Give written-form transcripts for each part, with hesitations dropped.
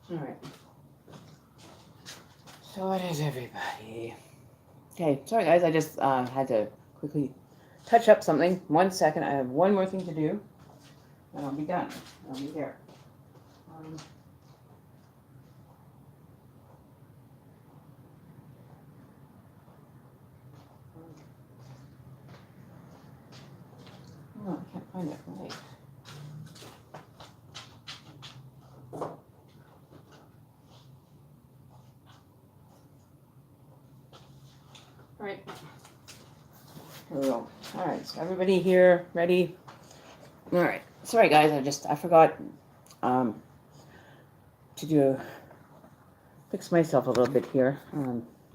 All right. So what is everybody? Okay, sorry guys, I just had to quickly touch up something. 1 second, I have one more thing to do, and I'll be done. I'll be there. Oh, I can't find it. Right. All right. Here we go. All right, so everybody here, ready? All right. Sorry guys, I forgot to fix myself a little bit here.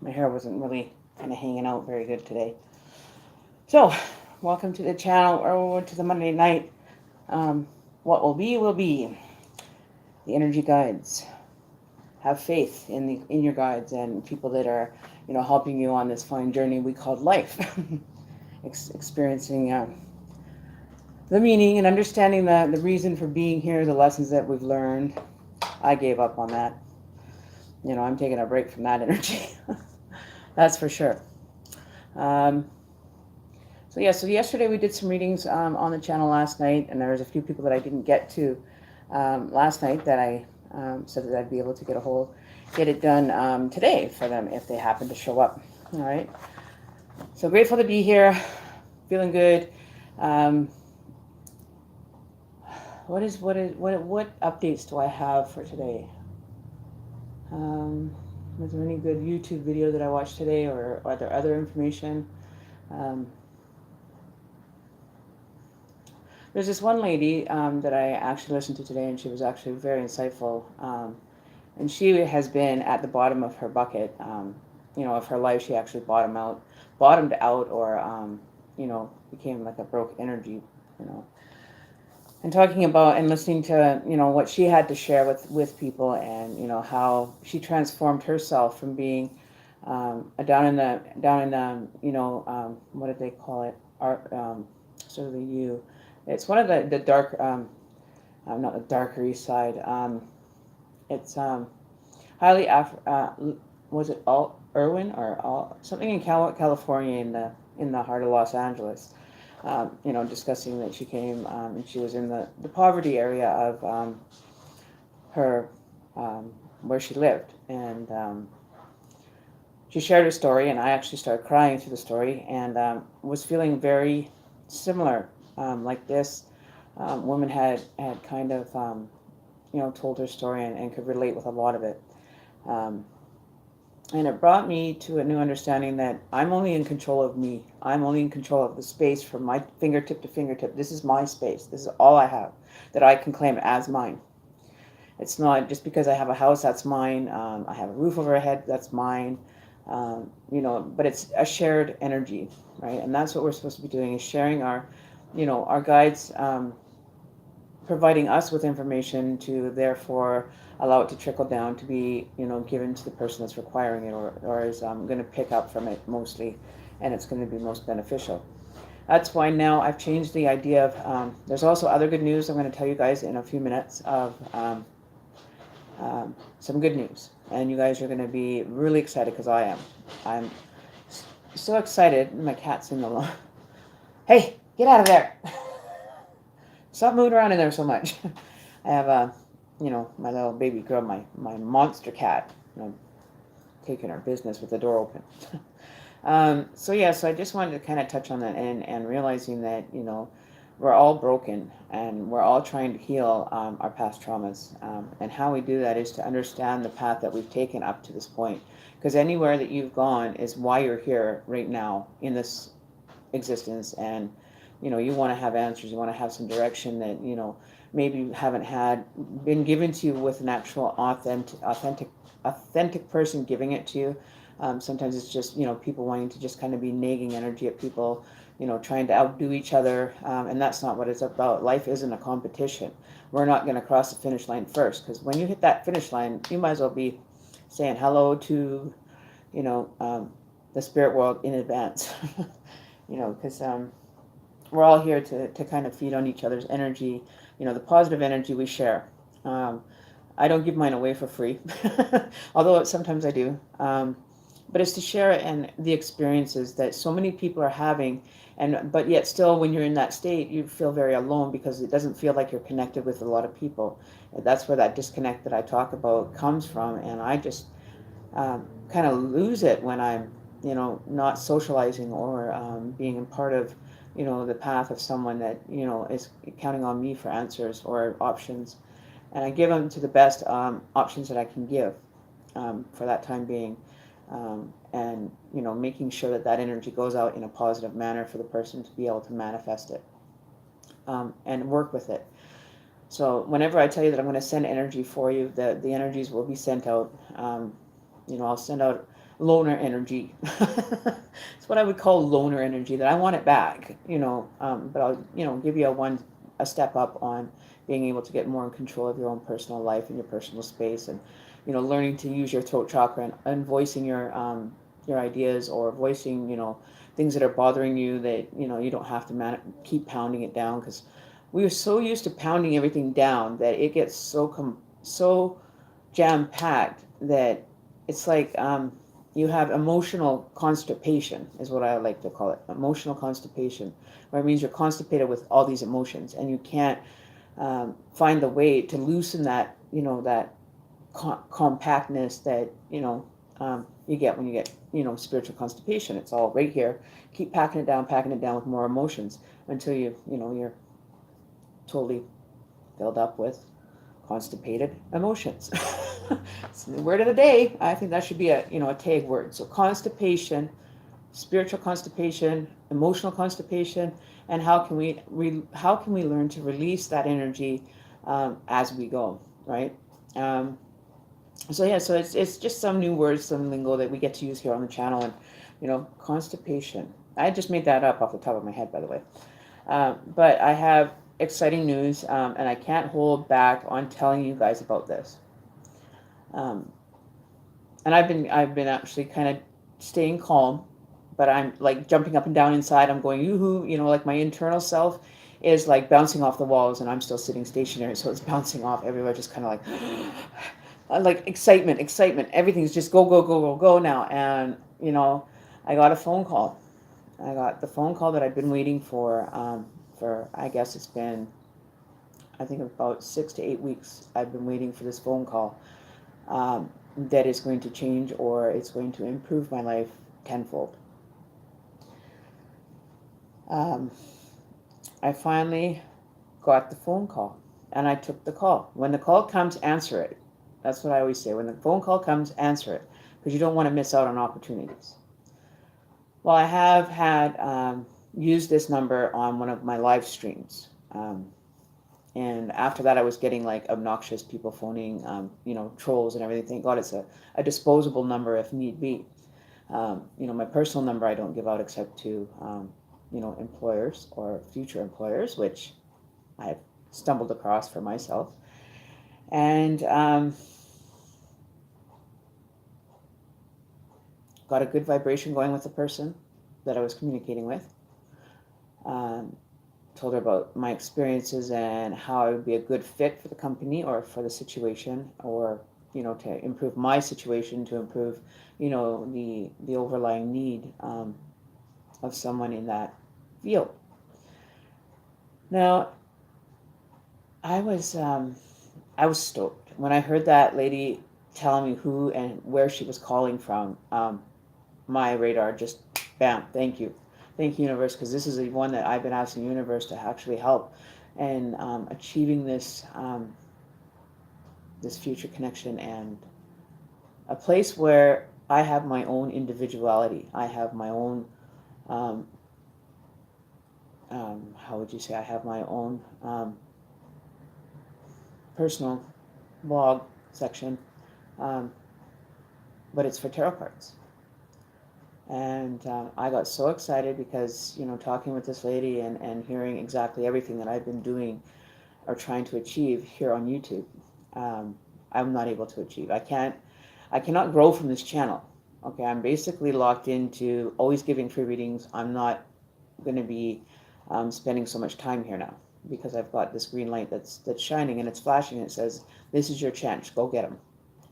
My hair wasn't really kind of hanging out very good today. So, welcome to the channel, or to the Monday night. What will be, will be. The energy guides. Have faith in your guides and people that are, helping you on this fine journey we called life. Experiencing the meaning and understanding the reason for being here, the lessons that we've learned. I gave up on that. I'm taking a break from that energy. That's for sure. So yesterday we did some readings on the channel last night, and there was a few people that I didn't get to last night that I said that I'd be able to get it done today for them if they happen to show up. All right. So grateful to be here, feeling good. What updates do I have for today? Was there any good YouTube video that I watched today, or are there other information? There's this one lady that I actually listened to today, and she was actually very insightful. And she has been at the bottom of her bucket, of her life. She actually bottomed out, or became like a broke energy, you know. And talking about and listening to what she had to share with people, and how she transformed herself from being down in the what did they call it, art, sort of the U. It's one of the dark, not the darker east side. It's highly was it all Irwin or all something in California, in the heart of Los Angeles. Discussing that she came, and she was in the poverty area of her where she lived, and she shared her story, and I actually started crying through the story, and was feeling very similar, like this woman had kind of told her story, and could relate with a lot of it. And it brought me to a new understanding that I'm only in control of me. I'm only in control of the space from my fingertip to fingertip. This is my space. This is all I have that I can claim as mine. It's not just because I have a house, that's mine. I have a roof over my head, that's mine. But it's a shared energy, right? And that's what we're supposed to be doing, is sharing our guides, providing us with information to therefore allow it to trickle down to be given to the person that's requiring it, or is going to pick up from it mostly, and it's going to be most beneficial. That's why now I've changed the idea of there's also other good news I'm going to tell you guys in a few minutes of some good news, and you guys are going to be really excited, because I'm so excited. My cat's in the lawn. Hey, get out of there. Stop moving around in there so much. I have my little baby girl, my monster cat, taking her business with the door open. So I just wanted to kind of touch on that, and realizing that, we're all broken, and we're all trying to heal our past traumas. And how we do that is to understand the path that we've taken up to this point. Because anywhere that you've gone is why you're here right now in this existence. And you want to have answers, you want to have some direction that maybe you haven't been given to you with an actual authentic person giving it to you. Sometimes it's just people wanting to just kind of be nagging energy at people, trying to outdo each other, and that's not what it's about. Life isn't a competition. We're not going to cross the finish line first, because when you hit that finish line, you might as well be saying hello to the spirit world in advance. Because we're all here to kind of feed on each other's energy, the positive energy we share. I don't give mine away for free, although sometimes I do. But it's to share and the experiences that so many people are having, but yet still, when you're in that state, you feel very alone, because it doesn't feel like you're connected with a lot of people. That's where that disconnect that I talk about comes from, and I just kind of lose it when I'm not socializing, or being a part of the path of someone that is counting on me for answers or options, and I give them to the best options that I can give for that time being, and making sure that energy goes out in a positive manner for the person to be able to manifest it, and work with it. So whenever I tell you that I'm going to send energy for you, the energies will be sent out. I'll send out loner energy. It's what I would call loner energy, that I want it back, but I'll give you a step up on being able to get more in control of your own personal life and your personal space, and learning to use your throat chakra, and voicing your ideas, or voicing things that are bothering you, that you don't have to keep pounding it down, because we are so used to pounding everything down that it gets so jam packed that it's like you have emotional constipation, is what I like to call it. Emotional constipation, where it means you're constipated with all these emotions, and you can't find the way to loosen that, that compactness that, you get when you get, spiritual constipation. It's all right here. Keep packing it down with more emotions, until you're totally filled up with constipated emotions. It's the word of the day. I think that should be a tag word. So constipation, spiritual constipation, emotional constipation, and how can we learn to release that energy as we go, right? Um, so yeah, so it's just some new words, some lingo that we get to use here on the channel, and constipation. I just made that up off the top of my head, by the way. But I have exciting news, and I can't hold back on telling you guys about this. And I've been actually kind of staying calm, but I'm like jumping up and down inside. I'm going yoo-hoo, like my internal self is like bouncing off the walls, and I'm still sitting stationary, so it's bouncing off everywhere, just kind of like excitement. Everything's just go go go go go now, and I got a phone call. I got the phone call that I've been waiting for I guess it's been, I think about 6 to 8 weeks. I've been waiting for this phone call. That is going to change, or it's going to improve my life tenfold. I finally got the phone call, and I took the call. When the call comes, answer it. That's what I always say. When the phone call comes, answer it, because you don't want to miss out on opportunities. Well, I have had used this number on one of my live streams. And after that, I was getting like obnoxious people phoning, trolls and everything. Thank God it's a disposable number if need be. My personal number I don't give out except to, employers or future employers, which I've stumbled across for myself. And got a good vibration going with the person that I was communicating with. Told her about my experiences and how I would be a good fit for the company or for the situation, or to improve my situation, to improve the overlying need of someone in that field. Now, I was stoked when I heard that lady telling me who and where she was calling from. My radar just bam, thank you, universe, because this is the one that I've been asking the universe to actually help and achieving this this future connection, and a place where I have my own individuality. I have my own how would you say, I have my own personal blog section, but it's for tarot cards. And I got so excited because, talking with this lady and hearing exactly everything that I've been doing or trying to achieve here on YouTube, I'm not able to achieve. I cannot grow from this channel. Okay, I'm basically locked into always giving free readings. I'm not going to be spending so much time here now, because I've got this green light that's shining and it's flashing and it says, this is your chance, go get them,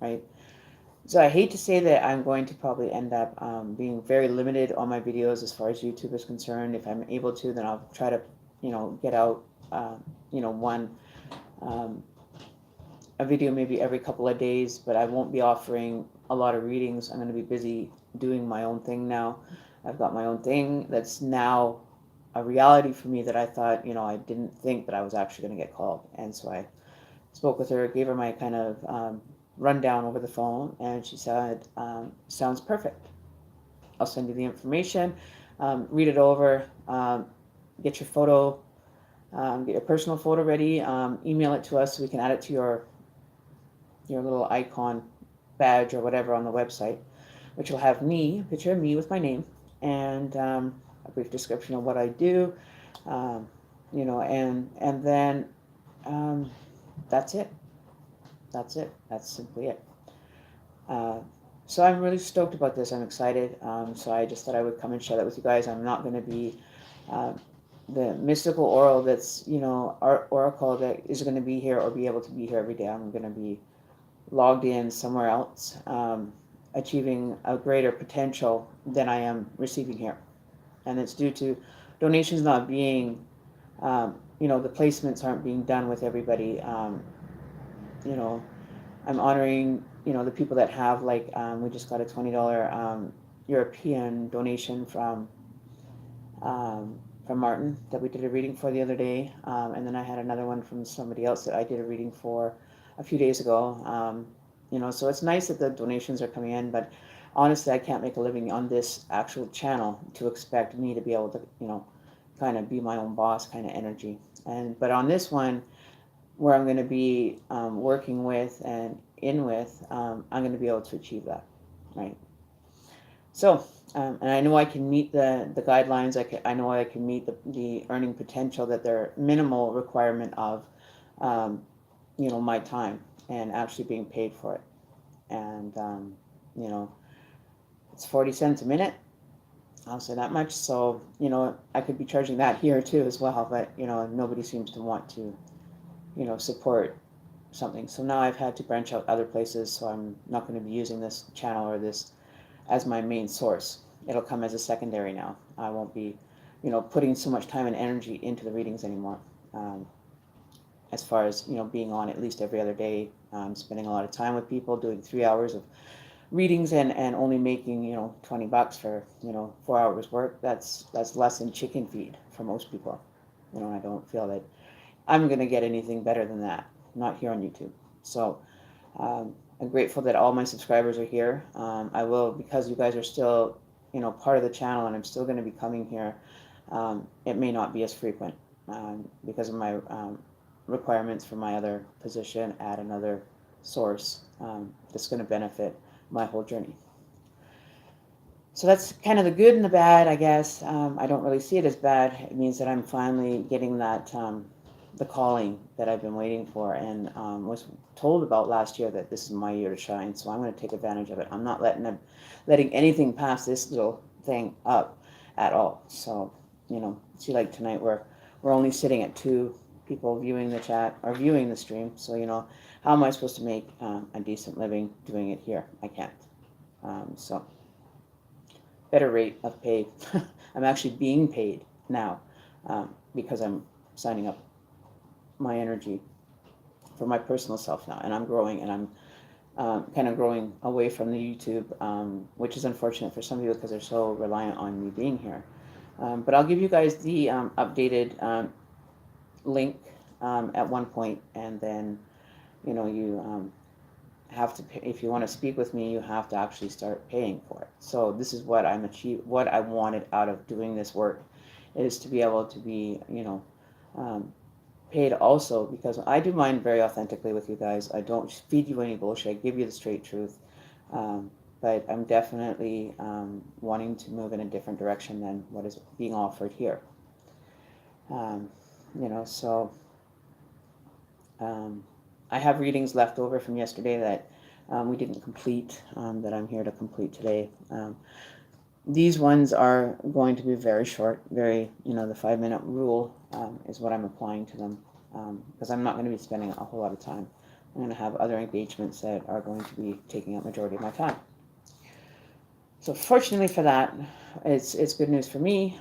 right? So I hate to say that I'm going to probably end up being very limited on my videos as far as YouTube is concerned. If I'm able to, then I'll try to, get out, a video maybe every couple of days, but I won't be offering a lot of readings. I'm going to be busy doing my own thing now. I've got my own thing that's now a reality for me that I thought, I didn't think that I was actually going to get called. And so I spoke with her, gave her my kind of rundown over the phone, and she said, sounds perfect. I'll send you the information, read it over, get your photo, get your personal photo ready, email it to us so we can add it to your little icon badge or whatever on the website, which will have me, a picture of me with my name, and a brief description of what I do, and then that's it. That's simply it. So I'm really stoked about this. I'm excited. So I just thought I would come and share that with you guys. I'm not going to be the mystical oral that's, our oracle that is going to be here or be able to be here every day. I'm going to be logged in somewhere else, achieving a greater potential than I am receiving here. And it's due to donations not being, the placements aren't being done with everybody. I'm honoring, the people that have, like, we just got a $20 European donation from Martin that we did a reading for the other day. And then I had another one from somebody else that I did a reading for a few days ago. So it's nice that the donations are coming in, but honestly, I can't make a living on this actual channel to expect me to be able to, kind of be my own boss kind of energy. But on this one, where I'm going to be working with and in with, I'm going to be able to achieve that, right? So, and I know I can meet the guidelines. I know I can meet the earning potential that they're minimal requirement of, my time and actually being paid for it. And, you know, it's 40 cents a minute. I'll say that much. So, I could be charging that here too as well, but, nobody seems to want to, support something. So now I've had to branch out other places. So I'm not going to be using this channel or this as my main source. It'll come as a secondary now. I won't be, putting so much time and energy into the readings anymore. As far as, being on at least every other day, spending a lot of time with people, doing 3 hours of readings and only making, $20 for, 4 hours work. That's less than chicken feed for most people. I don't feel that I'm going to get anything better than that, not here on YouTube. So I'm grateful that all my subscribers are here. I will, because you guys are still, part of the channel, and I'm still going to be coming here. It may not be as frequent because of my requirements for my other position at another source that's going to benefit my whole journey. So that's kind of the good and the bad, I guess. I don't really see it as bad. It means that I'm finally getting that the calling that I've been waiting for, and was told about last year that this is my year to shine. So I'm going to take advantage of it. I'm not letting anything pass this little thing up at all. So see, like tonight we're only sitting at 2 people viewing the chat or viewing the stream. So how am I supposed to make a decent living doing it here? I can't. So better rate of pay. I'm actually being paid now because I'm signing up my energy for my personal self now, and I'm growing, and I'm kind of growing away from the YouTube, which is unfortunate for some people because they're so reliant on me being here. But I'll give you guys the updated link at one point, and then you have to pay. If you want to speak with me, you have to actually start paying for it. So this is what what I wanted out of doing this work, is to be able to be paid also, because I do mine very authentically with you guys. I don't feed you any bullshit. I give you the straight truth. But I'm definitely wanting to move in a different direction than what is being offered here. So I have readings left over from yesterday that we didn't complete, that I'm here to complete today. These ones are going to be very short, very, the 5-minute rule is what I'm applying to them, because I'm not going to be spending a whole lot of time. I'm going to have other engagements that are going to be taking up majority of my time. So fortunately for that, it's good news for me.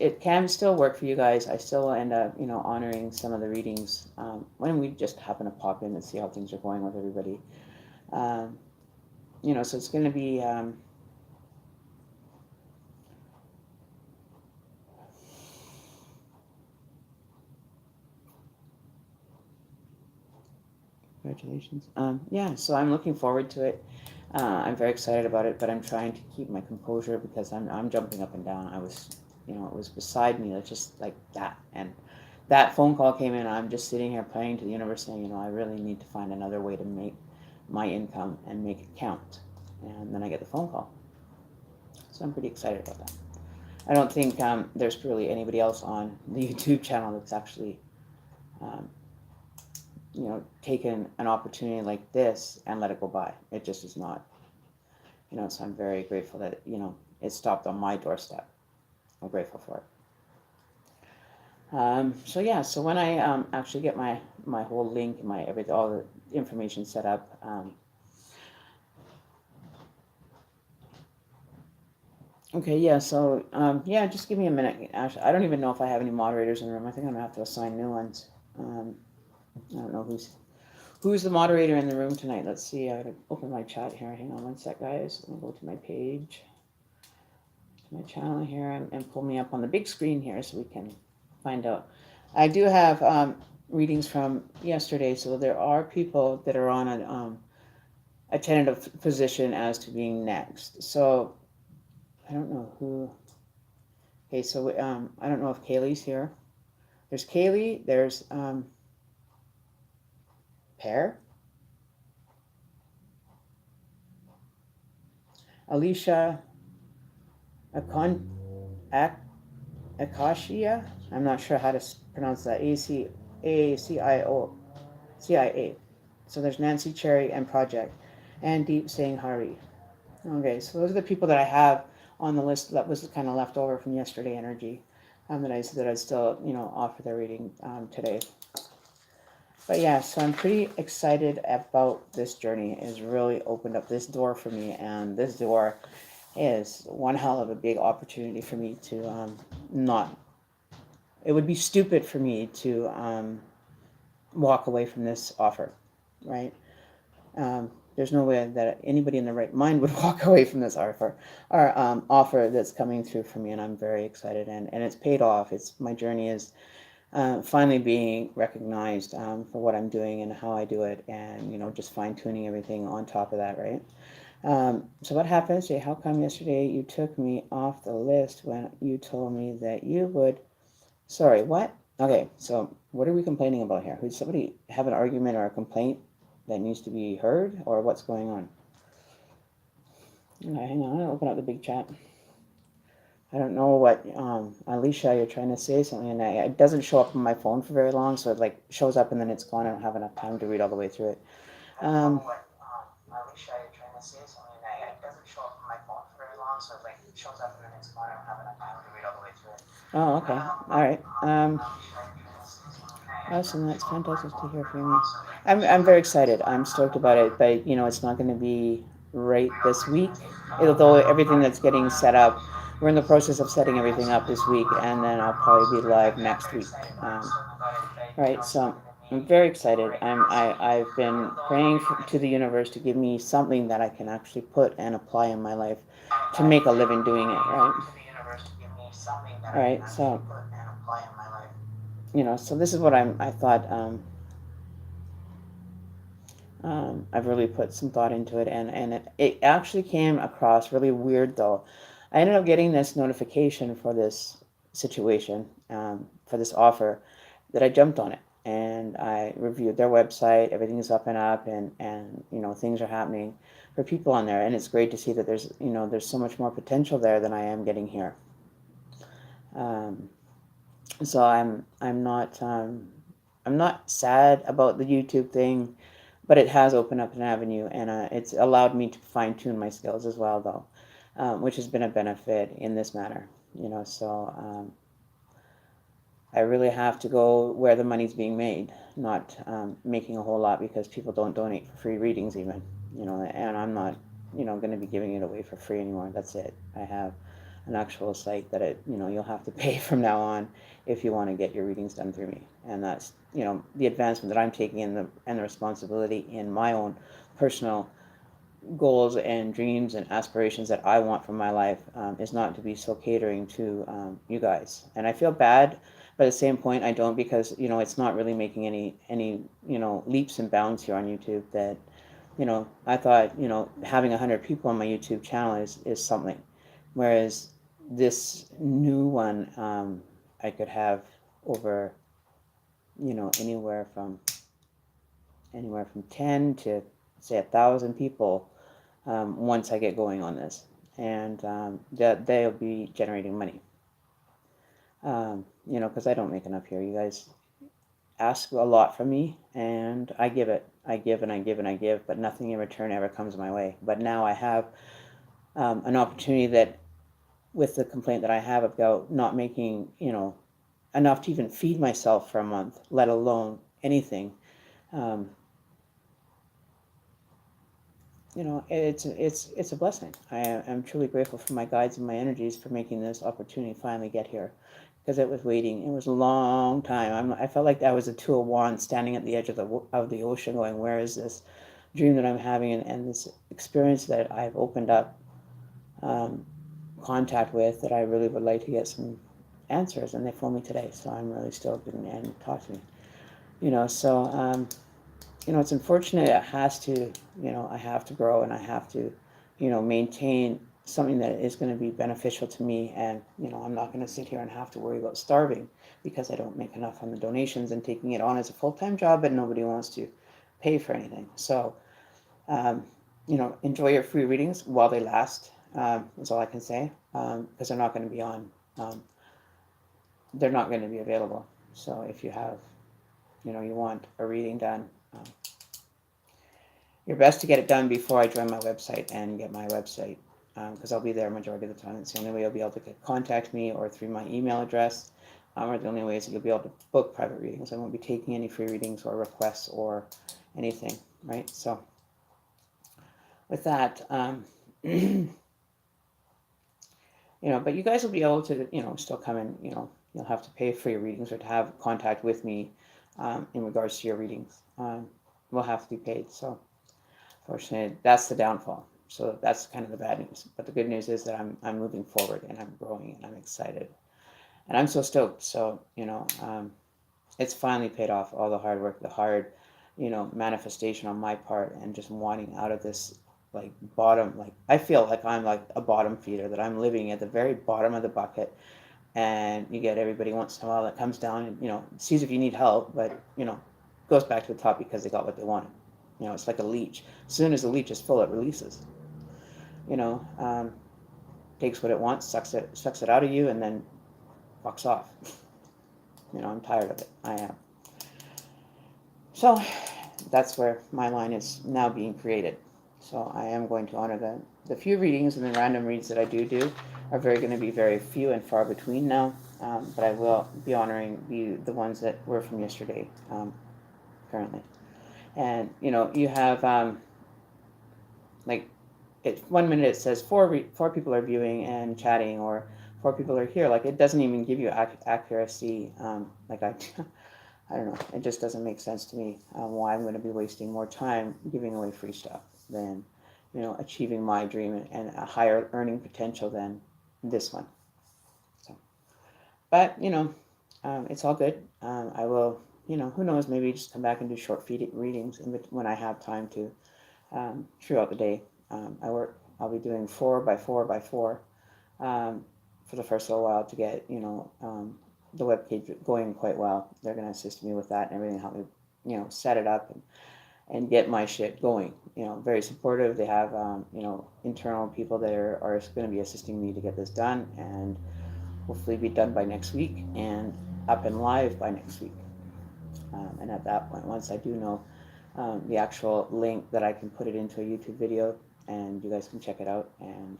It can still work for you guys. I still end up, honoring some of the readings when we just happen to pop in and see how things are going with everybody. So it's going to be congratulations. So I'm looking forward to it. I'm very excited about it, but I'm trying to keep my composure because I'm jumping up and down. I was, it was beside me, just like that. And that phone call came in. I'm just sitting here praying to the universe saying, I really need to find another way to make my income and make it count. And then I get the phone call. So I'm pretty excited about that. I don't think there's really anybody else on the YouTube channel that's actually taken an opportunity like this and let it go by. It just is not. So I'm very grateful that, it stopped on my doorstep. I'm grateful for it. So when I actually get my whole link, all the information set up, just give me a minute. Actually, I don't even know if I have any moderators in the room. I think I'm gonna have to assign new ones. I don't know who's the moderator in the room tonight. Let's see. I gotta open my chat here. Hang on one sec, guys. Let me go to my page, to my channel here, and pull me up on the big screen here so we can find out. I do have readings from yesterday, so there are people that are on a tentative position as to being next. So I don't know who. Okay, so I don't know if Kaylee's here. There's Kaylee. There's Pear, Alicia, Akon, Akashia. I'm not sure how to pronounce that. CIA. So there's Nancy, Cherry, and Project, and Deep saying Hari. Okay, so those are the people that I have on the list that was kind of left over from yesterday energy, that I still offer the reading today. But yeah, so I'm pretty excited about this journey. It has really opened up this door for me, and this door is one hell of a big opportunity for me to not. It would be stupid for me to walk away from this offer, right? There's no way that anybody in their right mind would walk away from this offer that's coming through for me, and I'm very excited, and it's paid off. My journey is finally being recognized for what I'm doing and how I do it, and just fine tuning everything on top of that, right? So what happened yesterday? How come yesterday you took me off the list when you told me that you would? Sorry, what? Okay, so what are we complaining about here? Did somebody have an argument or a complaint that needs to be heard, or what's going on? Okay, hang on, I'll open up the big chat. I don't know what, Alicia, you're trying to say something, and it doesn't show up on my phone for very long, so it shows up and then it's gone. I don't have enough time to read all the way through it. I don't know what, Alicia, you're trying to say something, and it doesn't show up on my phone for very long, so it shows up and then it's gone. I don't have enough time to read all the way through it. Oh, okay. All right. Awesome. That's fantastic to hear from you. I'm very excited. I'm stoked about it, but it's not going to be right this week. Although everything that's getting set up, we're in the process of setting everything up this week, and then I'll probably be live next week. Right. So I'm very excited. I've been praying to the universe to give me something that I can actually put and apply in my life to make a living doing it. Right. All right. So. So this is what I thought. I've really put some thought into it, and it actually came across really weird though. I ended up getting this notification for this situation, for this offer, that I jumped on it, and I reviewed their website. Everything's up and up, and things are happening for people on there, and it's great to see that there's so much more potential there than I am getting here. So I'm not sad about the YouTube thing, but it has opened up an avenue, and it's allowed me to fine tune my skills as well, though, which has been a benefit in this matter. So I really have to go where the money's being made, not making a whole lot because people don't donate for free readings even. And I'm not going to be giving it away for free anymore. That's it. I have an actual site that you'll have to pay from now on if you want to get your readings done through me, and that's the advancement that I'm taking and the responsibility in my own personal goals and dreams and aspirations that I want from my life is not to be so catering to you guys. And I feel bad, but at the same point I don't, because it's not really making any leaps and bounds here on YouTube. That I thought having 100 people on my YouTube channel is something, whereas this new one, I could have over anywhere from 10 to say 1,000 people once I get going on this, and they'll be generating money, because I don't make enough here. You guys ask a lot from me, and I give it. I give and I give and I give, but nothing in return ever comes my way. But now I have an opportunity that, with the complaint that I have about not making, enough to even feed myself for a month, let alone anything. It's a blessing. I am truly grateful for my guides and my energies for making this opportunity finally get here, because it was waiting. It was a long time. I felt like I was a two of wands standing at the edge of the ocean, going, where is this dream that I'm having, and this experience that I've opened up contact with, that I really would like to get some answers, and they phoned me today, so I'm really stoked and talk to me. So it's unfortunate. It has to, I have to grow, and I have to, maintain something that is going to be beneficial to me. And, I'm not going to sit here and have to worry about starving because I don't make enough on the donations and taking it on as a full-time job, but nobody wants to pay for anything. So, enjoy your free readings while they last, is all I can say, because they're not going to be on, they're not going to be available. So if you have, you want a reading done, your best to get it done before I join my website and get my website, because I'll be there majority of the time. It's the only way you'll be able to contact me, or through my email address, are the only ways that you'll be able to book private readings. I won't be taking any free readings or requests or anything, right? So with that, but you guys will be able to, still come in, you'll have to pay for your readings or to have contact with me in regards to your readings. Will have to be paid. So fortunately, that's the downfall. So that's kind of the bad news. But the good news is that I'm moving forward, and I'm growing, and I'm excited, and I'm so stoked. So it's finally paid off, all the hard work, the hard manifestation on my part, and just wanting out of this bottom. I feel like I'm like a bottom feeder, that I'm living at the very bottom of the bucket, and you get everybody once in a while that comes down and sees if you need help, but goes back to the top because they got what they wanted. It's like a leech. As soon as the leech is full, it releases. Takes what it wants, sucks it out of you, and then walks off. I'm tired of it. I am. So that's where my line is now being created. So I am going to honor the few readings, and the random reads that I do are going to be very few and far between now. But I will be honoring the ones that were from yesterday, currently. And you have 1 minute it says four people are viewing and chatting, or 4 people are here. It doesn't even give you accuracy. I don't know. It just doesn't make sense to me why I'm going to be wasting more time giving away free stuff than, achieving my dream and a higher earning potential than this one. So, but, it's all good. I will, who knows, maybe just come back and do short readings when I have time to, throughout the day. I'll be doing 4 by 4 by 4 for the first little while to get, the web page going quite well. They're going to assist me with that and everything, help me, set it up and get my shit going. Very supportive. They have, internal people that are going to be assisting me to get this done, and hopefully be done by next week and up and live by next week. And at that point, once I do know the actual link, that I can put it into a YouTube video and you guys can check it out. And,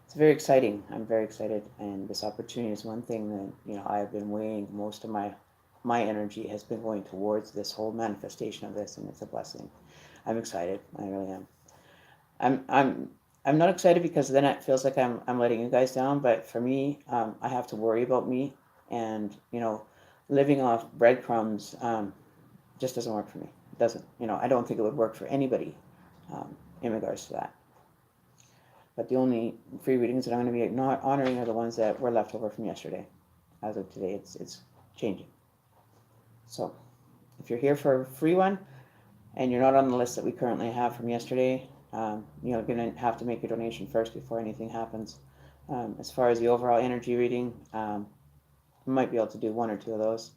it's very exciting. I'm very excited, and this opportunity is one thing that I have been weighing. Most of my energy has been going towards this whole manifestation of this, and it's a blessing. I'm excited. I really am. I'm not excited because then it feels like I'm letting you guys down. But for me, I have to worry about me, and living off breadcrumbs just doesn't work for me. It doesn't. I don't think it would work for anybody in regards to that. But the only free readings that I'm going to be not honoring are the ones that were left over from yesterday. As of today, it's changing. So if you're here for a free one and you're not on the list that we currently have from yesterday, you're going to have to make your donation first before anything happens. As far as the overall energy reading, I might be able to do 1 or 2 of those,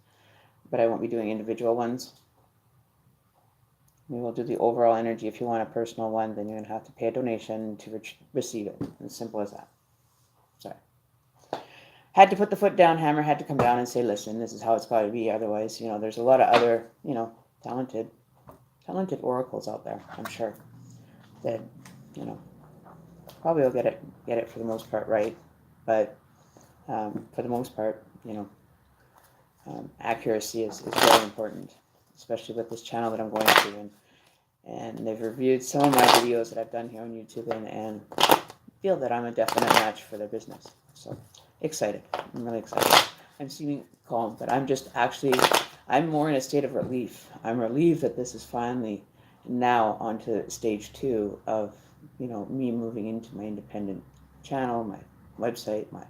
but I won't be doing individual ones. We will do the overall energy. If you want a personal one, then you're going to have to pay a donation to receive it. As simple as that. Sorry. Had to put the foot down, hammer had to come down and say, listen, this is how it's got to be. Otherwise, there's a lot of other, talented oracles out there, I'm sure, that, probably will get it for the most part right. But for the most part, accuracy is very important, especially with this channel that I'm going to. And they've reviewed some of my videos that I've done here on YouTube, and feel that I'm a definite match for their business. So excited. I'm really excited. I'm seeming calm, but I'm more in a state of relief. I'm relieved that this is finally now onto stage 2 of, me moving into my independent channel, my website, my,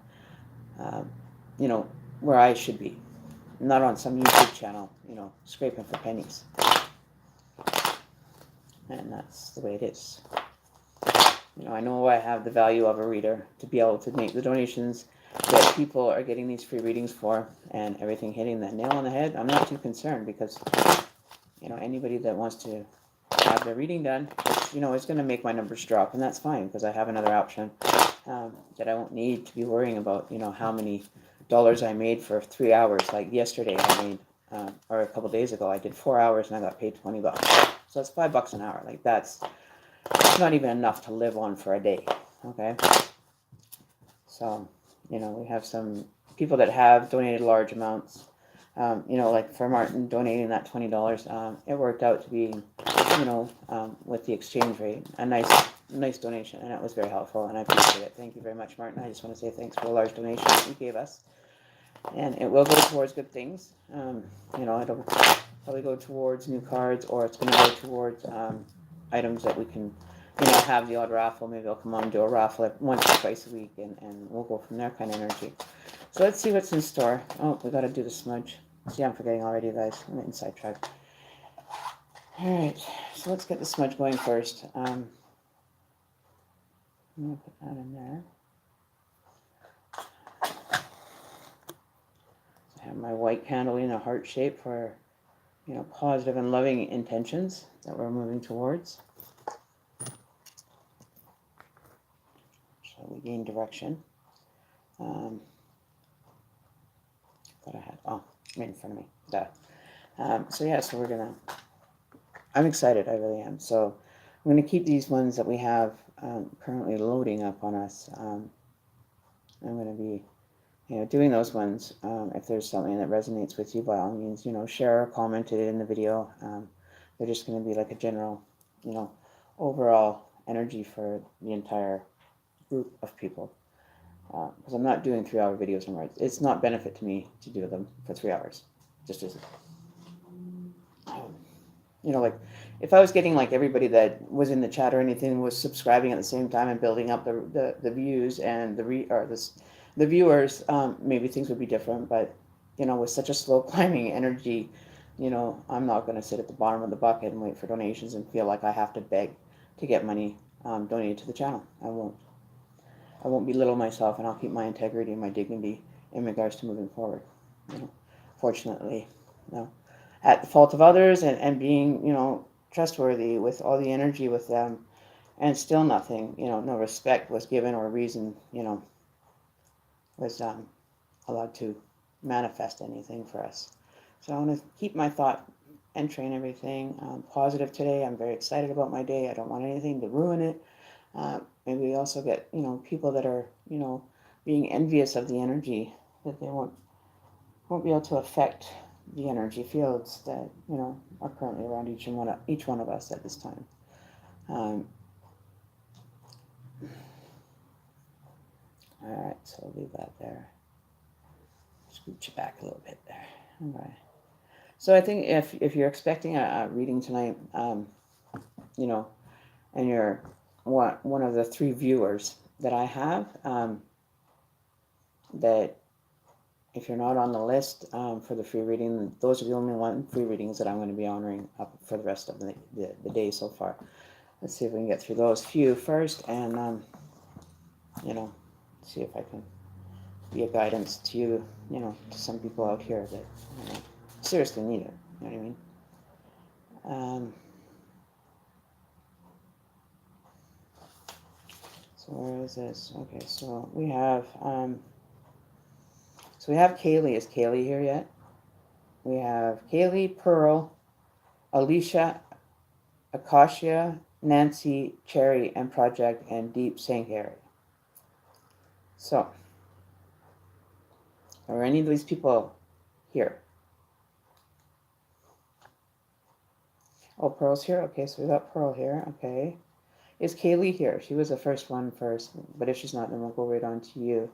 where I should be. not on some YouTube channel, you know, scraping for pennies. And that's the way it is. You know, I know I have the value of a reader to be able to make the donations that people are getting these free readings for, and everything hitting the nail on the head. I'm not too concerned because, you know, anybody that wants to have their reading done, which, you know, is going to make my numbers drop, and that's fine because I have another option that I won't need to be worrying about, you know, how many dollars I made for 3 hours. Like yesterday I made, or a couple days ago, I did 4 hours and I got paid $20. So that's $5 an hour. Like that's not even enough to live on for a day. Okay. So, you know, we have some people that have donated large amounts. You know, like for Martin donating that $20, it worked out to be, you know, with the exchange rate, a nice donation, and it was very helpful, and I appreciate it. Thank you very much, Martin. I just want to say thanks for the large donation that you gave us, and it will go towards good things. You know, it'll probably go towards new cards, or it's going to go towards items that we can, you know, have the odd raffle. Maybe I'll come on and do a raffle once or twice a week, and we'll go from there kind of energy. So let's see what's in store. Oh, we got to do the smudge. See, I'm forgetting already, guys. I'm getting sidetracked. All right, so let's get the smudge going first. I'm going to put that in there. I have my white candle in a heart shape for, you know, positive and loving intentions that we're moving towards. So we gain direction. That I had, oh, right in front of me. Duh. So yeah, so we're gonna, I'm excited, I really am. So I'm gonna keep these ones that we have currently loading up on us. I'm gonna be, you know, doing those ones. If there's something that resonates with you, by all means, you know, share or comment it in the video. They're just gonna be like a general, you know, overall energy for the entire group of people. Because I'm not doing 3-hour videos anymore. It's not benefit to me to do them for 3 hours. Just isn't. You know, like if I was getting like everybody that was in the chat or anything was subscribing at the same time and building up the views and the viewers, maybe things would be different. But you know, with such a slow climbing energy, you know, I'm not going to sit at the bottom of the bucket and wait for donations and feel like I have to beg to get money donated to the channel. I won't belittle myself, and I'll keep my integrity and my dignity in regards to moving forward. You know, fortunately, you know, at the fault of others and being, you know, trustworthy with all the energy with them, and still nothing, you know, no respect was given or reason, you know, was allowed to manifest anything for us. So I want to keep my thought entry and everything positive today. I'm very excited about my day. I don't want anything to ruin it. Maybe we also get, you know, people that are, you know, being envious of the energy, that they won't be able to affect the energy fields that, you know, are currently around each one of us at this time. All right, so I'll leave that there. Scooch it back a little bit there. All right. So I think if you're expecting a reading tonight, you know, and you're one of the 3 viewers that I have, that if you're not on the list for the free reading, those are the only free readings that I'm going to be honoring up for the rest of the day so far. Let's see if we can get through those few first, and you know, see if I can be a guidance to you, you know, to some people out here that, you know, seriously need it. You know what I mean? So where is this? Okay, so we have Kaylee. Is Kaylee here yet? We have Kaylee, Pearl, Alicia, Akashia, Nancy, Cherry, and Project, and Deep Sanctuary. So, are any of these people here? Oh, Pearl's here? Okay, so we got Pearl here. Okay. Is Kaylee here? She was the first one first, but if she's not, then we'll go right on to you.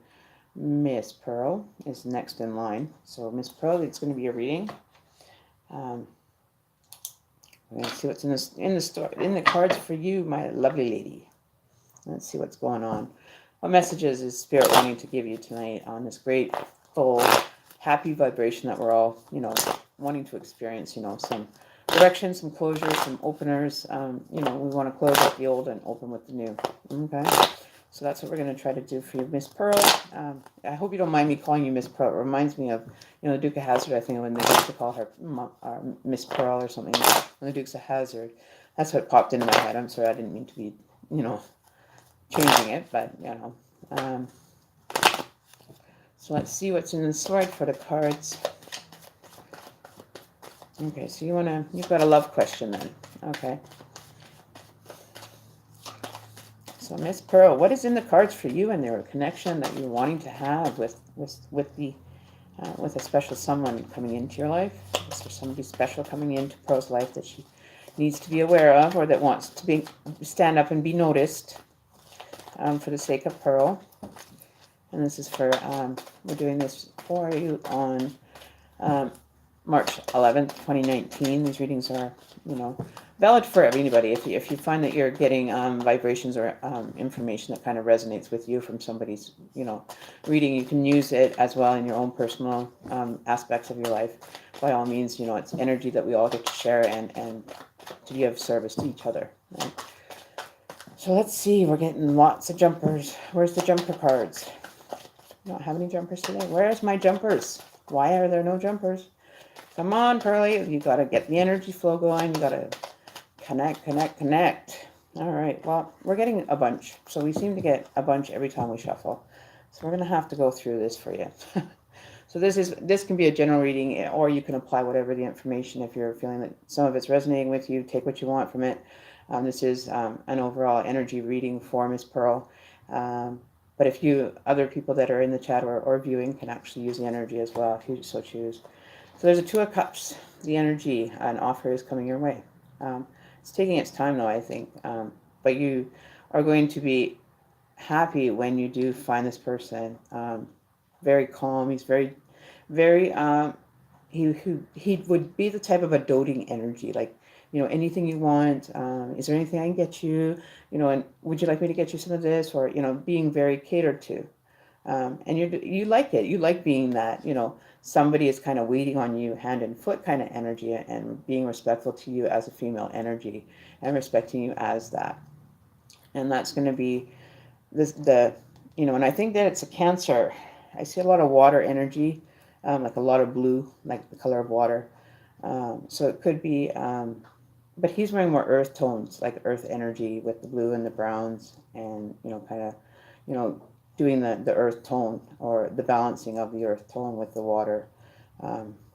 Miss Pearl is next in line. So, Miss Pearl, it's going to be a reading. We're going to see what's in the cards for you, my lovely lady. Let's see what's going on. What messages is Spirit wanting to give you tonight on this great, full, happy vibration that we're all, wanting to experience, some direction, some closure, some openers. We want to close out the old and open with the new. Okay. So that's what we're going to try to do for you, Miss Pearl. I hope you don't mind me calling you Miss Pearl. It reminds me of, the Duke of Hazzard, I think, when they used to call her Miss Pearl or something. When the Dukes of Hazzard. That's what popped into my head. I'm sorry, I didn't mean to be, changing it, but, so let's see what's in the sword for the cards. Okay, so you've got a love question then. Okay. So Miss Pearl, what is in the cards for you and their connection that you're wanting to have with a special someone coming into your life? Is there somebody special coming into Pearl's life that she needs to be aware of, or that wants to stand up and be noticed, for the sake of Pearl? And this is for, we're doing this for you on March 11th, 2019. These readings are, valid for anybody. If you find that you're getting vibrations or information that kind of resonates with you from somebody's, reading, you can use it as well in your own personal aspects of your life. By all means, it's energy that we all get to share and to be of service to each other. Right? So let's see, we're getting lots of jumpers. Where's the jumper cards? I don't have any jumpers today. Where's my jumpers? Why are there no jumpers? Come on, Pearly. You got to get the energy flow going. You got to connect. All right. Well, we're getting a bunch. So we seem to get a bunch every time we shuffle. So we're going to have to go through this for you. So this can be a general reading, or you can apply whatever the information. If you're feeling that some of it's resonating with you, take what you want from it. This is an overall energy reading for Miss Pearl. But if other people that are in the chat or viewing can actually use the energy as well, if you so choose. So there's a Two of Cups. The energy, an offer is coming your way. It's taking its time, though, I think. But you are going to be happy when you do find this person. Very calm. He's very, very. He would be the type of a doting energy, like, anything you want. Is there anything I can get you? And would you like me to get you some of this? Or, being very catered to. And you like it. You like being that, somebody is kind of waiting on you hand and foot kind of energy, and being respectful to you as a female energy and respecting you as that. And that's going to be and I think that it's a Cancer. I see a lot of water energy, like a lot of blue, like the color of water. So it could be, but he's wearing more earth tones, like earth energy with the blue and the browns, and, kind of, doing the earth tone, or the balancing of the earth tone with the water,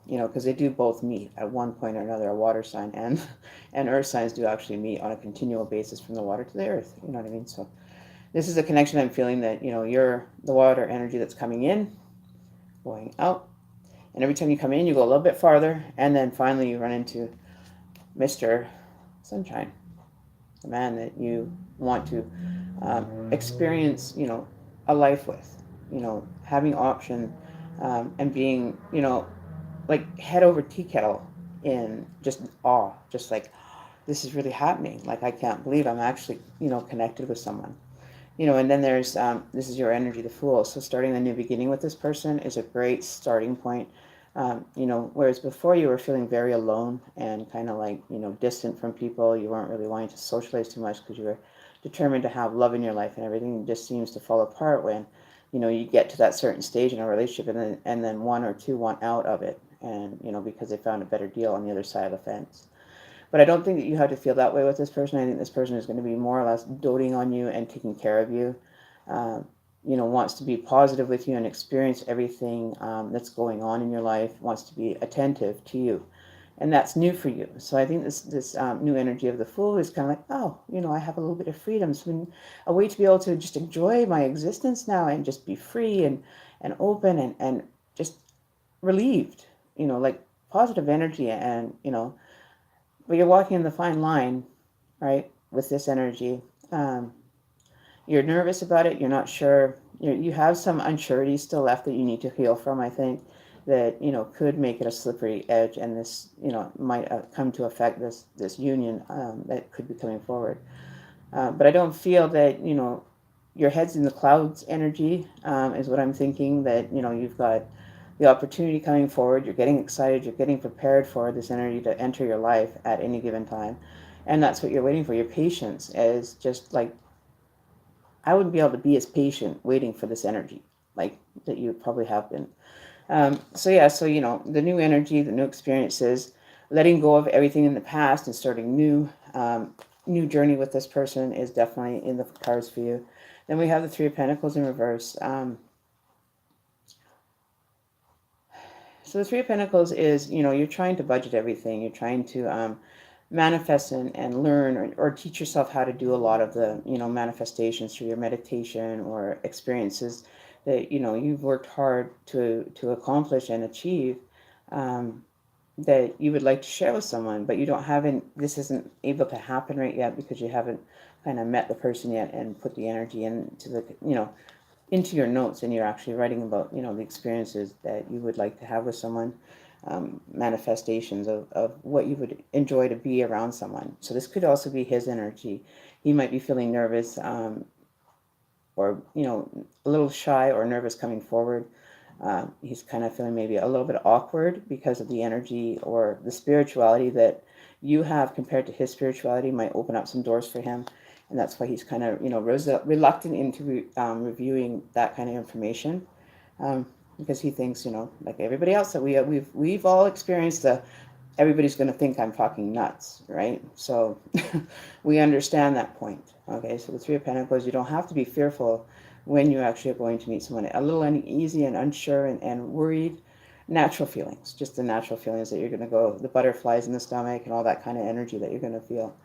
because they do both meet at one point or another. A water sign and earth signs do actually meet on a continual basis from the water to the earth. You know what I mean? So this is a connection I'm feeling that, you're the water energy that's coming in, going out. And every time you come in, you go a little bit farther. And then finally you run into Mr. Sunshine, the man that you want to experience, a life with, having option, and being, like head over tea kettle in just awe, just like, this is really happening. Like, I can't believe I'm actually, connected with someone, and then there's, this is your energy, the Fool. So starting a new beginning with this person is a great starting point. Whereas before you were feeling very alone and kind of like, distant from people. You weren't really wanting to socialize too much because you were determined to have love in your life, and everything just seems to fall apart when, you get to that certain stage in a relationship, and then one or two want out of it, and, because they found a better deal on the other side of the fence. But I don't think that you have to feel that way with this person. I think this person is going to be more or less doting on you and taking care of you. Wants to be positive with you and experience everything that's going on in your life, wants to be attentive to you. And that's new for you. So I think this new energy of the Fool is kind of like, oh, I have a little bit of freedom. So a way to be able to just enjoy my existence now and just be free and open and just relieved, like positive energy. And, but you're walking in the fine line, right, with this energy. You're nervous about it. You're not sure. You have some unsurety still left that you need to heal from, I think, that, could make it a slippery edge, and this, might come to affect this union that could be coming forward. But I don't feel that, your head's in the clouds energy, is what I'm thinking, that, you've got the opportunity coming forward. You're getting excited. You're getting prepared for this energy to enter your life at any given time. And that's what you're waiting for. Your patience is just like, I wouldn't be able to be as patient waiting for this energy, like that you probably have been. So the new energy, the new experiences, letting go of everything in the past and starting new. New journey with this person is definitely in the cards for you. Then we have the Three of Pentacles in reverse. So the Three of Pentacles is, you're trying to budget everything. You're trying to manifest and learn or teach yourself how to do a lot of the, manifestations through your meditation or experiences that, you've worked hard to accomplish and achieve, that you would like to share with someone, but you don't haven't, this isn't able to happen right yet because you haven't kind of met the person yet and put the energy into the, into your notes, and you're actually writing about, the experiences that you would like to have with someone, manifestations of what you would enjoy to be around someone. So this could also be his energy. He might be feeling nervous, or, a little shy or nervous coming forward. He's kind of feeling maybe a little bit awkward because of the energy or the spirituality that you have compared to his spirituality might open up some doors for him. And that's why he's kind of, reluctant into reviewing that kind of information, because he thinks, like everybody else that we've all experienced everybody's going to think I'm talking nuts, right? So we understand that point. Okay, so the Three of Pentacles, you don't have to be fearful when you actually are going to meet someone. A little uneasy and unsure and worried, natural feelings, just the natural feelings that you're going to go, the butterflies in the stomach and all that kind of energy that you're going to feel.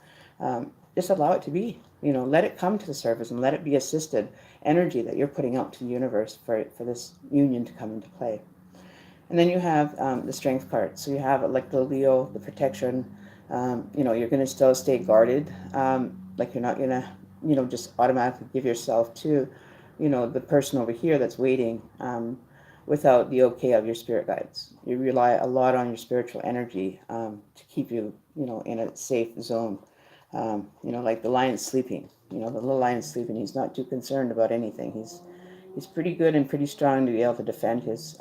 Just allow it to be, let it come to the surface and let it be assisted energy that you're putting out to the universe for this union to come into play. And then you have the Strength card. So you have like the Leo, the protection. You're going to still stay guarded. Like you're not going to, just automatically give yourself to, the person over here that's waiting, without the okay of your spirit guides. You rely a lot on your spiritual energy to keep you, in a safe zone. Like the lion's sleeping. The little lion's sleeping. He's not too concerned about anything. He's pretty good and pretty strong to be able to defend his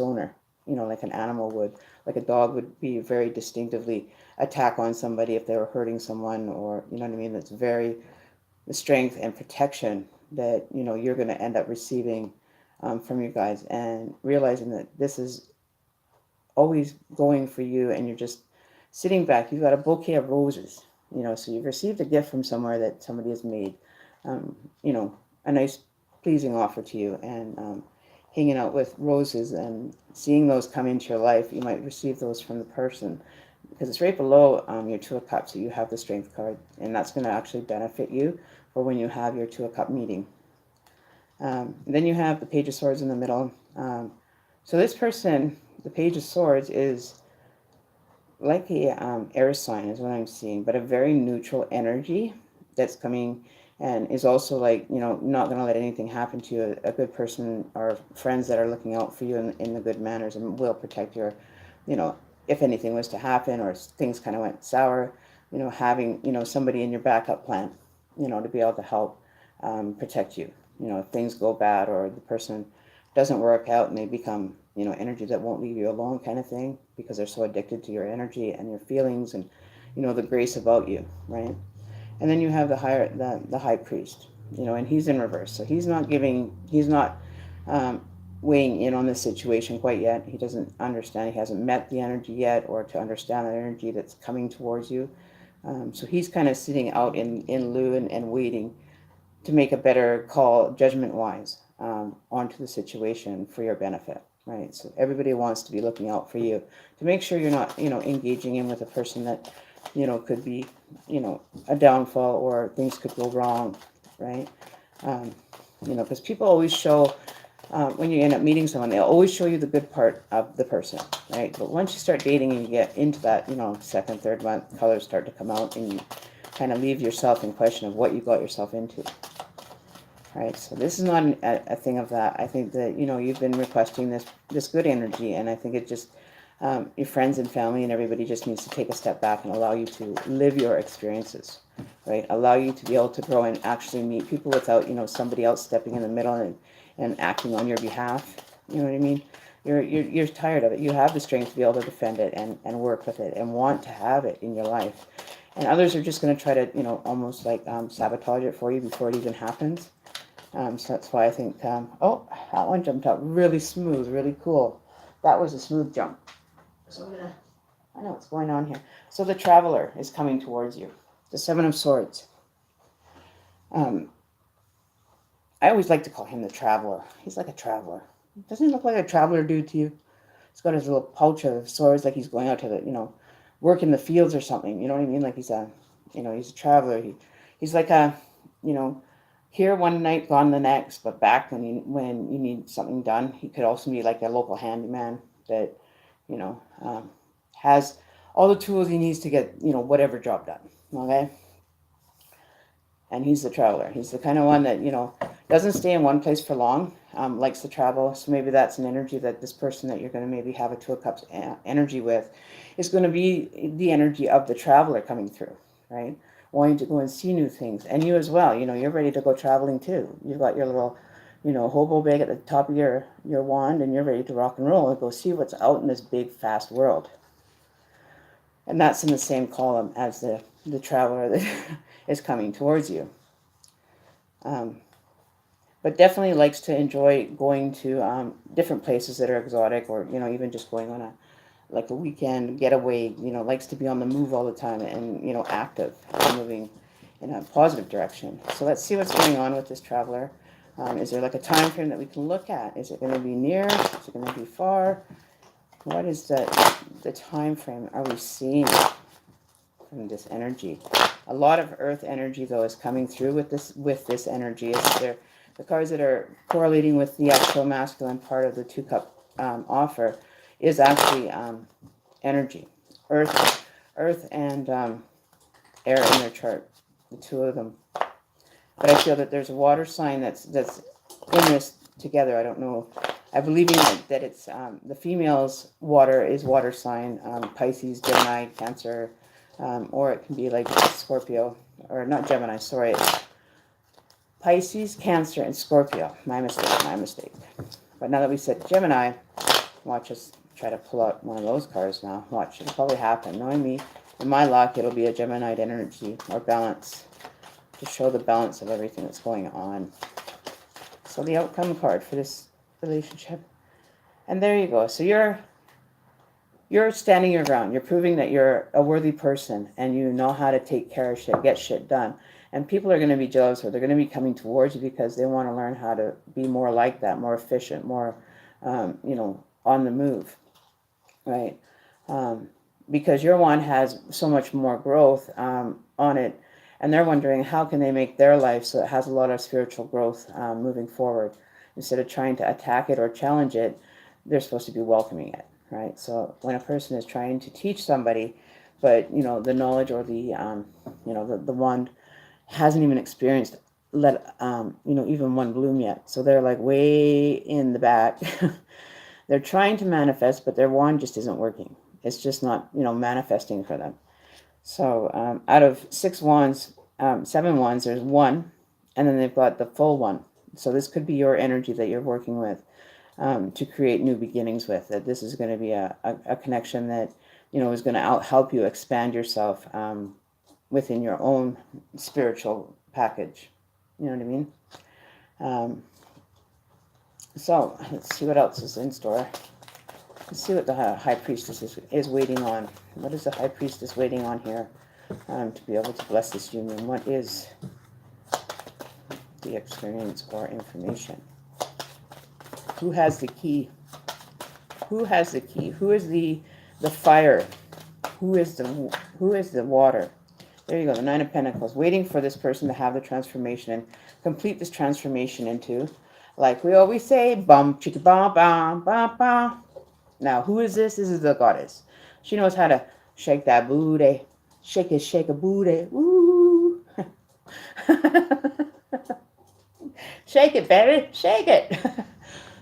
owner, like an animal would. Like a dog would be very distinctively attack on somebody if they were hurting someone, or, you know what I mean? That's very the strength and protection that, you're going to end up receiving from you guys, and realizing that this is always going for you, and you're just sitting back. You've got a bouquet of roses, so you've received a gift from somewhere that somebody has made, a nice, pleasing offer to you, and hanging out with roses and seeing those come into your life. You might receive those from the person, because it's right below your Two of Cups. So you have the Strength card, and that's going to actually benefit you for when you have your Two of Cup meeting. Then you have the Page of Swords in the middle. So this person, the Page of Swords, is like a air sign is what I'm seeing, but a very neutral energy that's coming, and is also like, not going to let anything happen to you. A good person or friends that are looking out for you in the good manners, and will protect your, if anything was to happen or things kind of went sour, having, somebody in your backup plan, to be able to help protect you. If things go bad or the person doesn't work out and they become, energy that won't leave you alone kind of thing, because they're so addicted to your energy and your feelings and, the grace about you, right? And then you have the high priest, and he's in reverse. So he's not weighing in on this situation quite yet. He doesn't understand. He hasn't met the energy yet, or to understand the energy that's coming towards you. So he's kind of sitting out in lieu and waiting to make a better call, judgment-wise, onto the situation for your benefit, right? So everybody wants to be looking out for you to make sure you're not, engaging in with a person that, could be, a downfall, or things could go wrong, right? Because people always show, when you end up meeting someone, they'll always show you the good part of the person, right? But once you start dating and you get into that, second, third month, colors start to come out, and you kind of leave yourself in question of what you got yourself into. Right, so this is not a thing of that. I think that, you've been requesting this good energy, and I think it just, your friends and family and everybody just needs to take a step back and allow you to live your experiences, right? Allow you to be able to grow and actually meet people without, somebody else stepping in the middle and acting on your behalf. You know what I mean? You're tired of it. You have the strength to be able to defend it and work with it and want to have it in your life. And others are just going to try to, almost like sabotage it for you before it even happens. So that's why I think, oh, that one jumped out really smooth, really cool. That was a smooth jump. So I know what's going on here. So the traveler is coming towards you. The Seven of Swords. I always like to call him the traveler. He's like a traveler. Doesn't he look like a traveler dude to you? He's got his little pouch of swords, like he's going out to the, work in the fields or something. You know what I mean? Like he's a traveler. He's like here one night, gone the next, but back when you need something done. He could also be like a local handyman that, has all the tools he needs to get, whatever job done. Okay? And he's the traveler. He's the kind of one that, doesn't stay in one place for long, likes to travel. So maybe that's an energy that this person that you're going to maybe have a Two of Cups energy with is going to be the energy of the traveler coming through, right? Wanting to go and see new things. And you as well, you're ready to go traveling too. You've got your little, hobo bag at the top of your wand, and you're ready to rock and roll and go see what's out in this big, fast world. And that's in the same column as the traveler that is coming towards you. But definitely likes to enjoy going to different places that are exotic, or even just going on a weekend getaway. Likes to be on the move all the time and active and moving in a positive direction. So let's see what's going on with this traveler. Is there like a time frame that we can look at? Is it going to be near? Is it going to be far? What is the time frame are we seeing from this energy? A lot of earth energy though is coming through with this energy. The cards that are correlating with the actual masculine part of the Two-Cup offer is actually energy, earth and air in their chart, the two of them. But I feel that there's a water sign that's in this together. I don't know. I believe that it's the female's water is water sign, Pisces, Gemini, Cancer, or it can be like Scorpio, or not Gemini, sorry. Pisces, Cancer, and Scorpio. My mistake. But now that we said Gemini, watch us try to pull out one of those cards now. Watch, it'll probably happen. Knowing me, in my luck, it'll be a Gemini energy or balance to show the balance of everything that's going on. So the outcome card for this relationship. And there you go. So you're standing your ground. You're proving that you're a worthy person and you know how to take care of shit, get shit done. And people are going to be jealous, or they're going to be coming towards you because they want to learn how to be more like that, more efficient, more, on the move, right? Because your one has so much more growth on it, and they're wondering how can they make their life so it has a lot of spiritual growth moving forward. Instead of trying to attack it or challenge it, they're supposed to be welcoming it, right? So when a person is trying to teach somebody, but the knowledge or the the wand hasn't even experienced even one bloom yet, so they're like way in the back. They're trying to manifest, but their wand just isn't working. It's just not manifesting for them. So out of 6 wands, 7 wands, there's one, and then they've got the full one. So this could be your energy that you're working with to create new beginnings with. That this is going to be a connection that is going to help you expand yourself within your own spiritual package. You know what I mean? So let's see what else is in store. Let's see what the High Priestess is waiting on. What is the High Priestess waiting on here to be able to bless this union? What is the experience or information? Who has the key? Who has the key? Who is the fire? Who is the water? There you go, the 9 of Pentacles, waiting for this person to have the transformation and complete this transformation into, like we always say, bum chicka bum bum bum bum. Now, who is this? This is the goddess. She knows how to shake that booty. Shake a booty. Woo! Shake it, baby. Shake it.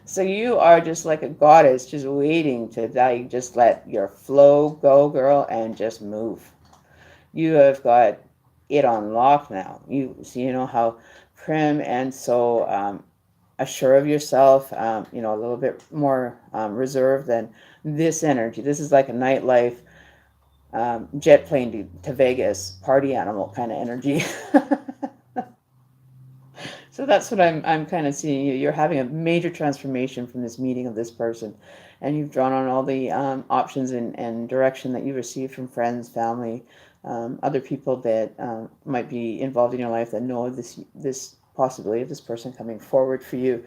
So you are just like a goddess, just waiting to just let your flow go, girl, and just move. You have got it on lock now. You know how prim and so assured of yourself, you know, a little bit more reserved than this energy. This is like a nightlife jet plane to Vegas party animal kind of energy. So that's what I'm kind of seeing. You're having a major transformation from this meeting of this person, and you've drawn on all the options and direction that you received from friends, family, other people that might be involved in your life that know this possibility of this person coming forward for you.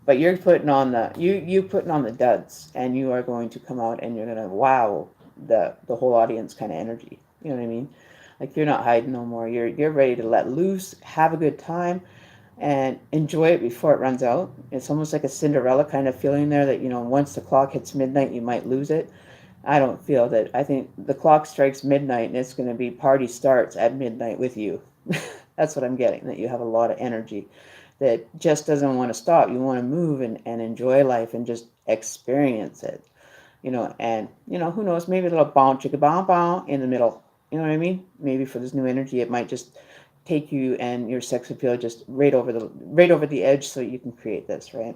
But you're putting on you putting on the duds, and you are going to come out and you're gonna wow the whole audience kind of energy. You know what I mean? Like you're not hiding no more. You're ready to let loose, have a good time, and enjoy it before it runs out. It's almost like a Cinderella kind of feeling there that, you know, once the clock hits midnight, you might lose it. I don't feel that. I think the clock strikes midnight and it's going to be party starts at midnight with you. That's what I'm getting, that you have a lot of energy that just doesn't want to stop. You want to move and enjoy life and just experience it, you know, and, you know, who knows, maybe a little bounce, chicka bow bow in the middle. You know what I mean? Maybe for this new energy, it might just take you and your sex appeal just right over the edge so you can create this, right?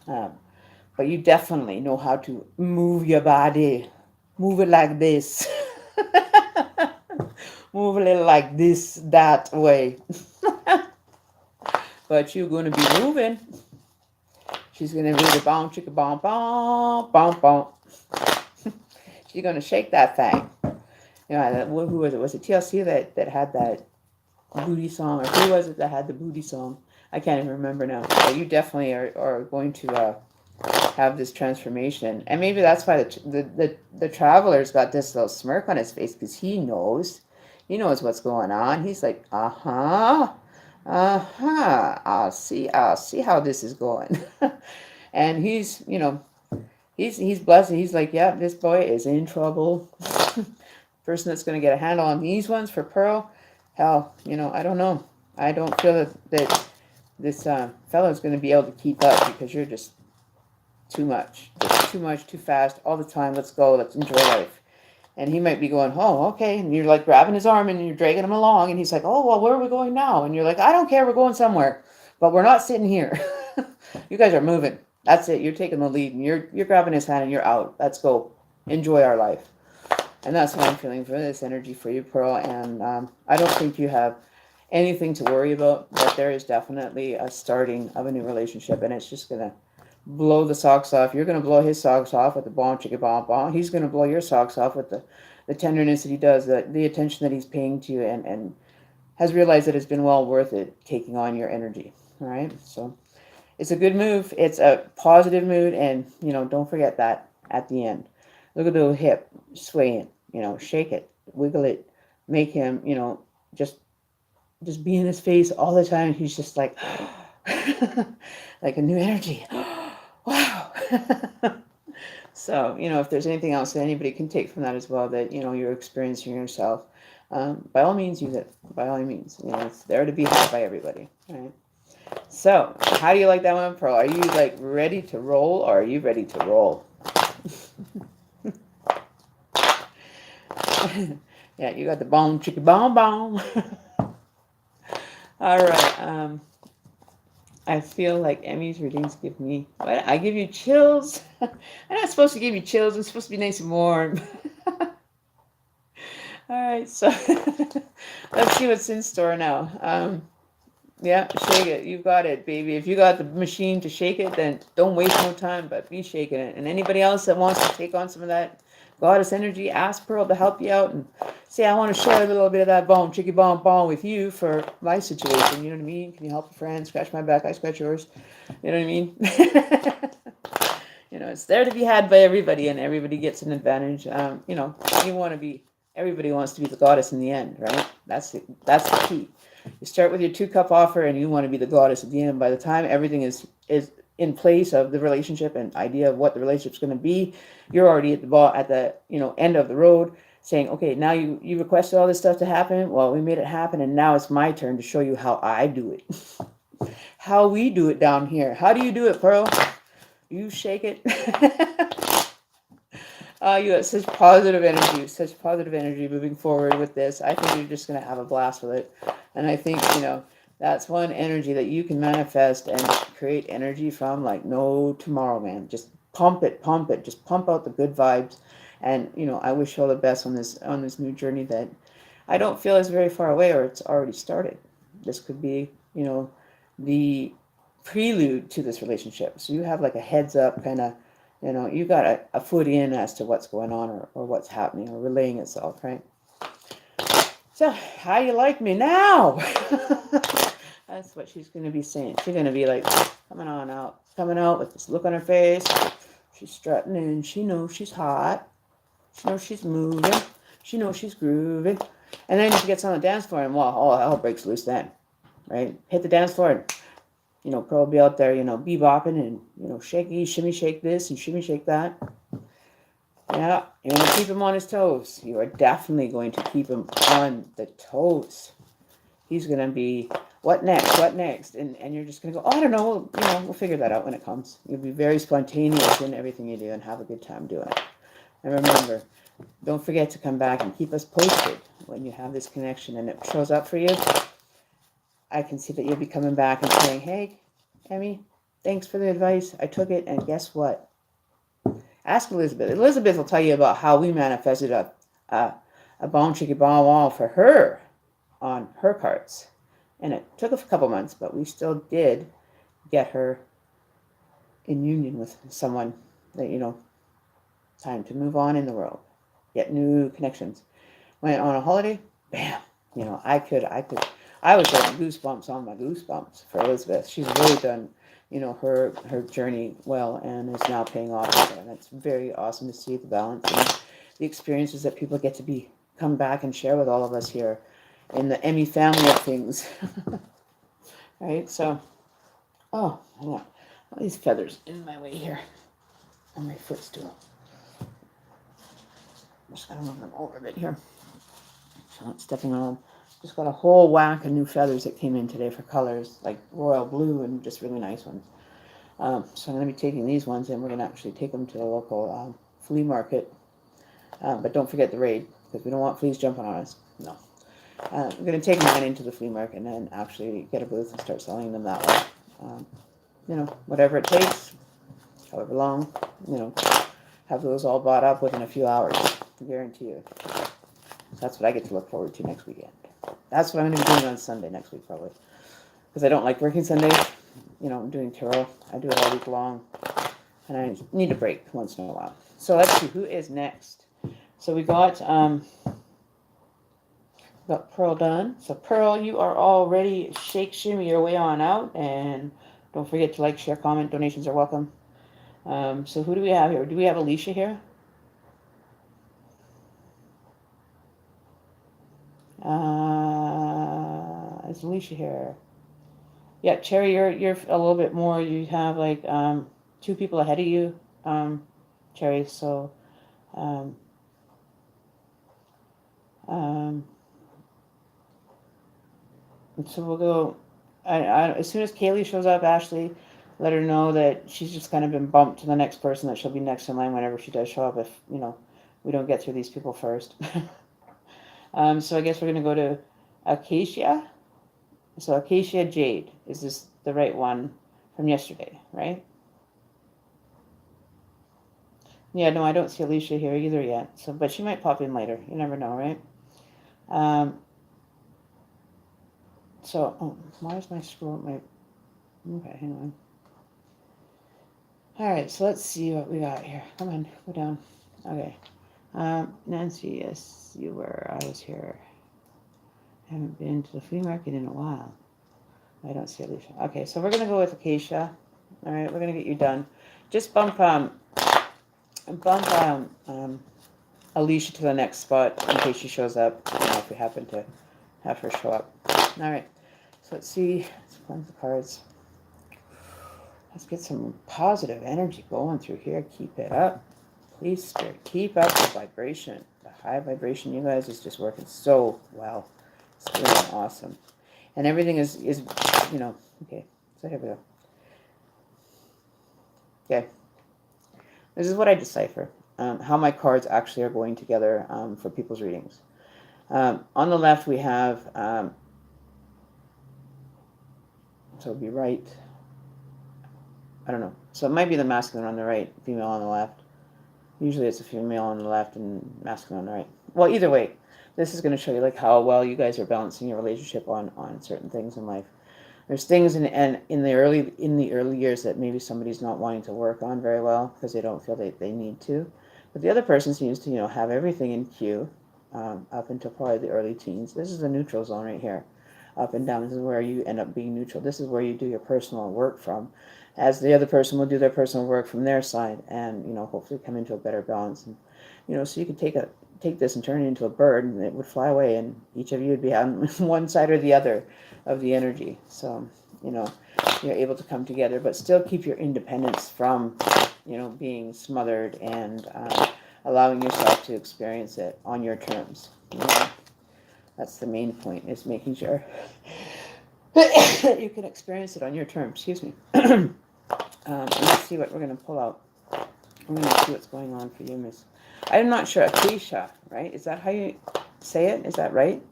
Um, but you definitely know how to move your body. Move it like this. Move a little like this, that way. But you're going to be moving. She's going to really bounce, chicka bounce, bounce, bounce, bounce. She's going to shake that thing. You know, who was it? Was it TLC that had that booty song, or who was it that had the booty song? I can't even remember now. But you definitely are going to have this transformation, and maybe that's why the traveler's got this little smirk on his face, because he knows what's going on. He's like, I'll see how this is going. And he's, you know, he's blessed. He's like, yeah, this boy is in trouble. Person that's going to get a handle on these ones for Pearl, hell, you know, I don't know. I don't feel that this fellow is going to be able to keep up, because you're just too much, too fast, all the time. Let's go. Let's enjoy life. And he might be going, oh, okay. And you're like grabbing his arm and you're dragging him along. And he's like, oh, well, where are we going now? And you're like, I don't care. We're going somewhere, but we're not sitting here. You guys are moving. That's it. You're taking the lead, and you're grabbing his hand and you're out. Let's go. Enjoy our life. And that's what I'm feeling for this energy for you, Pearl. And I don't think you have anything to worry about, but there is definitely a starting of a new relationship, and it's just going to blow the socks off. You're going to blow his socks off with the bomb, chicka bomb, bomb. He's going to blow your socks off with the tenderness that he does, the attention that he's paying to you, and has realized that it's been well worth it taking on your energy. All right. So it's a good move. It's a positive mood. And, you know, don't forget that at the end. Look at the little hip swaying, you know, shake it, wiggle it, make him, you know, just be in his face all the time. He's just like, like a new energy. Wow. So, you know, if there's anything else that anybody can take from that as well, that, you know, you're experiencing yourself, by all means, use it. By all means, you know, it's there to be had by everybody. All right. So, how do you like that one, Pearl? Are you like ready to roll, or are you ready to roll? Yeah, you got the bomb, chicken bomb, bomb. All right. I feel like Emmy's readings give me, what? I give you chills. I'm not supposed to give you chills. I'm supposed to be nice and warm. All right, so let's see what's in store now. Yeah, shake it. You got it, baby. If you got the machine to shake it, then don't waste no time, but be shaking it. And anybody else that wants to take on some of that goddess energy, ask Pearl to help you out and say, I want to share a little bit of that bone, chicky bone, bone with you for my situation. You know what I mean? Can you help a friend? Scratch my back, I scratch yours. You know what I memean? You know, it's there to be had by everybody, and everybody gets an advantage. You know, everybody wants to be the goddess in the end, right? That's the key. You start with your 2-cup offer, and you want to be the goddess at the end. By the time everything is in place of the relationship and idea of what the relationship's going to be, you're already at the end of the road, saying, okay, now you requested all this stuff to happen. Well, we made it happen, and now it's my turn to show you how I do it. How we do it down here. How do you do it, Pearl? You shake it. You have such positive energy moving forward with this. I think you're just going to have a blast with it. And I think, you know, that's one energy that you can manifest and create energy from like no tomorrow, man. Just pump it, just pump out the good vibes. And I wish you all the best on this new journey that I don't feel is very far away, or it's already started. This could be, the prelude to this relationship. So you have like a heads up kind of, you got a foot in as to what's going on, or what's happening, or relaying itself, right? So, how you like me now? That's what she's going to be saying. She's going to be like coming out with this look on her face. She's strutting in. She knows she's hot. She knows she's moving. She knows she's grooving. And then she gets on the dance floor, and well, all hell breaks loose then, right? Hit the dance floor, and Pearl will be out there, bebopping and, shaky, shimmy shake this and shimmy shake that. Yeah, you're going to keep him on his toes. You are definitely going to keep him on the toes. He's going to be, what next? And you're just going to go, oh, I don't know, we'll figure that out when it comes. You'll be very spontaneous in everything you do and have a good time doing it. And remember, don't forget to come back and keep us posted when you have this connection and it shows up for you. I can see that you'll be coming back and saying, hey, Emme, thanks for the advice. I took it, and guess what? Ask Elizabeth. Elizabeth will tell you about how we manifested a bomb chicky bomb wall for her on her cards. And it took a couple months, but we still did get her in union with someone that, time to move on in the world. Get new connections. Went on a holiday, bam. I was getting goosebumps on my goosebumps for Elizabeth. She's really done, her journey well, and is now paying off. And it's very awesome to see the balance and the experiences that people get to come back and share with all of us here in the Emme family of things. Right? So, oh, hang on. All these feathers in my way here on my footstool. I'm just going to move them over a bit here. So I'm not stepping on them. Just got a whole whack of new feathers that came in today for colors, like royal blue and just really nice ones. So I'm going to be taking these ones, and we're going to actually take them to the local flea market. But don't forget the raid, because we don't want fleas jumping on us. No. We're going to take mine into the flea market and then actually get a booth and start selling them that way. Whatever it takes, however long, have those all bought up within a few hours. I guarantee you. That's what I get to look forward to next weekend. That's what I'm going to be doing on Sunday next week, probably. Because I don't like working Sundays. I'm doing tarot. I do it all week long. And I need a break once in a while. So let's see, who is next? So we got Pearl done. So Pearl, you are all ready. Shake, shimmy your way on out. And don't forget to like, share, comment. Donations are welcome. So who do we have here? Do we have Alicia here? Is Alicia here? Yeah, Cherry, you're a little bit more. You have like 2 people ahead of you, Cherry. So, so we'll go. As soon as Kaylee shows up, Ashley, let her know that she's just kind of been bumped to the next person. That she'll be next in line whenever she does show up. If we don't get through these people first. So I guess we're gonna go to Acacia. So Acacia Jade, is this the right one from yesterday, right? Yeah, no, I don't see Alicia here either yet. So, but she might pop in later. You never know, right? Where's my scroll? Okay, hang on. All right, so let's see what we got here. Come on, go down. Okay. Nancy, yes, you were. I was here. I haven't been to the flea market in a while. I don't see Alicia. Okay, so we're going to go with Acacia. All right, we're going to get you done. Just bump Alicia to the next spot in case she shows up, if we happen to have her show up. All right, so let's see. Let's cleanse the cards. Let's get some positive energy going through here. Keep it up. Please, Spirit, keep up the vibration. The high vibration, you guys, is just working so well. It's really awesome. And everything is okay. So here we go. Okay. This is what I decipher. How my cards actually are going together for people's readings. On the left, we have, so it'll be right I don't know. So it might be the masculine on the right, female on the left. Usually it's a female on the left and masculine on the right. Well, either way, this is going to show you like how well you guys are balancing your relationship on certain things in life. There's things in the early years that maybe somebody's not wanting to work on very well because they don't feel they need to. But the other person seems to, have everything in queue up until probably the early teens. This is the neutral zone right here. Up and down. This is where you end up being neutral. This is where you do your personal work from. As the other person will do their personal work from their side and, hopefully come into a better balance. And, so you could take this and turn it into a bird and it would fly away and each of you would be on one side or the other of the energy. So, you're able to come together, but still keep your independence from, being smothered and allowing yourself to experience it on your terms. That's the main point, is making sure that you can experience it on your terms. Excuse me. Let's see what we're going to pull out. I'm going to see what's going on for you, Miss. I'm not sure. Acacia, right? Is that how you say it? Is that right?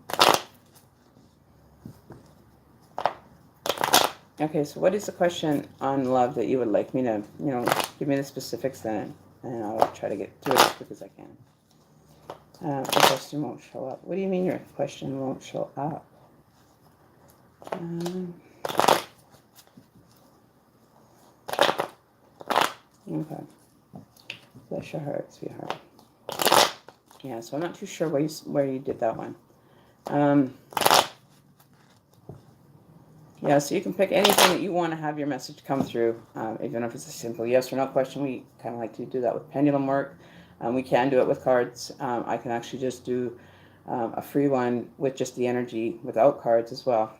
Okay, so what is the question on love that you would like me to, give me the specifics then, and I'll try to get through it as quick as I can. The question won't show up. What do you mean your question won't show up? Okay. Bless your heart, sweetheart. Yeah, so I'm not too sure where you did that one. Yeah, so you can pick anything that you want to have your message come through, even if it's a simple yes or no question. We kind of like to do that with pendulum work. We can do it with cards. I can actually just do a free one with just the energy without cards as well,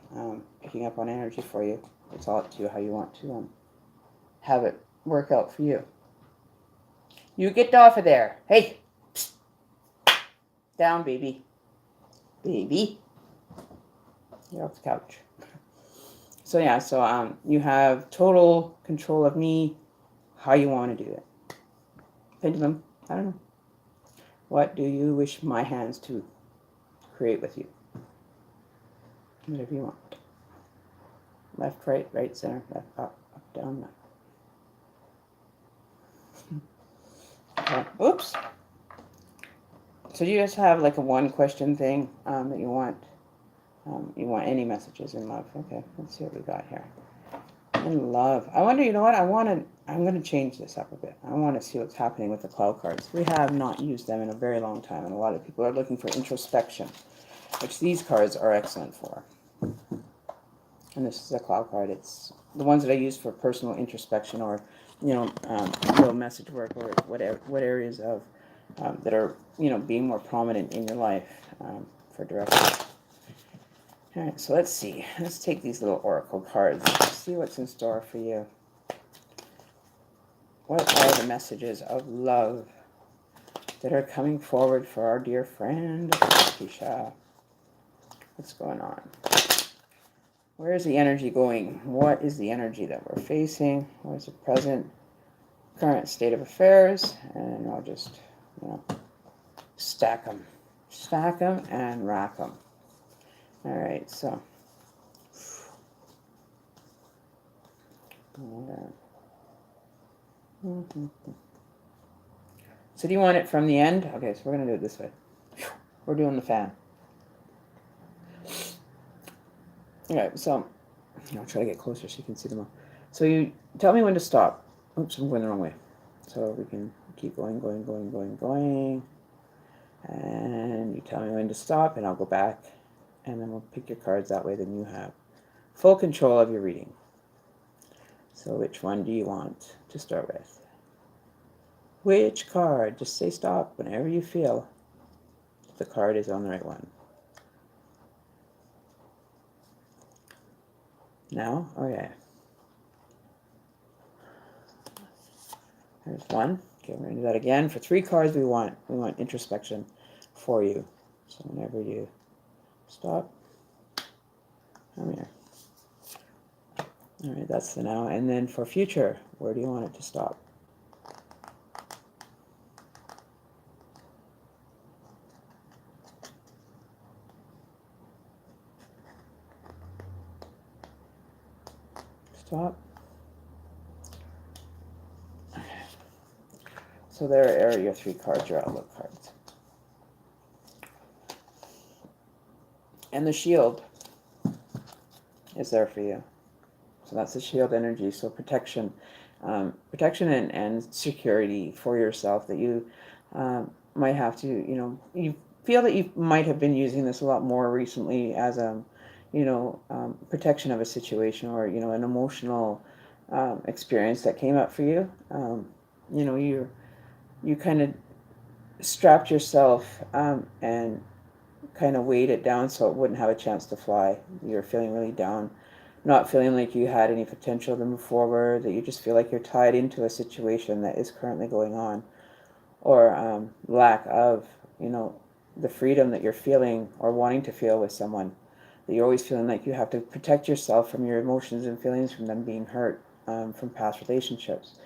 picking up on energy for you. It's all up to you how you want to have it work out for you. You get off of there. Hey! Psst. Down, baby. Baby. You're off the couch. So yeah, you have total control of me, how you want to do it. Pendulum, I don't know. What do you wish my hands to create with you? Whatever you want. Left, right, center, left, up, down, left. Okay. Oops. So you guys have like a one question thing that you want? You want any messages in love? Okay, let's see what we got here. In love. I wonder, you know what? I'm going to change this up a bit. I want to see what's happening with the cloud cards. We have not used them in a very long time, and a lot of people are looking for introspection, which these cards are excellent for. And this is a cloud card. It's the ones that I use for personal introspection or, real message work or what areas of that are, being more prominent in your life for direction. All right, so let's see. Let's take these little oracle cards. See what's in store for you. What are the messages of love that are coming forward for our dear friend, Keisha? What's going on? Where is the energy going? What is the energy that we're facing? What is the current state of affairs? And I'll just, stack them. Stack them and rack them. All right, so. So do you want it from the end? Okay, so we're going to do it this way. We're doing the fan. All right, so I'll try to get closer so you can see them all. So you tell me when to stop. Oops, I'm going the wrong way. So we can keep going. And you tell me when to stop, and I'll go back. And then we'll pick your cards that way. Then you have full control of your reading. So which one do you want to start with? Which card? Just say stop whenever you feel the card is on the right one. Now? Okay. There's one. Okay, we're going to do that again. For 3 cards we want introspection for you. So whenever you stop, come here. All right, that's the now. And then for future, where do you want it to stop? Stop. So there are your 3 cards, your outlook cards. And the shield is there for you. So that's the shield energy. So protection, protection and security for yourself, that you might have to, you feel that you might have been using this a lot more recently as protection of a situation, or, an emotional experience that came up for you. You kind of strapped yourself and kind of weighed it down so it wouldn't have a chance to fly. You're feeling really down, not feeling like you had any potential to move forward, that you just feel like you're tied into a situation that is currently going on, or lack of, the freedom that you're feeling or wanting to feel with someone, that you're always feeling like you have to protect yourself from your emotions and feelings, from them being hurt, from past relationships,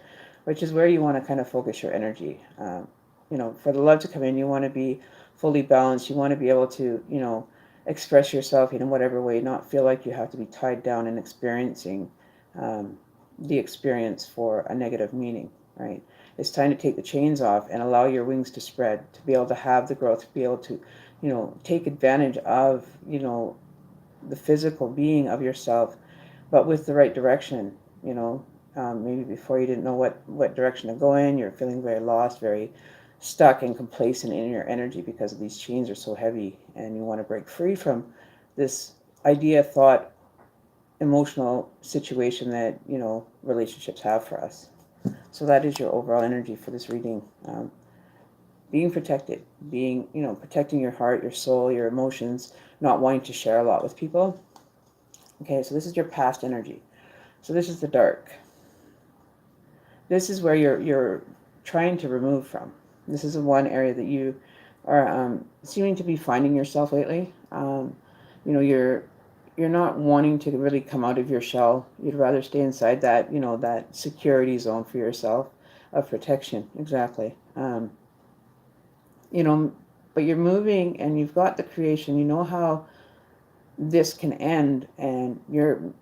which is where you want to kind of focus your energy. For the love to come in, you want to be fully balanced. You want to be able to, express yourself in whatever way, not feel like you have to be tied down and experiencing the experience for a negative meaning, right? It's time to take the chains off and allow your wings to spread, to be able to have the growth, to be able to, take advantage of, the physical being of yourself, but with the right direction. Maybe before you didn't know what direction to go in, you're feeling very lost, very stuck and complacent in your energy because these chains are so heavy, and you want to break free from this idea, thought, emotional situation that, relationships have for us. So that is your overall energy for this reading. Being protected, protecting your heart, your soul, your emotions, not wanting to share a lot with people. Okay, so this is your past energy. So this is the dark. This is where you're trying to remove from. This is the one area that you are seeming to be finding yourself lately. You're not wanting to really come out of your shell. You'd rather stay inside that, that security zone for yourself of protection. Exactly. But you're moving, and you've got the creation. You know how this can end, and you're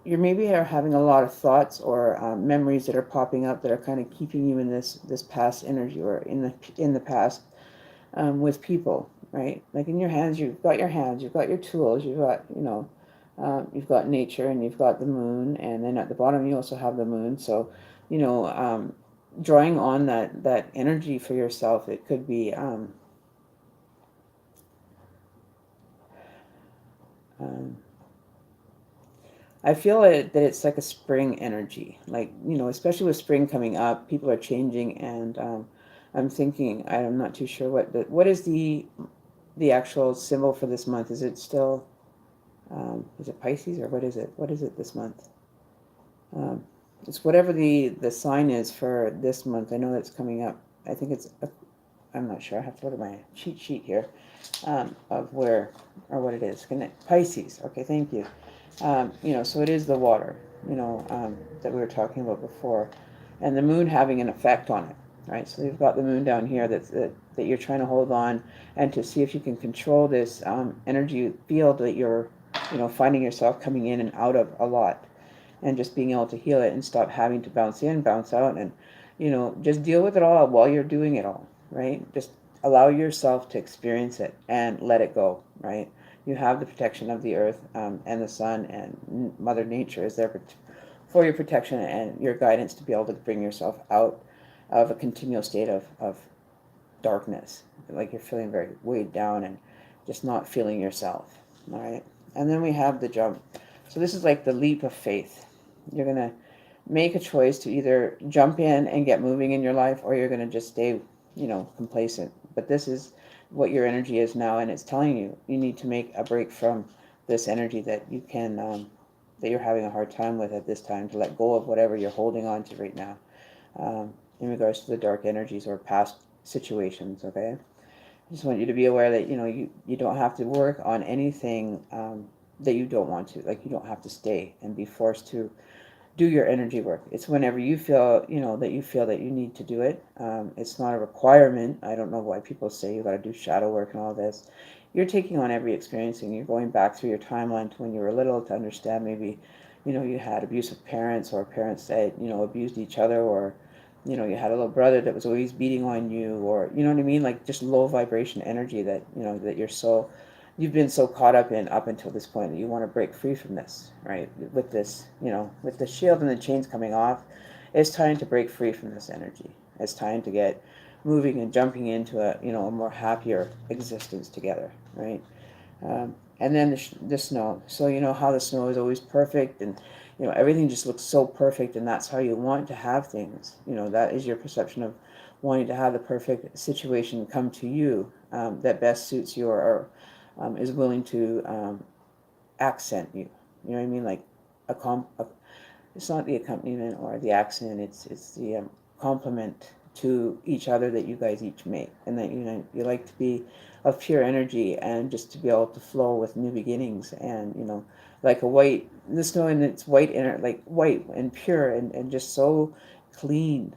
maybe are having a lot of thoughts or memories that are popping up that are kind of keeping you in this past energy, or in the past with people, right? Like in your hands, you've got your tools, you've got nature, and you've got the moon, and then at the bottom you also have the moon. So, drawing on that energy for yourself. It could be I feel that it's like a spring energy, like, especially with spring coming up, people are changing, and I'm thinking, I'm not too sure what is the actual symbol for this month. Is it still, is it Pisces, or what is it? What is it this month? It's whatever the sign is for this month. I know that's coming up. I think I'm not sure. I have to go to my cheat sheet here of where or what it is. Pisces. Okay, thank you. So it is the water, that we were talking about before, and the moon having an effect on it, right? So you've got the moon down here that you're trying to hold on, and to see if you can control this energy field that you're, finding yourself coming in and out of a lot, and just being able to heal it and stop having to bounce in, bounce out, and, just deal with it all while you're doing it all, right? Just allow yourself to experience it and let it go, right? You have the protection of the earth and the sun, and Mother Nature is there for your protection and your guidance to be able to bring yourself out of a continual state of darkness, like you're feeling very weighed down and just not feeling yourself. All right. And then we have the jump. So this is like the leap of faith. You're going to make a choice to either jump in and get moving in your life, or you're going to just stay, complacent. But this is what your energy is now, and it's telling you need to make a break from this energy that you can that you're having a hard time with at this time, to let go of whatever you're holding on to right now, in regards to the dark energies or past situations. Okay, I just want you to be aware that you don't have to work on anything that you don't want to. Like, you don't have to stay and be forced to do your energy work. It's whenever you feel, that you need to do it. It's not a requirement. I don't know why people say you got to do shadow work and all this. You're taking on every experience, and you're going back through your timeline to when you were little, to understand maybe, you had abusive parents, or parents that, abused each other, or, you had a little brother that was always beating on you, or you know what I mean, like just low vibration energy that that you've been so caught up in up until this point that you want to break free from this, right? With this, with the shield and the chains coming off, it's time to break free from this energy. It's time to get moving and jumping into a more happier existence together, right? And then the snow. So you know how the snow is always perfect, and everything just looks so perfect, and that's how you want to have things. That is your perception of wanting to have the perfect situation come to you, that best suits you, or is willing to accent you. You know what I mean? Like it's not the accompaniment or the accent. It's the complement to each other that you guys each make, and that you like to be of pure energy, and just to be able to flow with new beginnings, and like the snow in its white inner, like white and pure, and just so clean.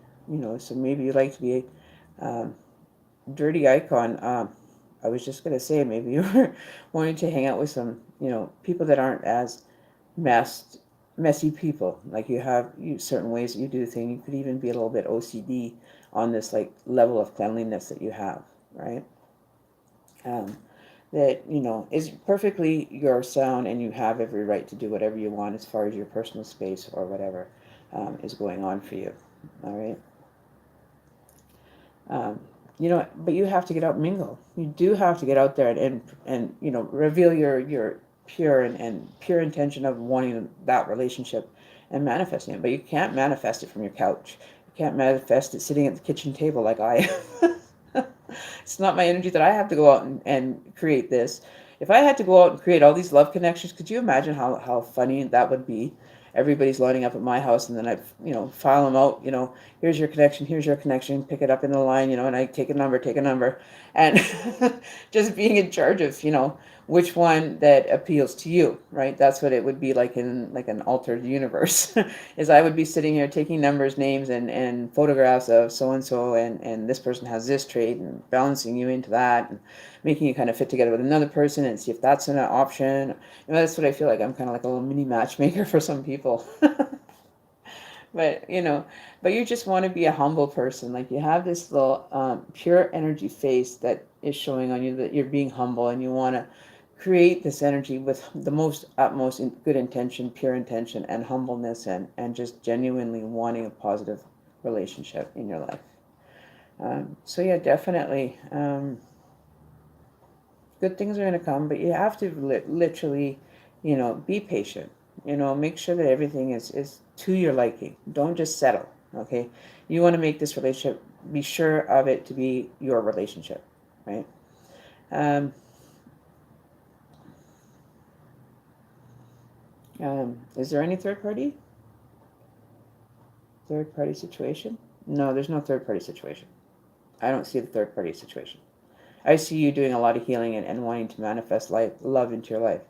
So maybe you like to be a dirty icon. I was just gonna say, maybe you were wanting to hang out with some people that aren't as messy people. Like you have certain ways that you do things. You could even be a little bit OCD on this like level of cleanliness that you have, right? That is perfectly your sound, and you have every right to do whatever you want as far as your personal space or whatever is going on for you. All right. But you have to get out and mingle. You do have to get out there and reveal your pure and pure intention of wanting that relationship and manifesting it. But you can't manifest it from your couch. You can't manifest it sitting at the kitchen table like I am. It's not my energy that I have to go out and create this. If I had to go out and create all these love connections, could you imagine how funny that would be? Everybody's lining up at my house, and then I, file them out. Here's your connection, pick it up in the line, and I take a number, and just being in charge of, which one that appeals to you, right? That's what it would be like in like an altered universe. Is I would be sitting here taking numbers, names, and photographs of so and so, and this person has this trait, and balancing you into that, and making you kind of fit together with another person, and see if that's an option. That's what I feel like. I'm kind of like a little mini matchmaker for some people. But but you just want to be a humble person. Like you have this little pure energy face that is showing on you that you're being humble, and you want to create this energy with the most utmost good intention, pure intention, and humbleness, and just genuinely wanting a positive relationship in your life. So yeah, definitely good things are going to come, but you have to literally be patient. Make sure that everything is to your liking. Don't just settle. Okay, you want to make this relationship, be sure of it to be your relationship, right? Is there any third party situation? No, there's no third party situation. I don't see the third party situation. I see you doing a lot of healing, and wanting to manifest love into your life,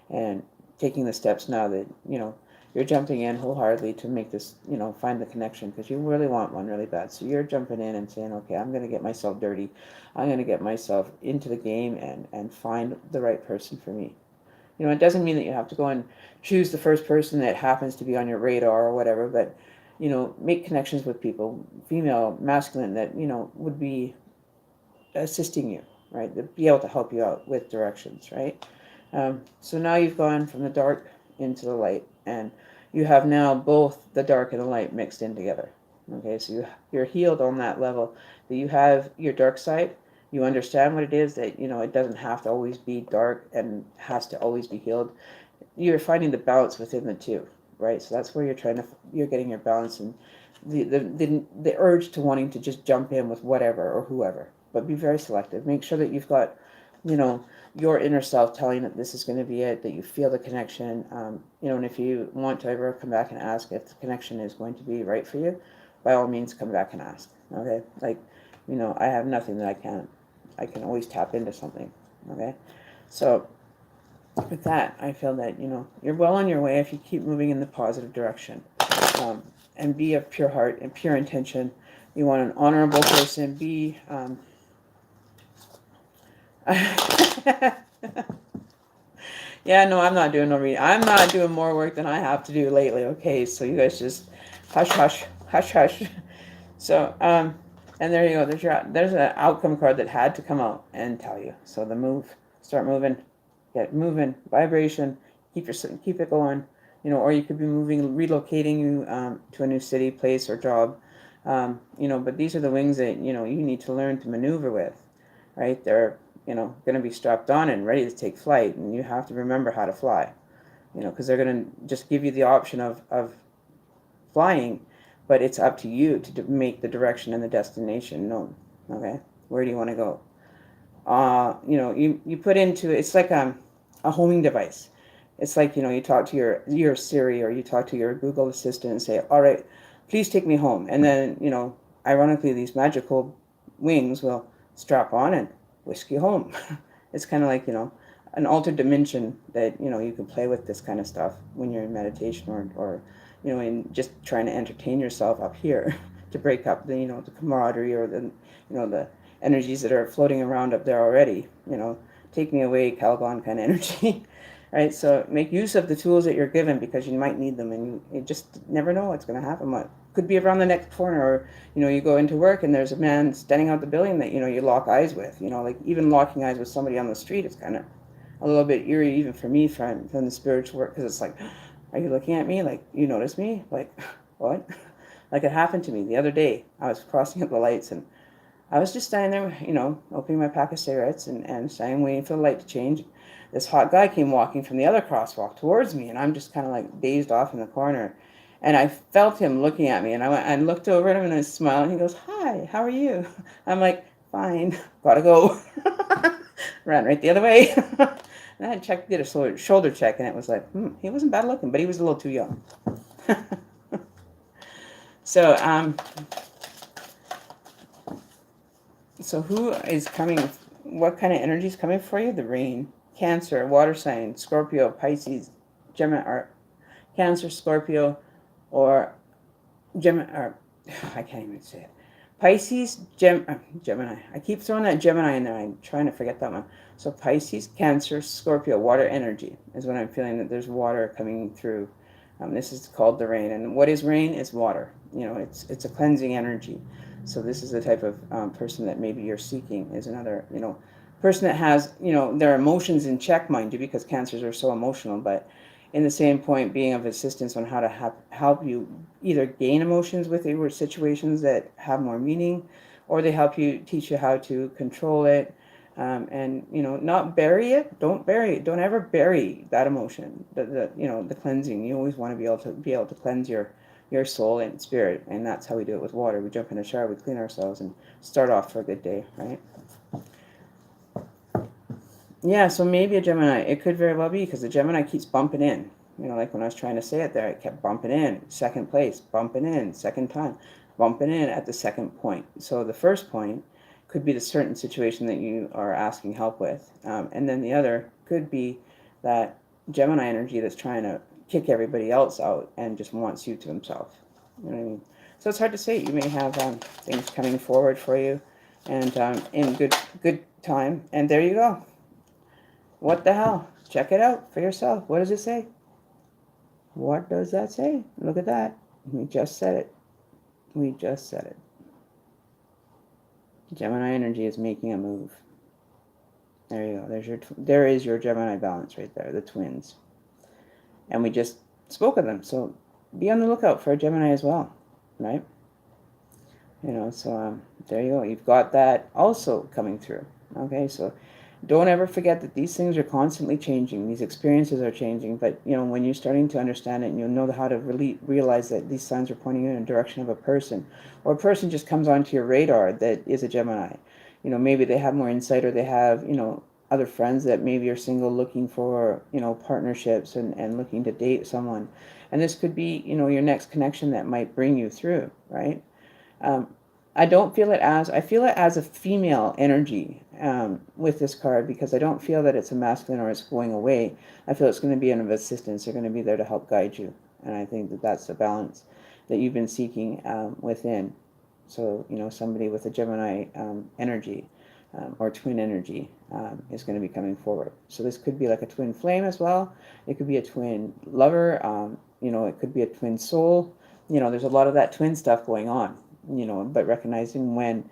and taking the steps now that you're jumping in wholeheartedly to make this, find the connection, because you really want one really bad. So you're jumping in and saying, okay, I'm going to get myself dirty. I'm going to get myself into the game, and find the right person for me. It doesn't mean that you have to go and choose the first person that happens to be on your radar or whatever, but make connections with people, female, masculine, that would be assisting you, right? To be able to help you out with directions, right? So now you've gone from the dark into the light, and you have now both the dark and the light mixed in together. Okay, so you're healed on that level, that you have your dark side. You understand what it is, that it doesn't have to always be dark and has to always be healed. You're finding the balance within the two, right? So that's where you're getting your balance, and the urge to wanting to just jump in with whatever or whoever. But be very selective. Make sure that you've got, your inner self telling that this is going to be it, that you feel the connection. And if you want to ever come back and ask if the connection is going to be right for you, by all means, come back and ask. Okay? Like, I have nothing that I can always tap into something. Okay? So with that, I feel that, you're well on your way if you keep moving in the positive direction. And be of pure heart and pure intention. You want an honorable person. Be yeah, no, I'm not doing no reading. I'm not doing more work than I have to do lately. Okay, so you guys just hush, hush, hush, hush. So, and there you go. There's an outcome card that had to come out and tell you. So the move, start moving, get moving, vibration, keep it going. Or you could be moving, relocating you to a new city, place, or job. But these are the wings that you need to learn to maneuver with, right? They're going to be strapped on and ready to take flight, and you have to remember how to fly. Because they're going to just give you the option of flying, but it's up to you to make the direction and the destination known. Okay, where do you want to go? You put into it's like a homing device. It's like you talk to your Siri or you talk to your Google Assistant and say, "All right, please take me home." And then ironically, these magical wings will strap on and whisk you home. It's kind of like an altered dimension that you can play with this kind of stuff when you're in meditation or in just trying to entertain yourself up here to break up the camaraderie or the energies that are floating around up there already. Take me away, Calgon kind of energy. Right? So make use of the tools that you're given because you might need them, and you just never know what's going to happen. What could be around the next corner, or you go into work and there's a man standing out the building that you lock eyes with. Like even locking eyes with somebody on the street is kind of a little bit eerie, even for me from the spiritual work, because it's like, are you looking at me? Like, you notice me? Like, what? Like it happened to me the other day. I was crossing up the lights and I was just standing there, opening my pack of cigarettes and standing waiting for the light to change. This hot guy came walking from the other crosswalk towards me, and I'm just kind of like dazed off in the corner. And I felt him looking at me, and I looked over at him and I smiled, and he goes, "Hi, how are you?" I'm like, "Fine, gotta go." Ran right the other way. And I did a shoulder check, and it was like, he wasn't bad looking, but he was a little too young. So, so who is coming? What kind of energy is coming for you? The rain, Cancer, water sign, Scorpio, Pisces, Gemini, or Cancer, Scorpio, or Gemini, or I can't even say it. Pisces, Gemini. I keep throwing that Gemini in there. I'm trying to forget that one. So Pisces, Cancer, Scorpio, water energy is what I'm feeling, that there's water coming through. This is called the rain. And what is rain? It's water. It's a cleansing energy. So this is the type of person that maybe you're seeking, is another, person that has, their emotions in check, mind you, because Cancers are so emotional, but in the same point, being of assistance on how to help you either gain emotions with you or situations that have more meaning, or they help you, teach you how to control it, and not bury it. Don't bury it. Don't ever bury that emotion. The cleansing. You always want to be able to cleanse your soul and spirit, and that's how we do it with water. We jump in a shower, we clean ourselves, and start off for a good day, right? Yeah, so maybe a Gemini. It could very well be, because the Gemini keeps bumping in. Like when I was trying to say it there, it kept bumping in. Second place, bumping in. Second time, bumping in at the second point. So the first point could be the certain situation that you are asking help with. And then the other could be that Gemini energy that's trying to kick everybody else out and just wants you to himself. You know what I mean? So it's hard to say. You may have things coming forward for you, and in good time. And there you go. What the hell? Check it out for yourself. What does it say? What does that say? Look at that. We just said it. We just said it. Gemini energy is making a move. There you go. There is your Gemini balance right there, the twins. And we just spoke of them. So be on the lookout for a Gemini as well, right? So there you go. You've got that also coming through. Okay, so don't ever forget that these things are constantly changing. These experiences are changing. But, when you're starting to understand it, and you'll know how to really realize that these signs are pointing you in a direction of a person, or a person just comes onto your radar that is a Gemini. Maybe they have more insight, or they have, other friends that maybe are single, looking for, partnerships and looking to date someone. And this could be, your next connection that might bring you through, right? I don't feel it I feel it as a female energy with this card, because I don't feel that it's a masculine or it's going away. I feel it's going to be of assistance. They're going to be there to help guide you. And I think that that's the balance that you've been seeking within. So, somebody with a Gemini energy or twin energy is going to be coming forward. So this could be like a twin flame as well. It could be a twin lover. It could be a twin soul. There's a lot of that twin stuff going on. but recognizing when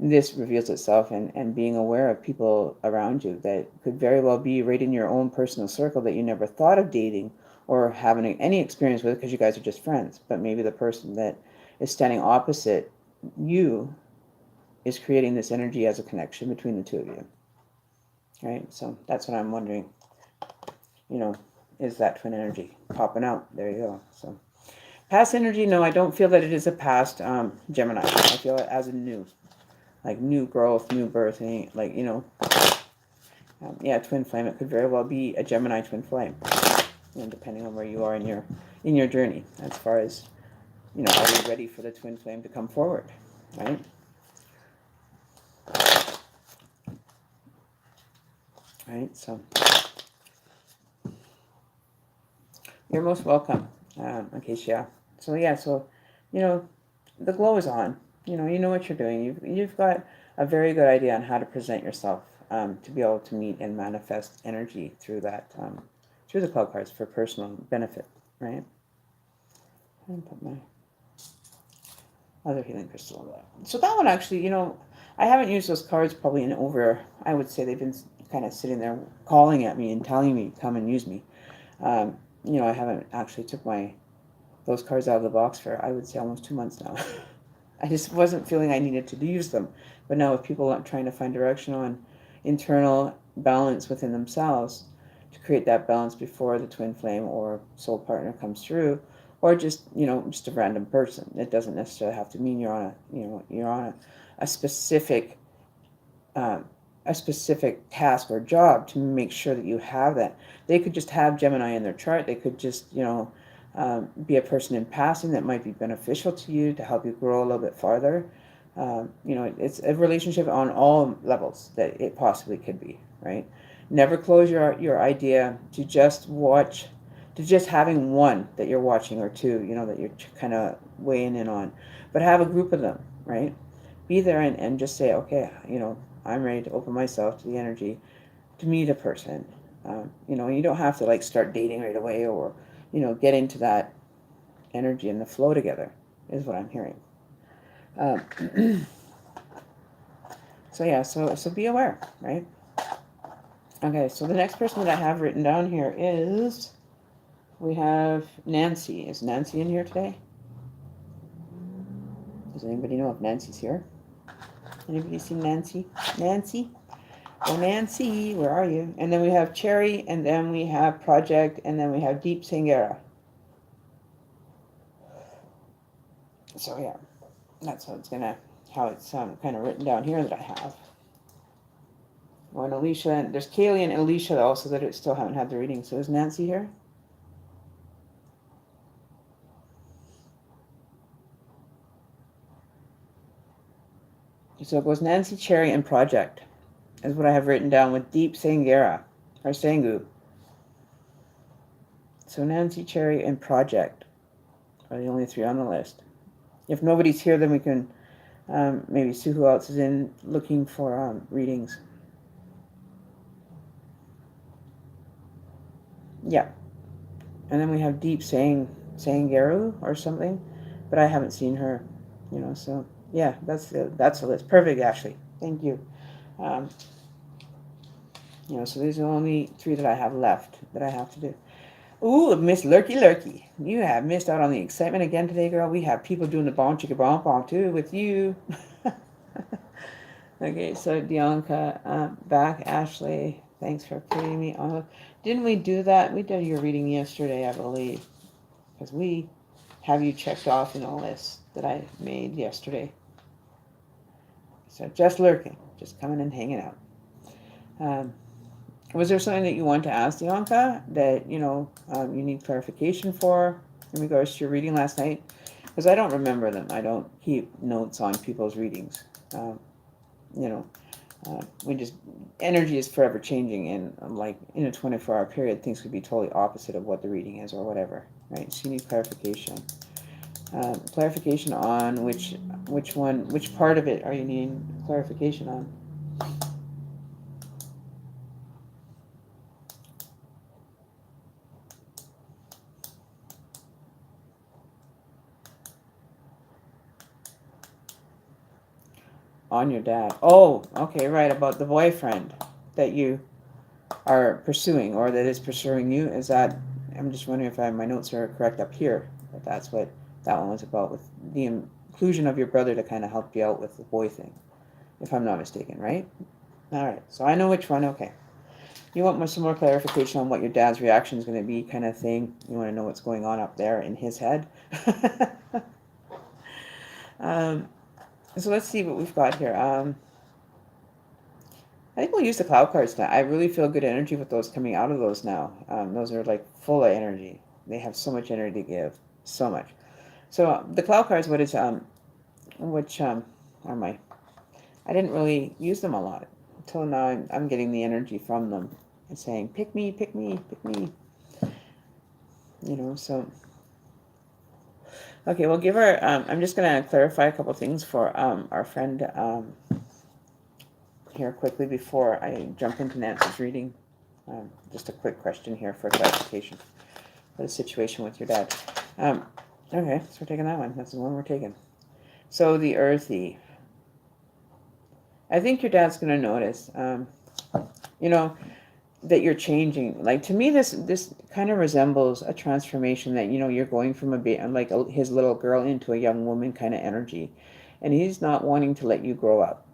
this reveals itself, and being aware of people around you that could very well be right in your own personal circle that you never thought of dating or having any experience with because you guys are just friends. But maybe the person that is standing opposite you is creating this energy as a connection between the two of you. Right? So that's what I'm wondering. Is that twin energy popping out? There you go. So past energy, no, I don't feel that it is a past Gemini. I feel it as a new, like new growth, new birth, like, twin flame. It could very well be a Gemini twin flame, depending on where you are in your journey, as far as, are you ready for the twin flame to come forward, right? Right, so you're most welcome, in case, yeah. So, yeah, so, the glow is on. You know what you're doing. You've got a very good idea on how to present yourself, to be able to meet and manifest energy through that, through the cloud cards for personal benefit, right? And put my other healing crystal on that. So that one actually, I haven't used those cards probably in over, I would say they've been kind of sitting there calling at me and telling me, come and use me. I haven't actually took those cards out of the box for, I would say, almost 2 months now. I just wasn't feeling I needed to use them. But now with people trying to find direction on internal balance within themselves to create that balance before the twin flame or soul partner comes through, or just, just a random person. It doesn't necessarily have to mean you're on a specific task or job to make sure that you have that. They could just have Gemini in their chart. They could just, be a person in passing that might be beneficial to you to help you grow a little bit farther. It's a relationship on all levels that it possibly could be, right? Never close your idea to just having one that you're watching, or two, that you're kind of weighing in on, but have a group of them, right? Be there and just say, okay, I'm ready to open myself to the energy to meet a person. You don't have to start dating right away, or, get into that energy and the flow together is what I'm hearing. So be aware, right? Okay, so the next person that I have written down here is, we have Nancy. Is Nancy in here today? Does anybody know if Nancy's here? Anybody see Nancy? Nancy? Oh, Nancy, where are you? And then we have Cherry, and then we have Project, and then we have Deep Sangara. So yeah, that's how it's kind of written down here that I have. Oh, and Alicia, and there's Kaylee and Alicia also that still haven't had the reading. So is Nancy here? So it goes Nancy, Cherry, and Project is what I have written down, with Deep Sangara, or Sangu. So Nancy, Cherry, and Project are the only three on the list. If nobody's here, then we can maybe see who else is in looking for readings. Yeah. And then we have Deep Sangaru or something, but I haven't seen her, so yeah, that's the list. Perfect, Ashley. Thank you. So these are the only three that I have left that I have to do. Ooh, Miss Lurky. You have missed out on the excitement again today, girl. We have people doing the bomb chicka bomb too with you. Okay, so Dianca, back. Ashley, thanks for putting me on. Didn't we do that? We did your reading yesterday, I believe, because we have you checked off in the list that I made yesterday. So just lurking, just coming and hanging out. Was there something that you want to ask, Dianca, that, you need clarification for in regards to your reading last night? Because I don't remember them. I don't keep notes on people's readings. Energy is forever changing, and in a 24-hour period, things could be totally opposite of what the reading is or whatever, right? So you need clarification. Clarification on which part of it are you needing clarification on? on your dad. Oh, okay, right, about the boyfriend that you are pursuing or that is pursuing you. Is that, I'm just wondering if my notes are correct up here, but that's what that one was about, with the inclusion of your brother to kind of help you out with the boy thing, if I'm not mistaken, right? All right, so I know which one. Okay. You want some more clarification on what your dad's reaction is going to be, kind of thing. You want to know what's going on up there in his head. um, so let's see what we've got here. I think we'll use the cloud cards now. I really feel good energy with those coming out of those now. Those are like full of energy. They have so much energy to give, so much. So the cloud cards, which are my, I didn't really use them a lot until now. I'm getting the energy from them and saying, pick me, pick me, pick me. So. Okay, we'll give her, I'm just going to clarify a couple things for our friend here quickly before I jump into Nancy's reading. Just a quick question here for clarification for the situation with your dad. Okay, so we're taking that one. That's the one we're taking. So the earthy. I think your dad's going to notice, that you're changing. Like, to me, this kind of resembles a transformation that, you're going from his little girl into a young woman kind of energy. And he's not wanting to let you grow up,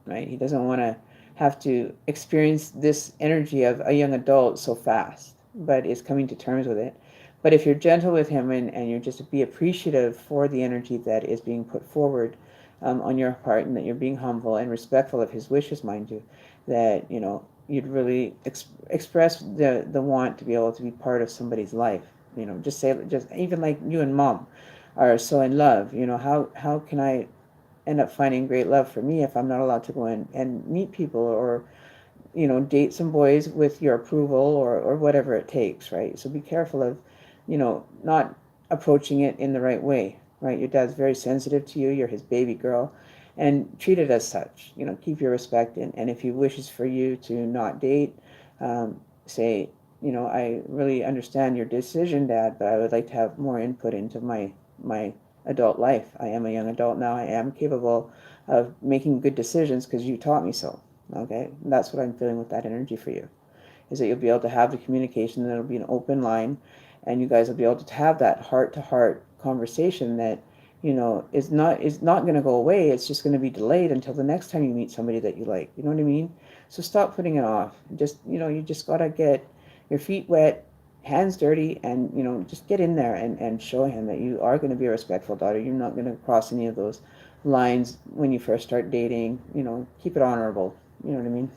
right? He doesn't want to have to experience this energy of a young adult so fast, but is coming to terms with it. But if you're gentle with him and you're just be appreciative for the energy that is being put forward on your part, and that you're being humble and respectful of his wishes, mind you, that, you'd really express the want to be able to be part of somebody's life. Just even like you and mom are so in love. How can I end up finding great love for me if I'm not allowed to go in and meet people, or date some boys with your approval, or whatever it takes, right? So be careful of not approaching it in the right way, right? Your dad's very sensitive to you. You're his baby girl, and treat it as such. Keep your respect, and if he wishes for you to not date, say, I really understand your decision, Dad, but I would like to have more input into my adult life. I am a young adult now. I am capable of making good decisions because you taught me so. Okay, and that's what I'm feeling with that energy for you, is that you'll be able to have the communication, and it'll be an open line, and you guys will be able to have that heart-to-heart conversation that is not going to go away. It's just going to be delayed until the next time you meet somebody that you like. You know what I mean? So stop putting it off. Just you just got to get your feet wet, hands dirty, and just get in there and show him that you are going to be a respectful daughter. You're not going to cross any of those lines when you first start dating. Keep it honorable. You know what I mean?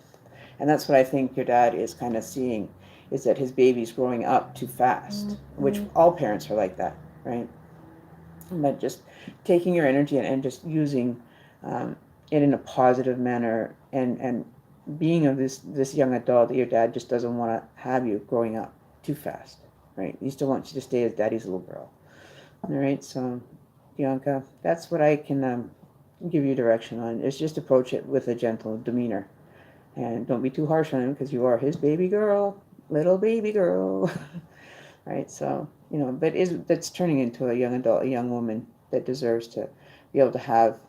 And that's what I think your dad is kind of seeing, is that his baby's growing up too fast, which all parents are like that, right? But just taking your energy and just using it in a positive manner, and being of this young adult, that your dad just doesn't want to have you growing up too fast, right? He still wants you to stay as daddy's little girl. All right, so Bianca, that's what I can give you direction on, is just approach it with a gentle demeanor. And don't be too harsh on him, because you are his baby girl, little baby girl. Right? So, but that's turning into a young adult, a young woman that deserves to be able to have,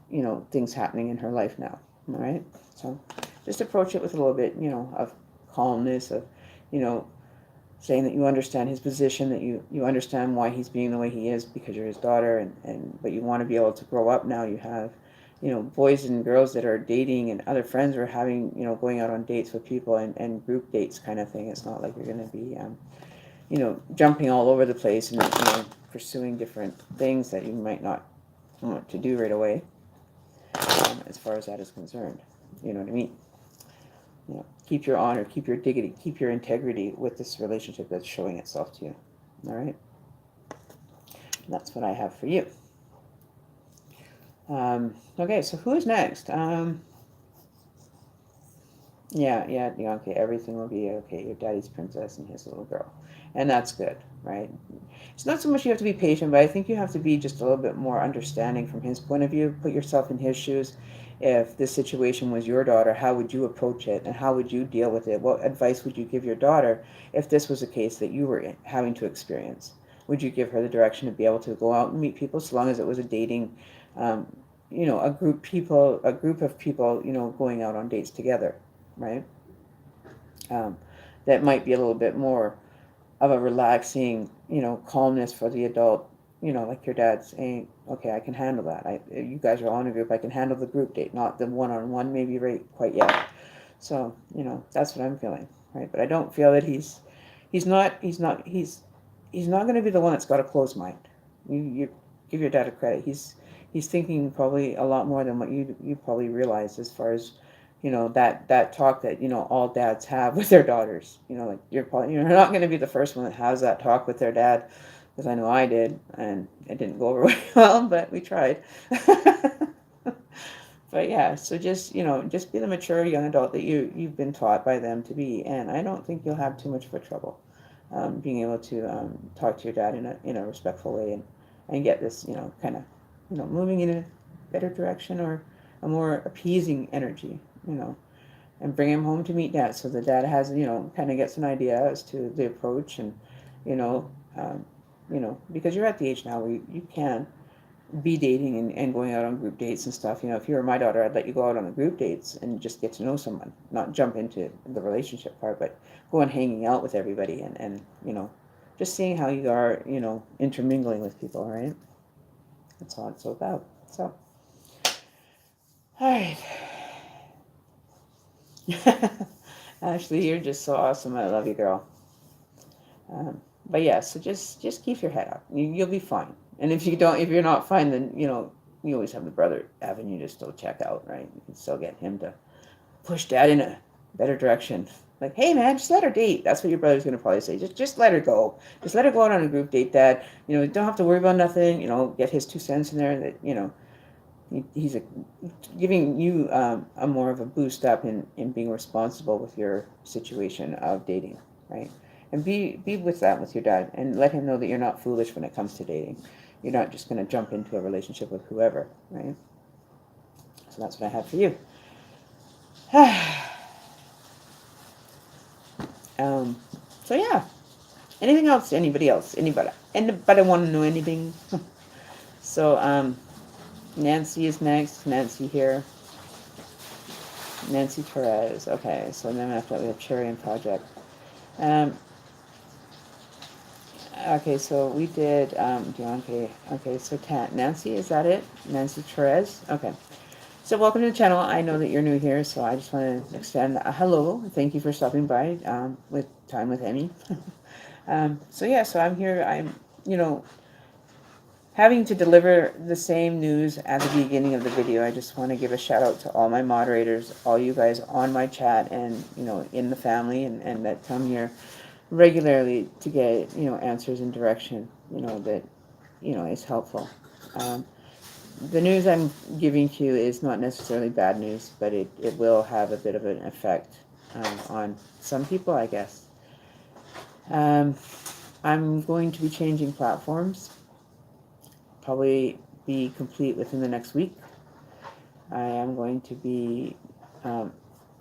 things happening in her life now. All right? So just approach it with a little bit, of calmness, of, saying that you understand his position, that you understand why he's being the way he is because you're his daughter, but you want to be able to grow up now. You have boys and girls that are dating, and other friends are having, going out on dates with people, and group dates kind of thing. It's not like you're going to be, jumping all over the place and, pursuing different things that you might not want to do right away, as far as that is concerned. You know what I mean? Keep your honor, keep your dignity, keep your integrity with this relationship that's showing itself to you. All right? And that's what I have for you. Okay, so who's next? Yeah, okay, everything will be okay. Your daddy's princess and his little girl. And that's good, right? It's not so much you have to be patient, but I think you have to be just a little bit more understanding from his point of view. Put yourself in his shoes. If this situation was your daughter, how would you approach it, and how would you deal with it? What advice would you give your daughter if this was a case that you were having to experience? Would you give her the direction to be able to go out and meet people, so long as it was a dating, a group of people, going out on dates together, right? That might be a little bit more of a relaxing, calmness for the adult, like your dad saying, okay, I can handle that. You guys are all in a group. I can handle the group date, not the one-on-one maybe right quite yet. So, that's what I'm feeling, right? But I don't feel that he's not going to be the one that's got a closed mind. You give your dad a credit. He's thinking probably a lot more than what you probably realize, as far as that talk that all dads have with their daughters. Like you're not going to be the first one that has that talk with their dad, because I know I did, and it didn't go over very well, but we tried. But yeah, so just be the mature young adult that you've been taught by them to be, and I don't think you'll have too much of a trouble being able to talk to your dad in a respectful way, and get this kind of moving in a better direction, or a more appeasing energy, and bring him home to meet dad, so the dad has kind of gets an idea as to the approach, and you know um, because you're at the age now where you can be dating, and going out on group dates and stuff. If you were my daughter, I'd let you go out on the group dates and just get to know someone, not jump into the relationship part, but go on hanging out with everybody, and just seeing how you are, intermingling with people, right? That's all it's all about. So, all right. Ashley, you're just so awesome. I love you, girl. But yeah, so just keep your head up. You'll be fine. And if you're not fine, then you always have the brother avenue to still check out, right? You can still get him to push dad in a better direction. Like, hey man, just let her date. That's what your brother's gonna probably say. Just let her go. Just let her go out on a group date. Dad, don't have to worry about nothing. Get his 2 cents in there. That he's giving you a more of a boost up in being responsible with your situation of dating, right? And be with that with your dad, and let him know that you're not foolish when it comes to dating. You're not just going to jump into a relationship with whoever, right? So that's what I have for you. So yeah. Anything else? Anybody else? Anybody want to know anything? So Nancy is next. Nancy here. Nancy Perez. Okay, so then after that we have Cherry and Project. Okay, so we did, okay, so Nancy, is that it? Nancy Perez? Okay. So welcome to the channel. I know that you're new here, so I just want to extend a hello. Thank you for stopping by with Time with Emme. So yeah, so I'm here. I'm, having to deliver the same news at the beginning of the video. I just want to give a shout out to all my moderators, all you guys on my chat, and in the family, and that come here regularly to get answers and direction that is helpful. The news I'm giving to you is not necessarily bad news, but it will have a bit of an effect on some people, I guess. I'm going to be changing platforms, probably be complete within the next week. I am going to be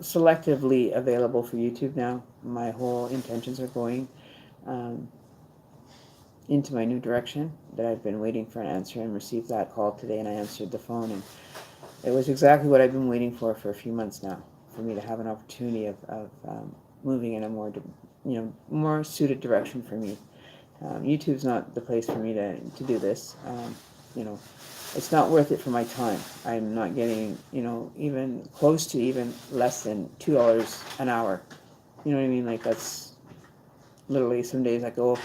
selectively available for YouTube now. My whole intentions are going into my new direction, that I've been waiting for an answer, and received that call today, and I answered the phone, and it was exactly what I've been waiting for a few months now, for me to have an opportunity of moving in a more suited direction for me. YouTube's not the place for me to do this. It's not worth it for my time. I'm not getting, even close to even less than $2 an hour. You know what I mean? Like, that's literally, some days I go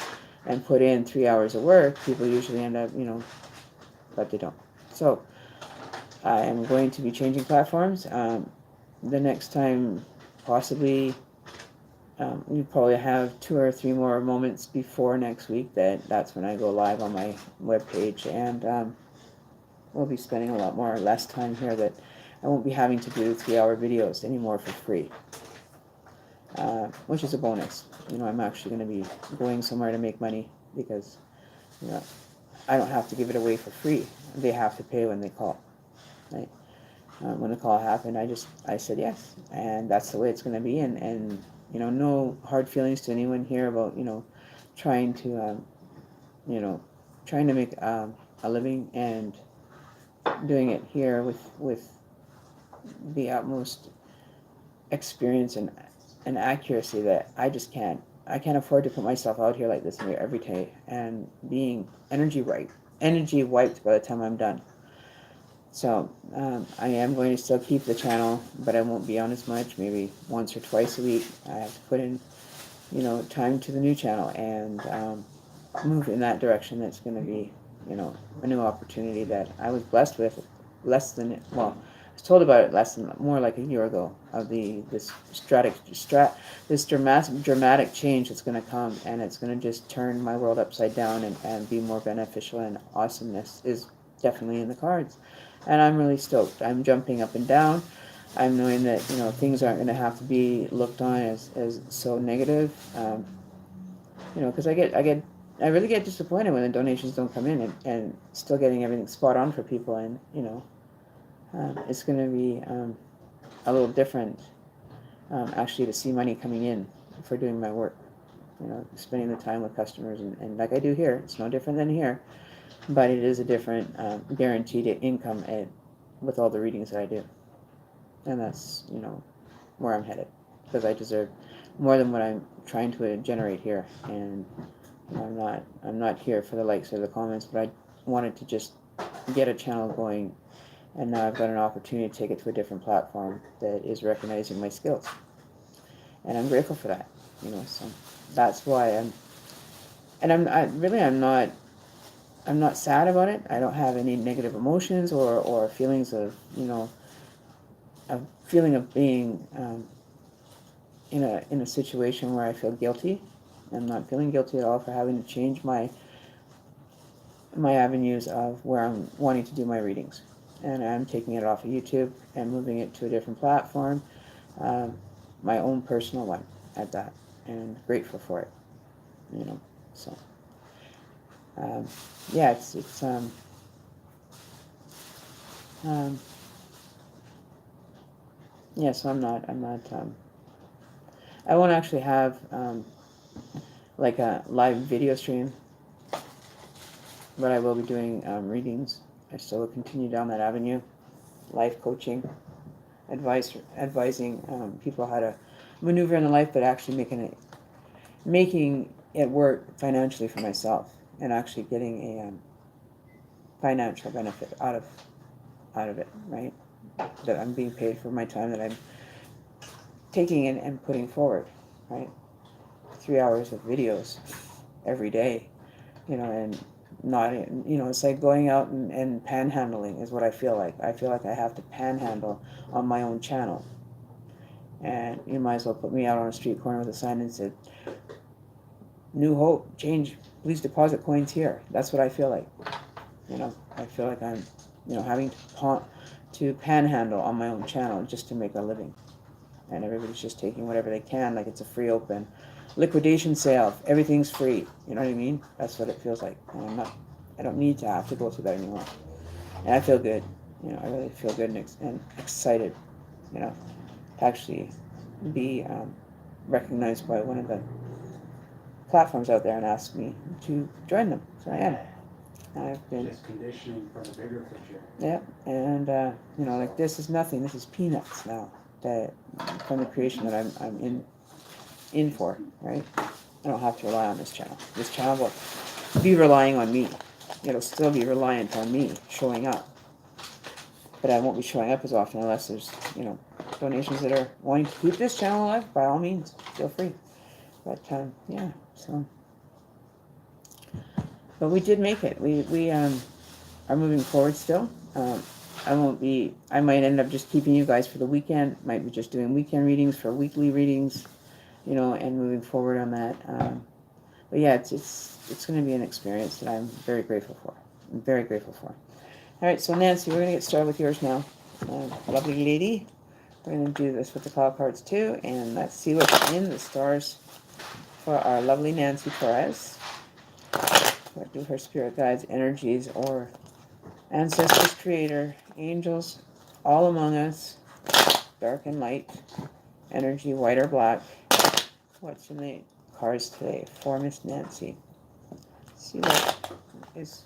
and put in 3 hours of work. People usually end up, but they don't. So I am going to be changing platforms. The next time, possibly, we probably have 2 or 3 more moments before next week. That's when I go live on my webpage, and we'll be spending a lot less time here. That I won't be having to do 3-hour videos anymore for free, which is a bonus. I'm actually going to be going somewhere to make money, because I don't have to give it away for free. They have to pay when they call, right? When the call happened, I said yes, and that's the way it's going to be. And no hard feelings to anyone here about trying to trying to make a living and doing it here with the utmost experience and accuracy that I can't afford to put myself out here like this every day and being energy wiped by the time I'm done. So I am going to still keep the channel, but I won't be on as much, maybe once or twice a week. I have to put in, time to the new channel and move in that direction. That's going to be, a new opportunity that I was blessed with I was told about it more like a year ago of this dramatic change that's going to come, and it's going to just turn my world upside down and be more beneficial, and awesomeness is definitely in the cards. And I'm really stoked. I'm jumping up and down. I'm knowing that, things aren't going to have to be looked on as so negative. Because I really get disappointed when the donations don't come in, and still getting everything spot on for people. And, it's going to be a little different, actually, to see money coming in for doing my work. Spending the time with customers and like I do here. It's no different than here. But it is a different guaranteed income with all the readings that I do. And that's, where I'm headed. Because I deserve more than what I'm trying to generate here. And I'm not here for the likes or the comments, but I wanted to just get a channel going. And now I've got an opportunity to take it to a different platform that is recognizing my skills. And I'm grateful for that. So that's why I'm not sad about it. I don't have any negative emotions or feelings of, a feeling of being in a situation where I feel guilty. I'm not feeling guilty at all for having to change my avenues of where I'm wanting to do my readings. And I'm taking it off of YouTube and moving it to a different platform, my own personal one at that, and grateful for it, so. Yeah, it's yeah, so I'm not, I won't actually have, like a live video stream, but I will be doing, readings. I still will continue down that avenue, life coaching, advising, people how to maneuver in the life, but actually making it work financially for myself, and actually getting a financial benefit out of it, right? That I'm being paid for my time that I'm taking in and putting forward, right? 3 hours of videos every day, and not, it's like going out and panhandling is what I feel like. I feel like I have to panhandle on my own channel. And you might as well put me out on a street corner with a sign and said, New Hope, change, please deposit coins here. That's what I feel like. I feel like I'm, having to panhandle on my own channel just to make a living. And everybody's just taking whatever they can, like it's a free open liquidation sale. Everything's free. You know what I mean? That's what it feels like. And I don't need to have to go through that anymore. And I feel good. I really feel good and excited, to actually be recognized by one of the platforms out there and ask me to join them. So I am. I've been just conditioning for the bigger picture. Yeah, and like this is nothing. This is peanuts now. That from the creation that I'm in for, right? I don't have to rely on this channel. This channel will be relying on me. It'll still be reliant on me showing up. But I won't be showing up as often unless there's, donations that are wanting to keep this channel alive. By all means, feel free. But yeah, so. But we did make it. We are moving forward still. I might end up just keeping you guys for the weekend. Might be just doing weekend readings for weekly readings, and moving forward on that. But yeah, it's going to be an experience that I'm very grateful for. I'm very grateful for. All right, so Nancy, we're going to get started with yours now. Lovely lady. We're going to do this with the cloud cards too, and let's see what's in the stars for our lovely Nancy Torres. What do her spirit guides, energies, or ancestors, creator, angels, all among us, dark and light, energy, white or black. What's in the cards today for Miss Nancy? Let's see what is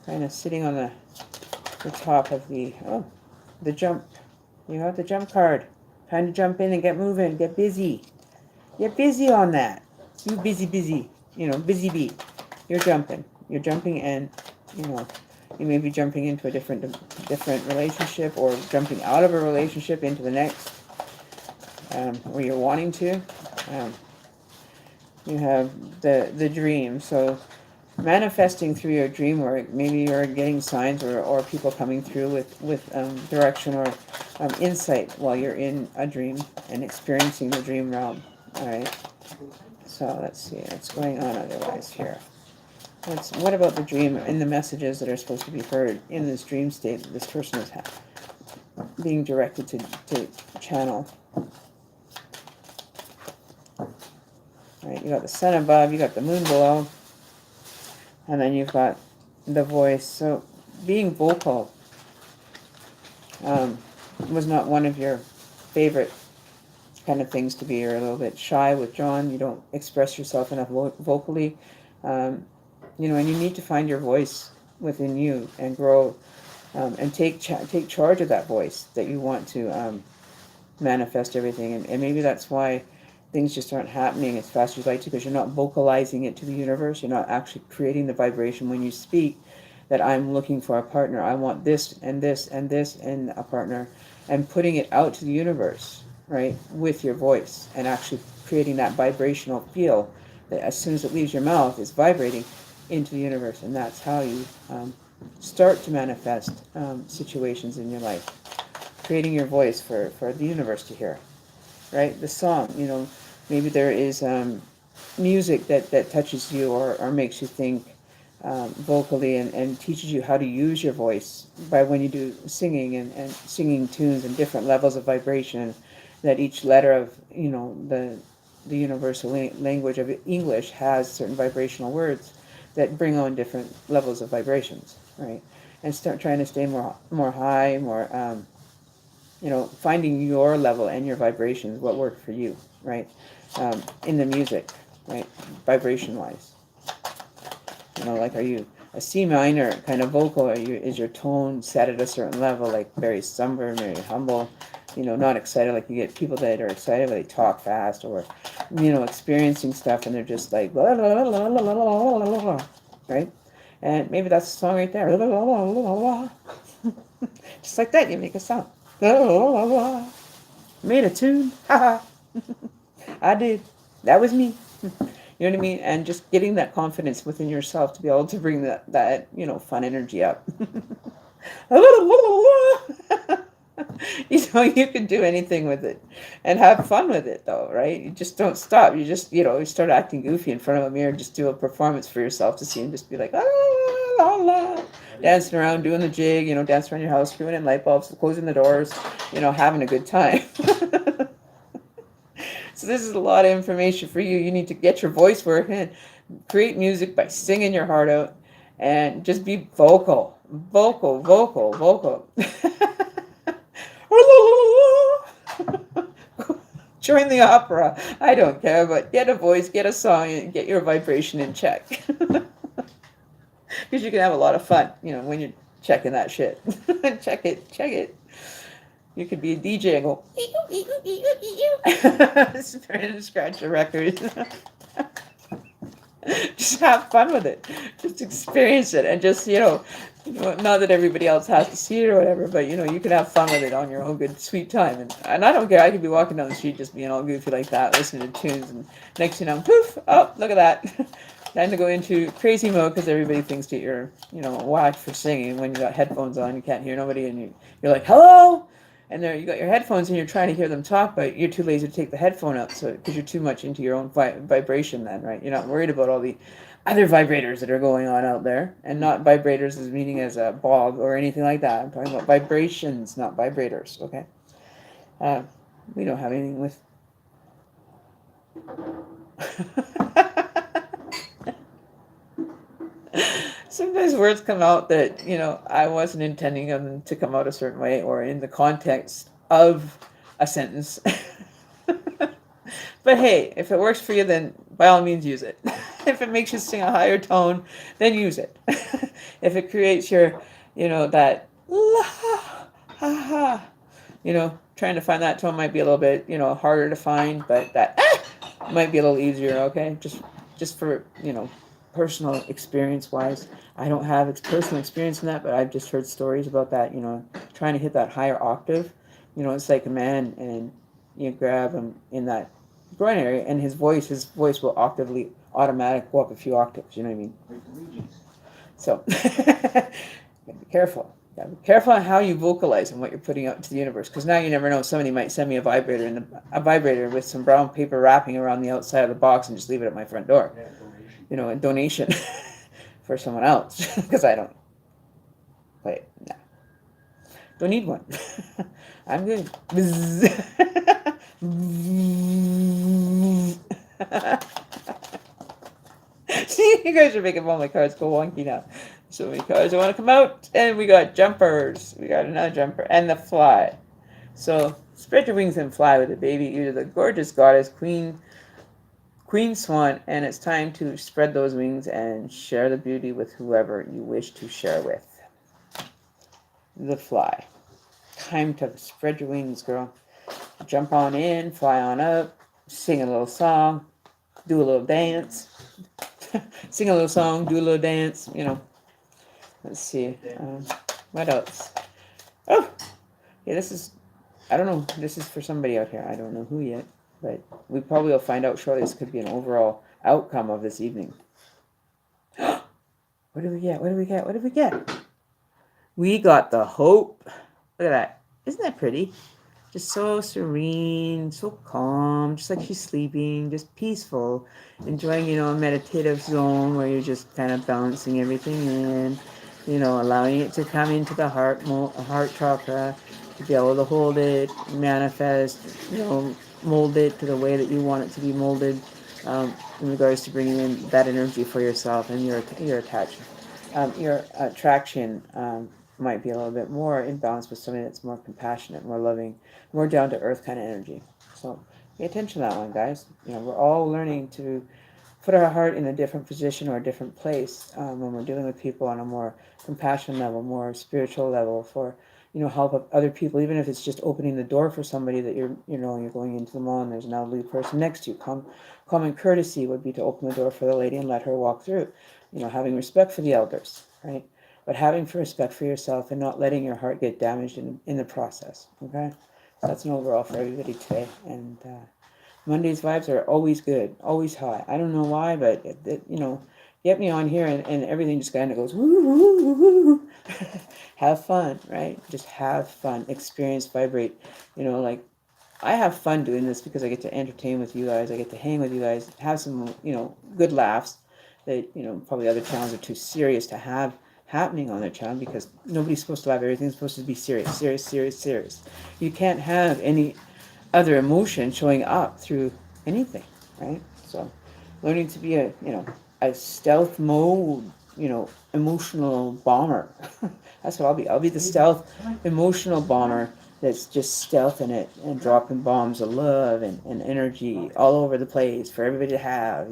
kind of sitting on the the top of the jump. You have the jump card. Time to jump in and get moving. Get busy. Get busy on that. You busy. Busy bee. You're jumping. You're jumping and, you may be jumping into a different relationship or jumping out of a relationship into the next, where you're wanting to. You have the dream. So manifesting through your dream work, maybe you're getting signs or people coming through with direction or insight while you're in a dream and experiencing the dream realm. All right. So let's see what's going on otherwise here. What about the dream and the messages that are supposed to be heard in this dream state that this person is being directed to channel? All right, you got the sun above, you got the moon below, and then you've got the voice. So being vocal was not one of your favorite kind of things to be. You're a little bit shy with John. You don't express yourself enough vocally. And you need to find your voice within you and grow and take charge of that voice that you want to manifest everything. And maybe that's why things just aren't happening as fast as you'd like to, because you're not vocalizing it to the universe. You're not actually creating the vibration when you speak that I'm looking for a partner. I want this and this and this and a partner, and putting it out to the universe, right, with your voice and actually creating that vibrational feel that as soon as it leaves your mouth, it's vibrating into the universe. And that's how you start to manifest situations in your life, creating your voice for the universe to hear, right? The song, maybe there is music that touches you or makes you think vocally and teaches you how to use your voice by when you do singing and singing tunes and different levels of vibration, that each letter of the universal language of English has certain vibrational words that bring on different levels of vibrations, right? And start trying to stay more high, more finding your level and your vibrations, what work for you, right? In the music, right? Vibration wise, like, are you a C minor kind of vocal? Is your tone set at a certain level, like very somber, very humble, not excited? Like, you get people that are excited but they talk fast, or experiencing stuff and they're just like blah, blah, blah, blah, blah, blah, blah, right? And maybe that's a song right there. Just like that, you make a song. Made a tune. Haha. I did. That was me. You know what I mean? And just getting that confidence within yourself to be able to bring that fun energy up. You can do anything with it and have fun with it, though, right? You just don't stop. You just, you start acting goofy in front of a mirror, just do a performance for yourself to see, and just be like, dancing around, doing the jig, dancing around your house, screwing in light bulbs, closing the doors, having a good time. So this is a lot of information for you. You need to get your voice working, create music by singing your heart out, and just be vocal. Join the opera. I don't care, but get a voice, get a song, and get your vibration in check. Because you can have a lot of fun, when you're checking that shit. Check it. You could be a DJ and go, scratch a record. Just have fun with it. Just experience it, and just, not that everybody else has to see it or whatever, but, you can have fun with it on your own good, sweet time. And I don't care. I could be walking down the street just being all goofy like that, listening to tunes, and next thing you know, poof, oh, look at that. Time to go into crazy mode because everybody thinks that you're, whacked for singing. When you got headphones on, you can't hear nobody, and you're like, hello? And there you got your headphones and you're trying to hear them talk, but you're too lazy to take the headphone out, so because you're too much into your own vibration then, right? You're not worried about all the other vibrators that are going on out there, and not vibrators as meaning as a bog or anything like that. I'm talking about vibrations, not vibrators, okay? We don't have anything with... Sometimes words come out that, I wasn't intending them to come out a certain way or in the context of a sentence. But hey, if it works for you, then by all means use it. If it makes you sing a higher tone, then use it. If it creates your, that La ha ha. Trying to find that tone might be a little bit, harder to find, but that might be a little easier, okay? Just for, personal experience wise. I don't have personal experience in that, but I've just heard stories about that, trying to hit that higher octave. It's like a man and you grab him in that groin area and his voice will automatic go up a few octaves, you know what I mean? Like the Regions. So, gotta be careful. Gotta be careful on how you vocalize and what you're putting out into the universe, because now you never know. Somebody might send me a vibrator with some brown paper wrapping around the outside of the box and just leave it at my front door. Yeah, donation. A donation for someone else, because I don't. But no, don't need one. I'm good. See, you guys are making all my cards go wonky now. So many cards. I want to come out, and we got jumpers. We got another jumper, and the fly. So spread your wings and fly with it, baby. You're the gorgeous goddess, queen swan, and it's time to spread those wings and share the beauty with whoever you wish to share with. The fly. Time to spread your wings, girl. Jump on in, fly on up, sing a little song, do a little dance. Sing a little song, do a little dance, Let's see. What else? Oh! Yeah, I don't know. This is for somebody out here. I don't know who yet. But we probably will find out shortly. This could be an overall outcome of this evening. What do we get? What do we get? What did we get? We got the hope. Look at that. Isn't that pretty? Just so serene, so calm, just like she's sleeping, just peaceful, enjoying, a meditative zone where you're just kind of balancing everything in, allowing it to come into the heart chakra, to be able to hold it, manifest, mold it to the way that you want it to be molded, in regards to bringing in that energy for yourself and your attachment. Your attraction might be a little bit more in balance with somebody that's more compassionate, more loving, more down to earth kind of energy. So pay attention to that one, guys. We're all learning to put our heart in a different position or a different place when we're dealing with people on a more compassion level, more spiritual level, for help of other people, even if it's just opening the door for somebody that you're going into the mall and there's an elderly person next to you. Common courtesy would be to open the door for the lady and let her walk through. Having respect for the elders, right? But having respect for yourself and not letting your heart get damaged in the process. Okay, so that's an overall for everybody today. And Monday's vibes are always good, always high. I don't know why, but get me on here and everything just kind of goes woo woo woo woo. Have fun, right? Just have fun, experience, vibrate. Like I have fun doing this because I get to entertain with you guys. I get to hang with you guys, have some good laughs that probably other channels are too serious to have happening on their channel, because nobody's supposed to laugh. Everything's supposed to be serious. You can't have any other emotion showing up through anything, right? So learning to be a stealth mode, emotional bomber. That's what I'll be. I'll be the stealth emotional bomber that's just stealthing it and dropping bombs of love and energy all over the place for everybody to have,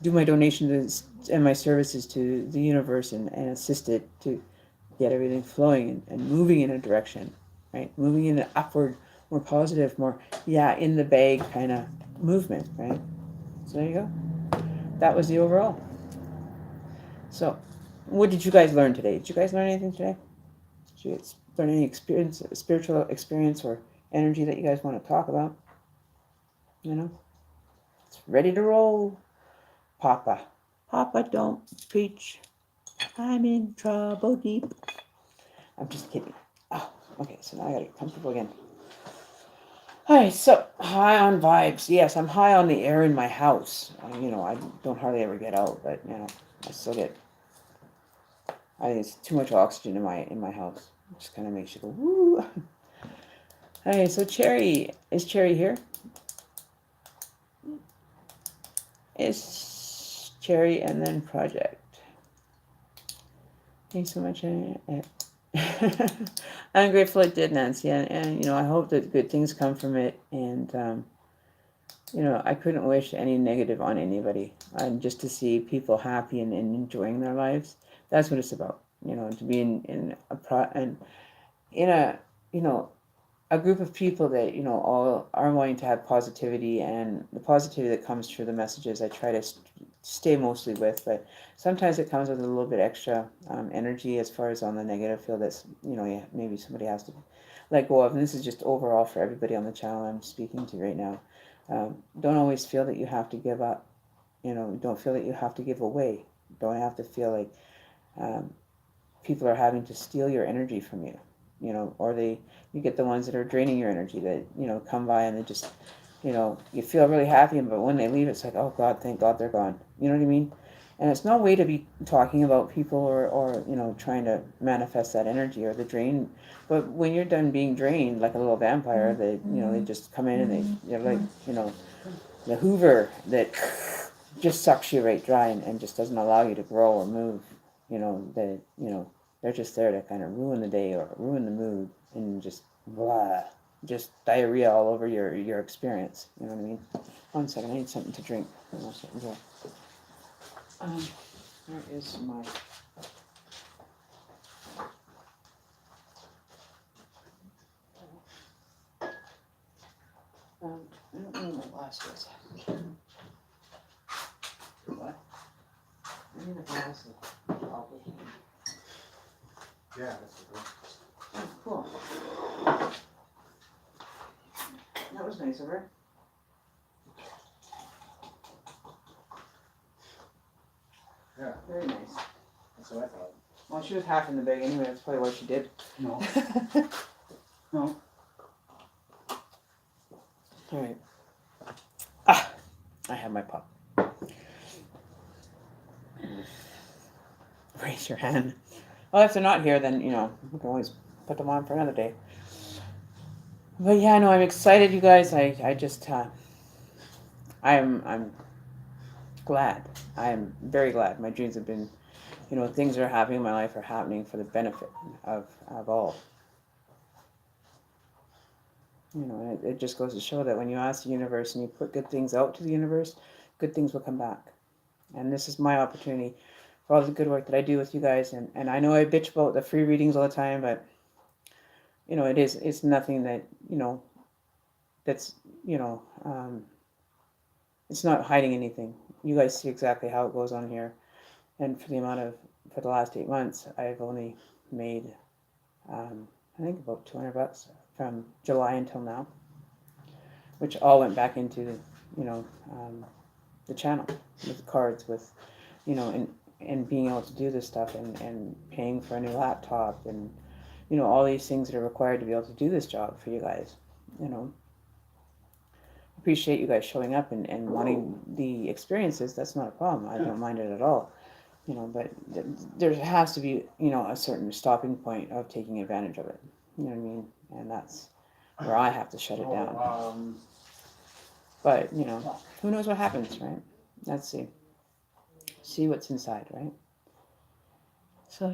do my donations and my services to the universe and assist it to get everything flowing and moving in a direction, right? Moving in an upward, more positive, more, in the bag kind of movement, right? So there you go. That was the overall. So, what did you guys learn today? Did you guys learn anything today? Did you learn any spiritual experience or energy that you guys want to talk about? It's ready to roll. Papa, don't preach. I'm in trouble deep. I'm just kidding. Oh, okay, so now I gotta get comfortable again. Alright, so high on vibes. Yes, I'm high on the air in my house. I don't hardly ever get out, but I still get. I think it's too much oxygen in my house. It just kind of makes you go woo. Alright, so Cherry, is Cherry here? It's Cherry and then Project. Thanks so much. I'm grateful it did, Nancy, and I hope that good things come from it. And I couldn't wish any negative on anybody. And just to see people happy and enjoying their lives, that's what it's about. to be in a, a group of people that, all are wanting to have positivity, and the positivity that comes through the messages I try to stay mostly with, but sometimes it comes with a little bit extra energy as far as on the negative field that's, yeah, maybe somebody has to let go of. And this is just overall for everybody on the channel I'm speaking to right now. Don't always feel that you have to give up. Don't feel that you have to give away. Don't have to feel like people are having to steal your energy from you. Or you get the ones that are draining your energy that, come by and they just, you feel really happy, but when they leave, it's like, oh God, thank God they're gone. You know what I mean? And it's no way to be talking about people or trying to manifest that energy or the drain. But when you're done being drained like a little vampire, they just come in and they're like, the Hoover that just sucks you right dry and just doesn't allow you to grow or move. They're just there to kind of ruin the day or ruin the mood and just blah, just diarrhea all over your experience. You know what I mean? 1 second, I need something to drink. Where is my... I don't know what my glass is. What? I need a glass of coffee. Yeah, that's a good. Oh, cool. That was nice of her. Yeah, Very nice. that's what I thought. Well, she was half in the bag anyway. That's probably what she did. No. No. All right. I have my pop. Raise your hand. Well, if they're not here, then we can always put them on for another day. But yeah, no, I'm excited, you guys. I just I'm glad. I am very glad. My dreams have been, things that are happening in my life are happening for the benefit of all. It just goes to show that when you ask the universe and you put good things out to the universe, good things will come back. And this is my opportunity for all the good work that I do with you guys. And I know I bitch about the free readings all the time, but it's nothing that, that's, it's not hiding anything. You guys see exactly how it goes on here. And for the last 8 months, I've only made, I think about $200 from July until now, which all went back into, the channel with cards, with, and being able to do this stuff and paying for a new laptop and, all these things that are required to be able to do this job for you guys. Appreciate you guys showing up and wanting the experiences. That's not a problem. I don't mind it at all. But there has to be, a certain stopping point of taking advantage of it. You know what I mean? And that's where I have to shut it down. But, who knows what happens, right? Let's see. See what's inside, right? So,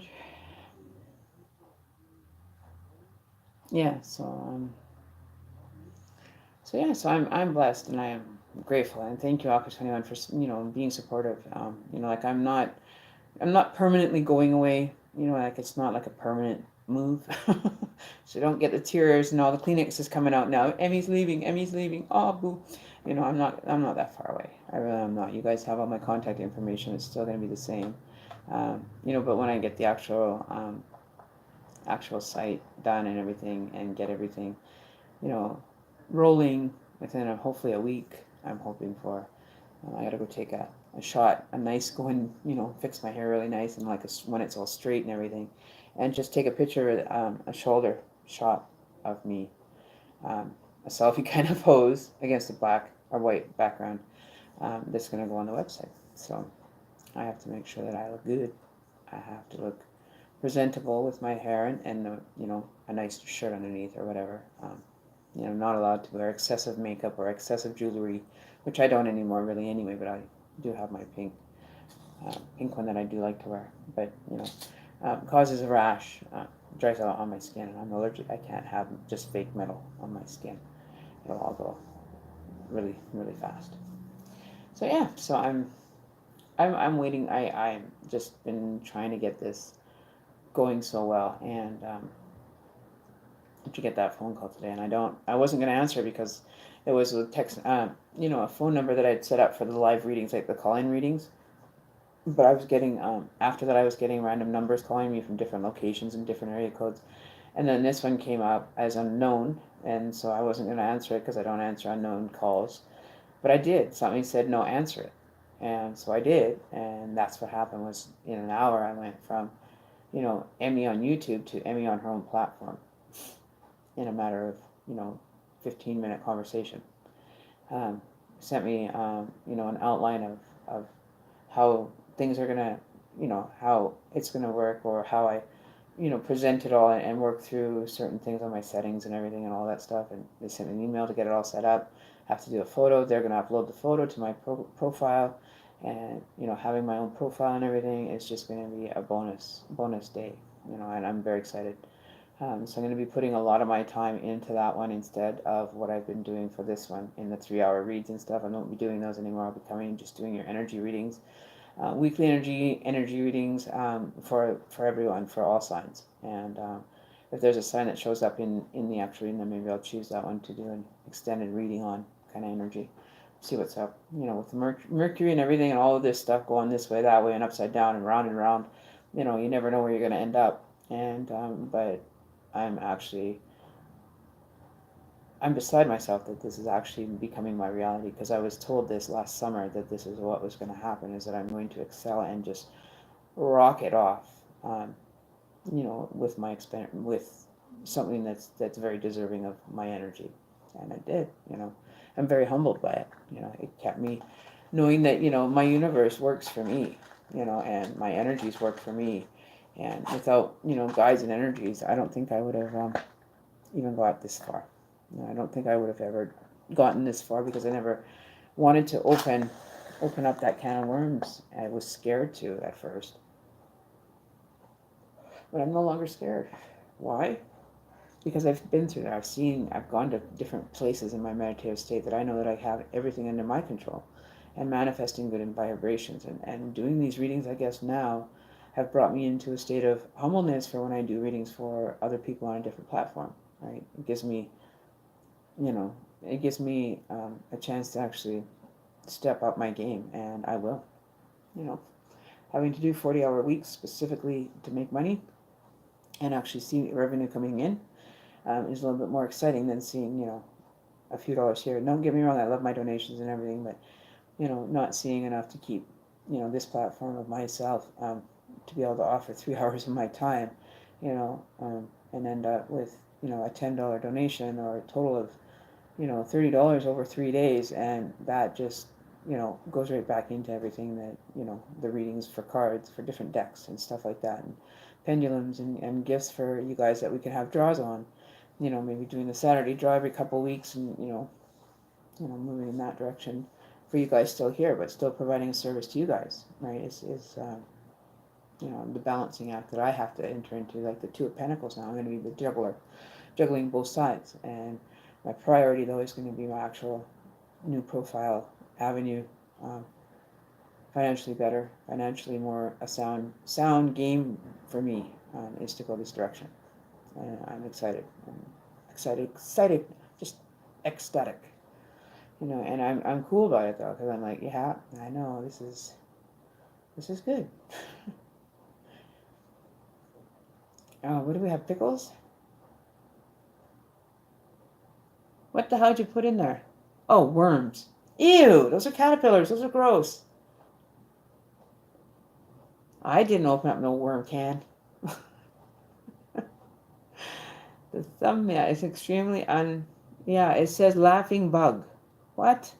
yeah, so I'm blessed and I am grateful, and thank you, August 21, for being supportive. Like I'm not permanently going away. Like it's not like a permanent move. So don't get the tears and all the Kleenex is coming out now. Emmy's leaving. Oh, boo. I'm not that far away. I really am not. You guys have all my contact information. It's still going to be the same. But when I get the actual site done and everything and get everything, rolling within hopefully a week, I'm hoping for. I gotta go take a shot, a nice go and, fix my hair really nice and when it's all straight and everything. And just take a picture of a shoulder shot of me, a selfie kind of pose against a black or white background, that's going to go on the website. So I have to make sure that I look good. I have to look presentable with my hair and a nice shirt underneath or whatever. Not allowed to wear excessive makeup or excessive jewelry, which I don't anymore really anyway, but I do have my pink one that I do like to wear. But, causes a rash, dries out on my skin, and I'm allergic. I can't have just fake metal on my skin. It'll all go really, really fast. So yeah, so I'm waiting. I'm just been trying to get this going so well. And to get that phone call today, and I wasn't going to answer because it was a text, a phone number that I'd set up for the live readings, like the call-in readings. But I was getting, after that, I was getting random numbers calling me from different locations and different area codes. And then this one came up as unknown, and so I wasn't going to answer it because I don't answer unknown calls. But I did. Something said, no, answer it. And so I did, and that's what happened was in an hour I went from, Emme on YouTube to Emme on her own platform in a matter of, 15-minute conversation. Sent me, an outline of how things are going to, how it's going to work, or how I, present it all and work through certain things on my settings and everything and all that stuff. And they sent me an email to get it all set up. Have to do a photo. They're going to upload the photo to my profile. And, having my own profile and everything is just going to be a bonus day, and I'm very excited. So I'm going to be putting a lot of my time into that one instead of what I've been doing for this one in the 3-hour reads and stuff. I won't be doing those anymore. I'll be coming and just doing your energy readings, weekly energy readings for everyone, for all signs. And if there's a sign that shows up in the actual reading, then maybe I'll choose that one to do an extended reading on kind of energy. See what's up, with the Mercury and everything and all of this stuff going this way, that way, and upside down and round and round. You never know where you're going to end up. And but I'm beside myself that this is actually becoming my reality, because I was told this last summer that this is what was going to happen, is that I'm going to excel and just rock it off, with with something that's very deserving of my energy. And I did, I'm very humbled by it. It kept me knowing that, my universe works for me, and my energies work for me. And without, guides and energies, I don't think I would have even got this far. I don't think I would have ever gotten this far, because I never wanted to open up that can of worms. I was scared to at first. But I'm no longer scared. Why? Because I've been through that. I've gone to different places in my meditative state that I know that I have everything under my control, and manifesting good vibrations. And doing these readings, I guess, now have brought me into a state of humbleness for when I do readings for other people on a different platform, right? It gives me, a chance to actually step up my game, and I will. Having to do 40-hour weeks specifically to make money and actually see revenue coming in is a little bit more exciting than seeing, a few dollars here. Don't get me wrong, I love my donations and everything, but, not seeing enough to keep, this platform of myself to be able to offer 3 hours of my time, and end up with, a $10 donation, or a total of, $30 over 3 days, and that just, goes right back into everything that, the readings for cards, for different decks and stuff like that, and pendulums and gifts for you guys that we can have draws on, maybe doing the Saturday draw every couple of weeks, and, moving in that direction for you guys still here, but still providing a service to you guys, right, is the balancing act that I have to enter into, like the Two of Pentacles now. I'm going to be the juggler, juggling both sides, and my priority, though, is going to be my actual new profile avenue, financially better, financially more a sound game for me, is to go this direction. And I'm excited. Just ecstatic, and I'm cool about it, though, because I'm like, yeah, I know this is good. Oh, what do we have? Pickles? What the hell did you put in there? Oh, worms. Ew, those are caterpillars. Those are gross. I didn't open up no worm can. The thumbnail is extremely yeah, it says laughing bug. What?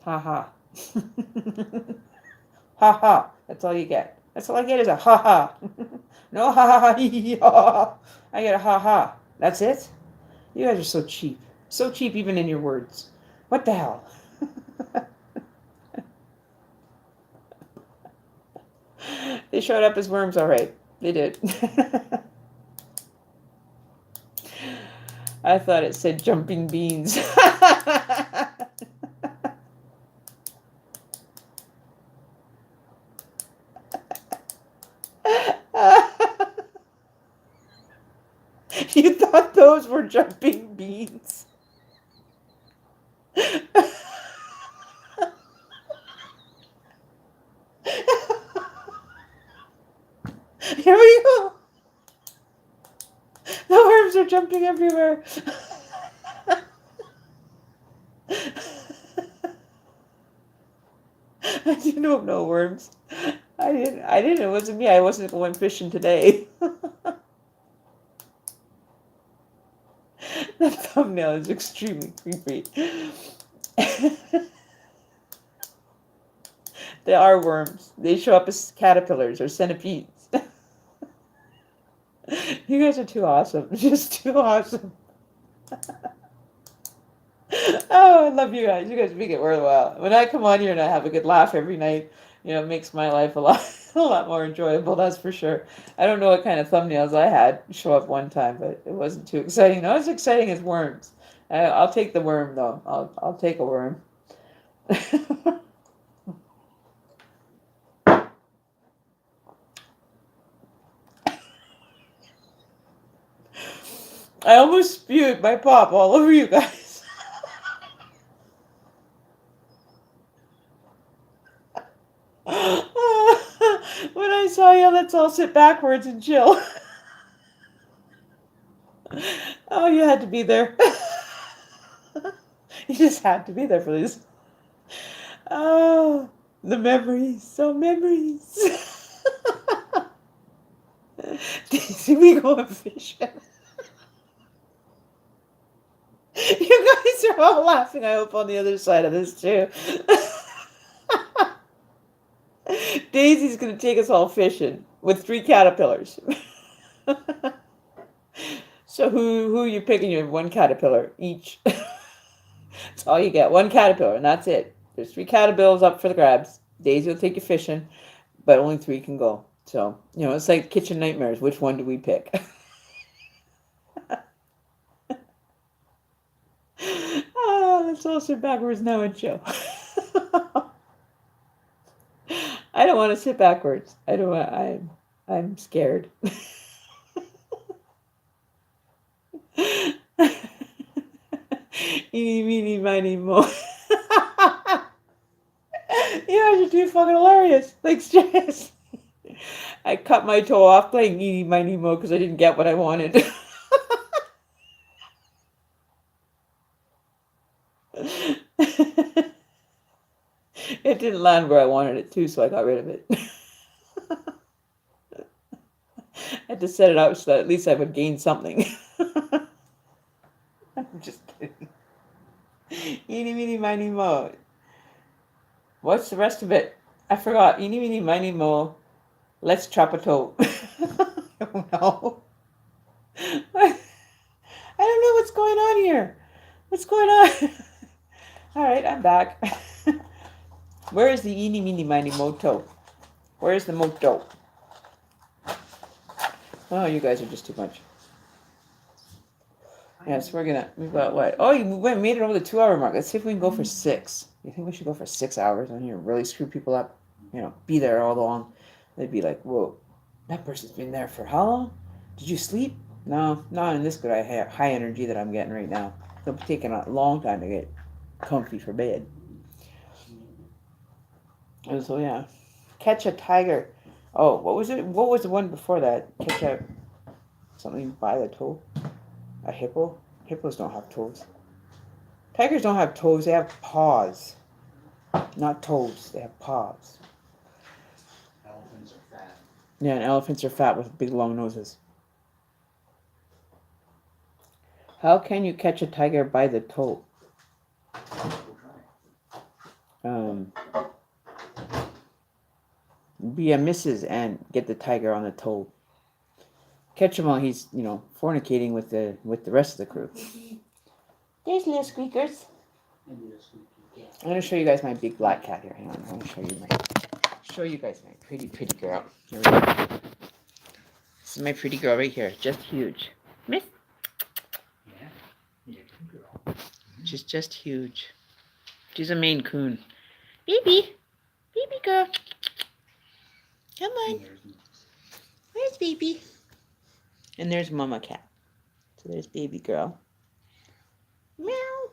Ha ha. Ha ha. That's all you get. That's all I get is a ha ha. No ha ha ha hee ha. I get a ha ha. That's it? You guys are so cheap. So cheap even in your words. What the hell? They showed up as worms, all right. They did. I thought it said jumping beans. Those were jumping beans. Here we go. The worms are jumping everywhere. I didn't know no worms. I didn't. It wasn't me. I wasn't going fishing today. The thumbnail is extremely creepy. They are worms. They show up as caterpillars or centipedes. You guys are too awesome. Just too awesome. Oh, I love you guys. You guys make it worthwhile. When I come on here and I have a good laugh every night, it makes my life a lot more enjoyable, that's for sure. I don't know what kind of thumbnails I had show up one time, but it wasn't too exciting. Not as exciting as worms. I'll take the worm, though. I'll take a worm. I almost spewed my pop all over you guys. When I saw you, let's all sit backwards and chill. Oh, you had to be there. You just had to be there for this. Oh, the memories. So memories. Daisy, we going fishing. You guys are all laughing, I hope, on the other side of this, too. Daisy's going to take us all fishing with 3 caterpillars. So who are you picking? You have 1 caterpillar each. That's all you get. 1 caterpillar, and that's it. There's 3 caterpillars up for the grabs. Daisy will take you fishing, but only 3 can go. So, it's like kitchen nightmares. Which one do we pick? Oh, let's all sit backwards now and chill. I don't want to sit backwards. I'm scared. Eeny, meeny, miny, mo. You guys are too fucking hilarious. Like, seriously. I cut my toe off playing eeny, miny, mo because I didn't get what I wanted. It didn't land where I wanted it to, so I got rid of it. I had to set it up so that at least I would gain something. I'm just kidding. Eeny, meeny, miny, mo. What's the rest of it? I forgot. Eeny, meeny, miny, mo. Let's chop a toe. Oh, no. I don't know what's going on here. What's going on? All right, I'm back. Where is the eeny, meeny, miny, moto? Where is the moto? Oh, you guys are just too much. Yes, we've got what? Oh, we made it over the 2-hour mark. Let's see if we can go for 6. You think we should go for 6 hours on here? Really screw people up? Be there all along. They'd be like, whoa, that person's been there for how long? Did you sleep? No, not in this good high energy that I'm getting right now. It'll be taking a long time to get comfy for bed. And so, yeah. Catch a tiger. Oh, what was it? What was the one before that? Catch a something by the toe? A hippo? Hippos don't have toes. Tigers don't have toes. They have paws. Not toes. They have paws. Elephants are fat. Yeah, and elephants are fat with big long noses. How can you catch a tiger by the toe? Be a missus and get the tiger on the toe. Catch him while he's, fornicating with the rest of the crew. There's little squeakers. I'm going to show you guys my big black cat here. Hang on, I want to show you guys my pretty girl. Here we go. This is my pretty girl right here. Just huge. Miss? Yeah, good girl. She's just huge. She's a Maine Coon. Baby girl. Come on. Where's baby? And there's Mama Cat. So there's baby girl. Meow.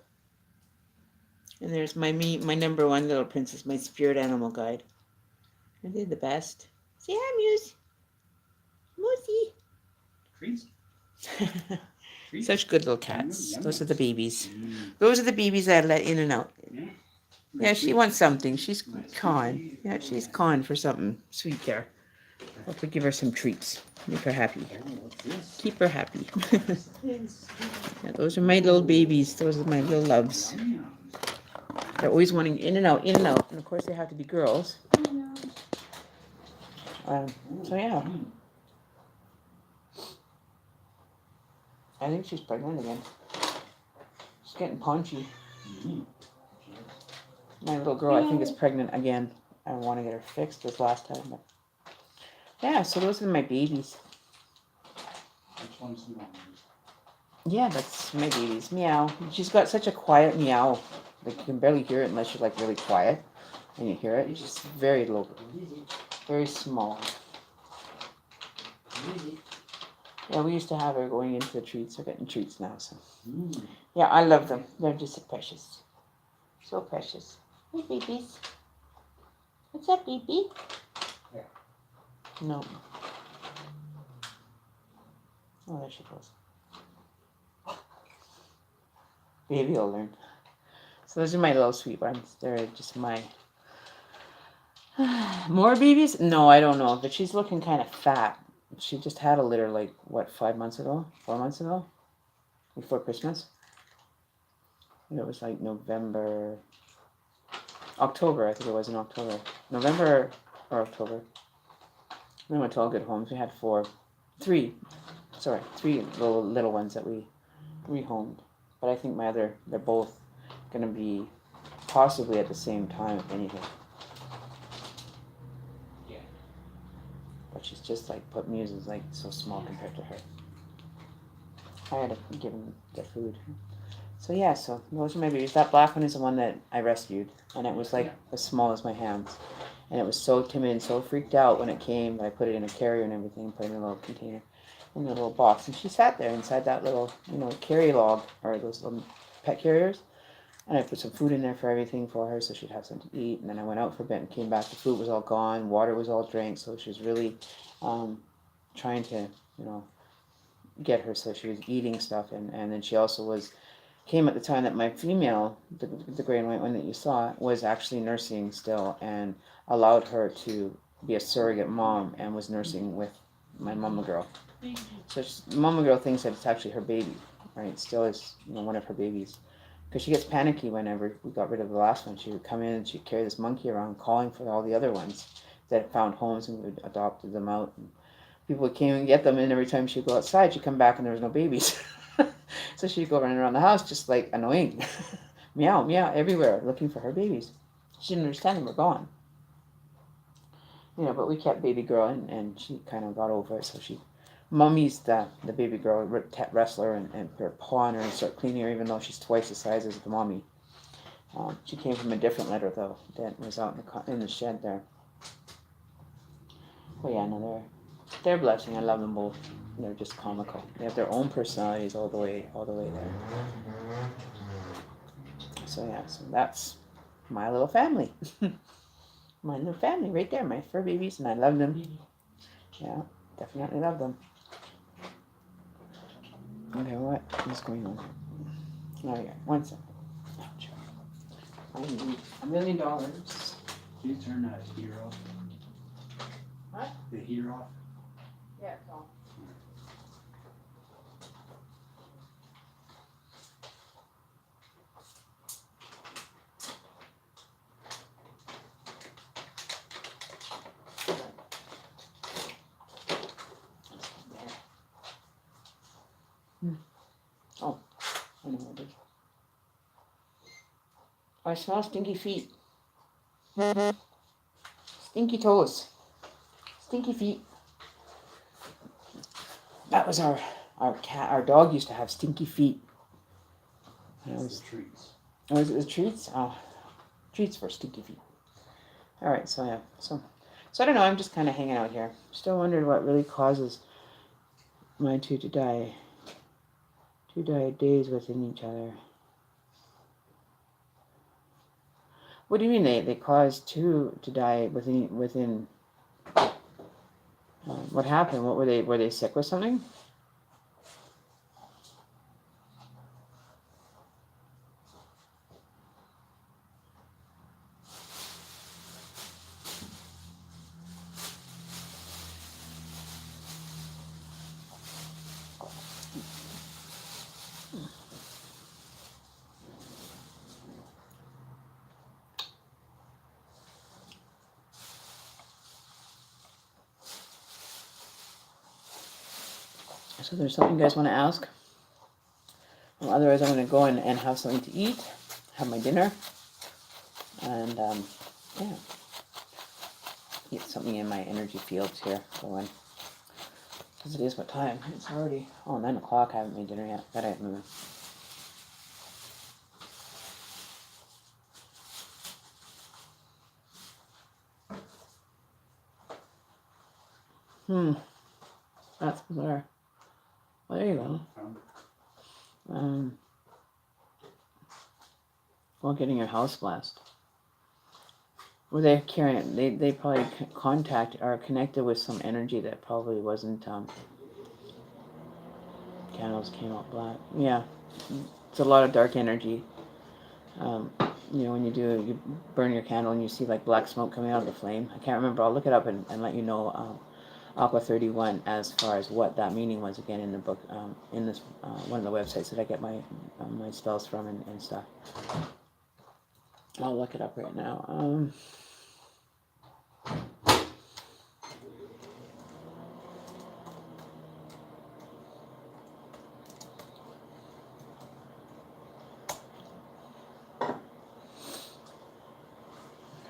And there's my number one little princess, my spirit animal guide. Aren't they the best? Say hi, Muse. Moosey. Treats? Treats? Such good little cats. Yum, Those yum. are the babies. Those are the babies I let in and out. Yeah. Yeah, she wants something. She's con. Yeah, she's con for something sweet there. Hope we give her some treats. Make her happy. Keep her happy. Yeah, those are my little babies. Those are my little loves. They're always wanting in and out, in and out. And of course they have to be girls. So yeah. I think she's pregnant again. She's getting paunchy. My little girl, I think, is pregnant again. I want to get her fixed this last time. But yeah, so those are my babies. Which one's the one? Yeah, that's my babies. Meow. She's got such a quiet meow. Like you can barely hear it unless you're like really quiet and you hear it. It's just very low, very small. Yeah, we used to have her going into the treats. They're getting treats now, so. Yeah, I love them. They're just so precious. So precious. Hey, babies. What's up, baby? Yeah. No. Oh, there she goes. Baby will learn. So those are my little sweet ones. They're just my... More babies? No, I don't know. But she's looking kind of fat. She just had a litter like, what, 5 months ago? 4 months ago? Before Christmas? It was like October, I think it was in October. November or October. We went to all good homes. We had three little ones that we rehomed. But I think they're both going to be possibly at the same time, if anything. Yeah. But she's just like, Muse is like so small compared to her. I had to give them their food. So yeah, so those are my babies. That black one is the one that I rescued. And it was like as small as my hands. And it was so timid and so freaked out when it came that I put it in a carrier and everything, put it in a little container, in a little box. And she sat there inside that little, carry log, or those little pet carriers. And I put some food in there for everything for her so she'd have something to eat. And then I went out for a bit and came back. The food was all gone. Water was all drank. So she was really trying to, get her so she was eating stuff. And then she also came at the time that my female, the gray and white one that you saw, was actually nursing still and allowed her to be a surrogate mom and was nursing with my mama girl. So mama girl thinks that it's actually her baby, right? Still is, one of her babies. Because she gets panicky whenever we got rid of the last one. She would come in and she'd carry this monkey around calling for all the other ones that had found homes, and we adopted them out. And people came and get them, and every time she'd go outside, she'd come back and there was no babies. So she'd go running around the house just like annoying. Meow, meow, everywhere, looking for her babies. She didn't understand them were gone. But we kept baby girl, and she kind of got over it. So Mummy's the baby girl, wrestler, and put her paw on her and start cleaning her, even though she's twice the size as the mommy. She came from a different litter, though, that was out in the shed there. But yeah, no, they're a blessing. I love them both. They're just comical. They have their own personalities all the way there. So yeah, so that's my little family. My little family right there, my fur babies, and I love them. Yeah, definitely love them. Okay, what is going on? Oh yeah, 1 second. Ouch. I need $1 million. You turn that heater off. What? The heater off? Yeah, it's on. Oh, I know what it is. I smell stinky feet. Stinky toes. Stinky feet. That was our cat. Our dog used to have stinky feet. It's the treats. Oh, is it the treats? Oh, treats for stinky feet. All right, so yeah, so I don't know. I'm just kind of hanging out here. Still wondering what really causes my two to die. 2 days within each other. What do you mean they caused 2 to die within? What happened? What were they sick with something? So there's something you guys want to ask? Well, otherwise, I'm going to go and have something to eat, have my dinner, and yeah, get something in my energy fields here going. Because it is what time? It's already 9 o'clock. I haven't made dinner yet. Gotta get moving. That's bizarre. Well, there you go. Well, getting your house blessed. Were they carrying? They probably contact or connected with some energy that probably wasn't. Candles came out black. Yeah, it's a lot of dark energy. When you burn your candle and you see like black smoke coming out of the flame. I can't remember. I'll look it up and let you know. Aqua 31 as far as what that meaning was again in the book, in this one of the websites that I get my spells from and stuff. I'll look it up right now.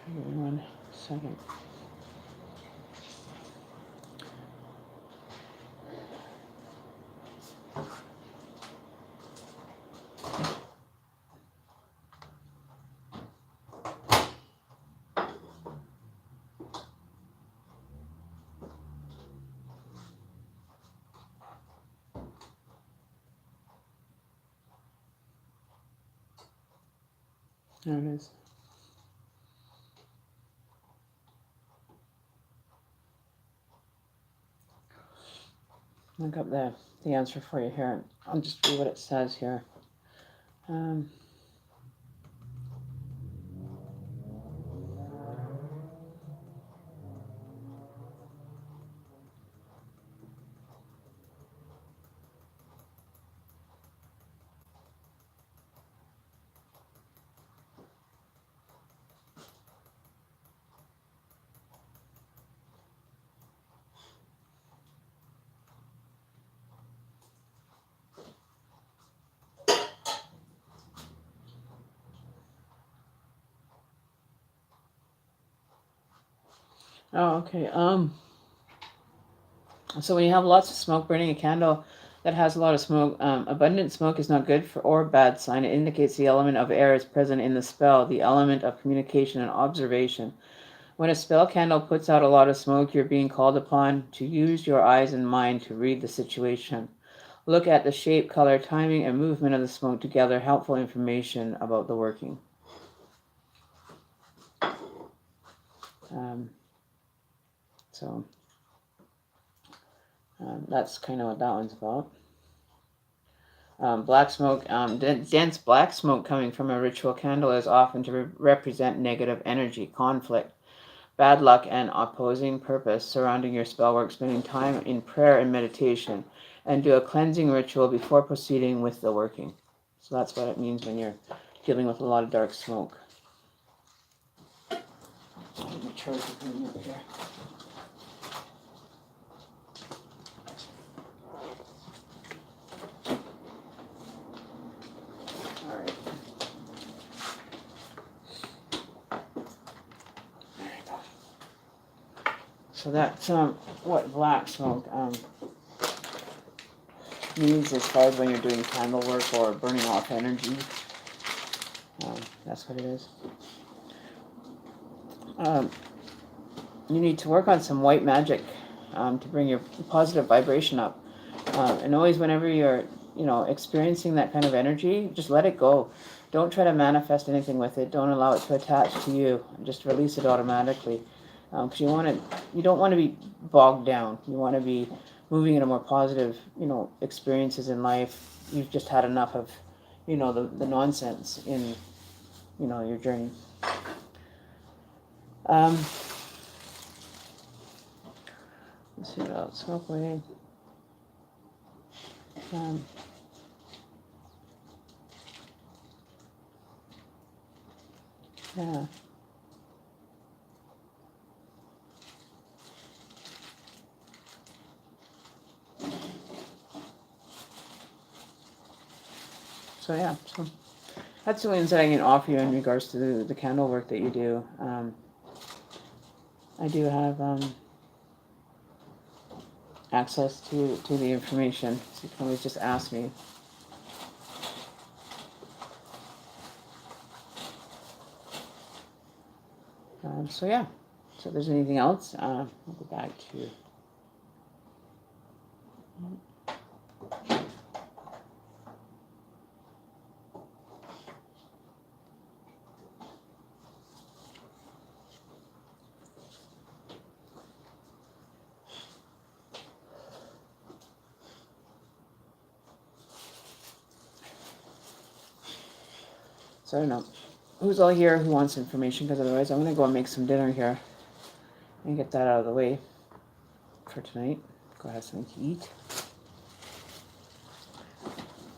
Give me 1 second. There it is. Look up the answer for you here. I'll just read what it says here. Oh, okay. So when you have lots of smoke, burning a candle that has a lot of smoke, abundant smoke is not good for or bad sign. It indicates the element of air is present in the spell, the element of communication and observation. When a spell candle puts out a lot of smoke, you're being called upon to use your eyes and mind to read the situation. Look at the shape, color, timing, and movement of the smoke to gather helpful information about the working. That's kind of what that one's about. Black smoke, dense black smoke coming from a ritual candle is often to represent negative energy, conflict, bad luck, and opposing purpose surrounding your spell work. Spending time in prayer and meditation, and do a cleansing ritual before proceeding with the working. So that's what it means when you're dealing with a lot of dark smoke. Make sure it's here. So that's what black smoke means as far as when you're doing candle work or burning off energy. That's what it is. You need to work on some white magic to bring your positive vibration up. And always whenever you're you know, experiencing that kind of energy, just let it go. Don't try to manifest anything with it. Don't allow it to attach to you. Just release it automatically. Because you don't want to be bogged down. You want to be moving into more positive, you know, experiences in life. You've just had enough of, you know, the nonsense in, you know, your journey. Let's see what else. Smoke away. Yeah. So yeah, so that's the only insight I can offer you in regards to the candle work that you do. I do have access to the information, so you can always just ask me. So yeah, so if there's anything else, I'll go back to. So I don't know who's all here who wants information, because otherwise I'm going to go and make some dinner here and get that out of the way for tonight. Go have something to eat.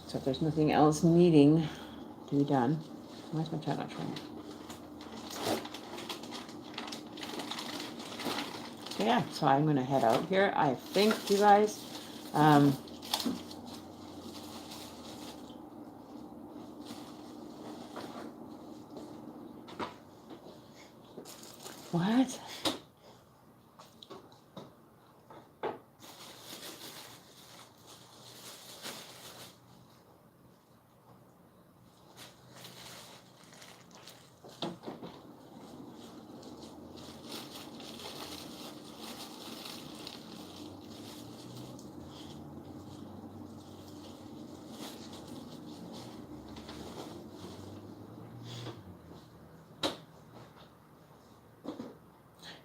So if there's nothing else needing to be done, why is my chat not showing? So yeah, so I'm going to head out here. I think, you guys, what?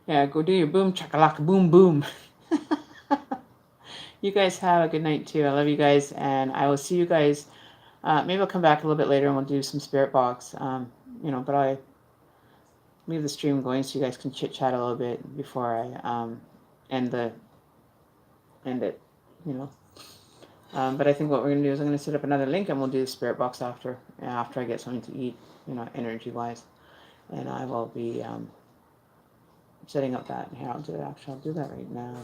Yeah, go do your boom chakalaka boom boom. You guys have a good night too. I love you guys, and I will see you guys. Maybe I'll come back a little bit later and we'll do some spirit box. You know, but I leave the stream going so you guys can chit chat a little bit before I end it. You know. But I think what we're gonna do is I'm gonna set up another link and we'll do the spirit box after I get something to eat. You know, energy wise, and I will be setting up that. Here, I'll do it. Actually, I'll do that right now.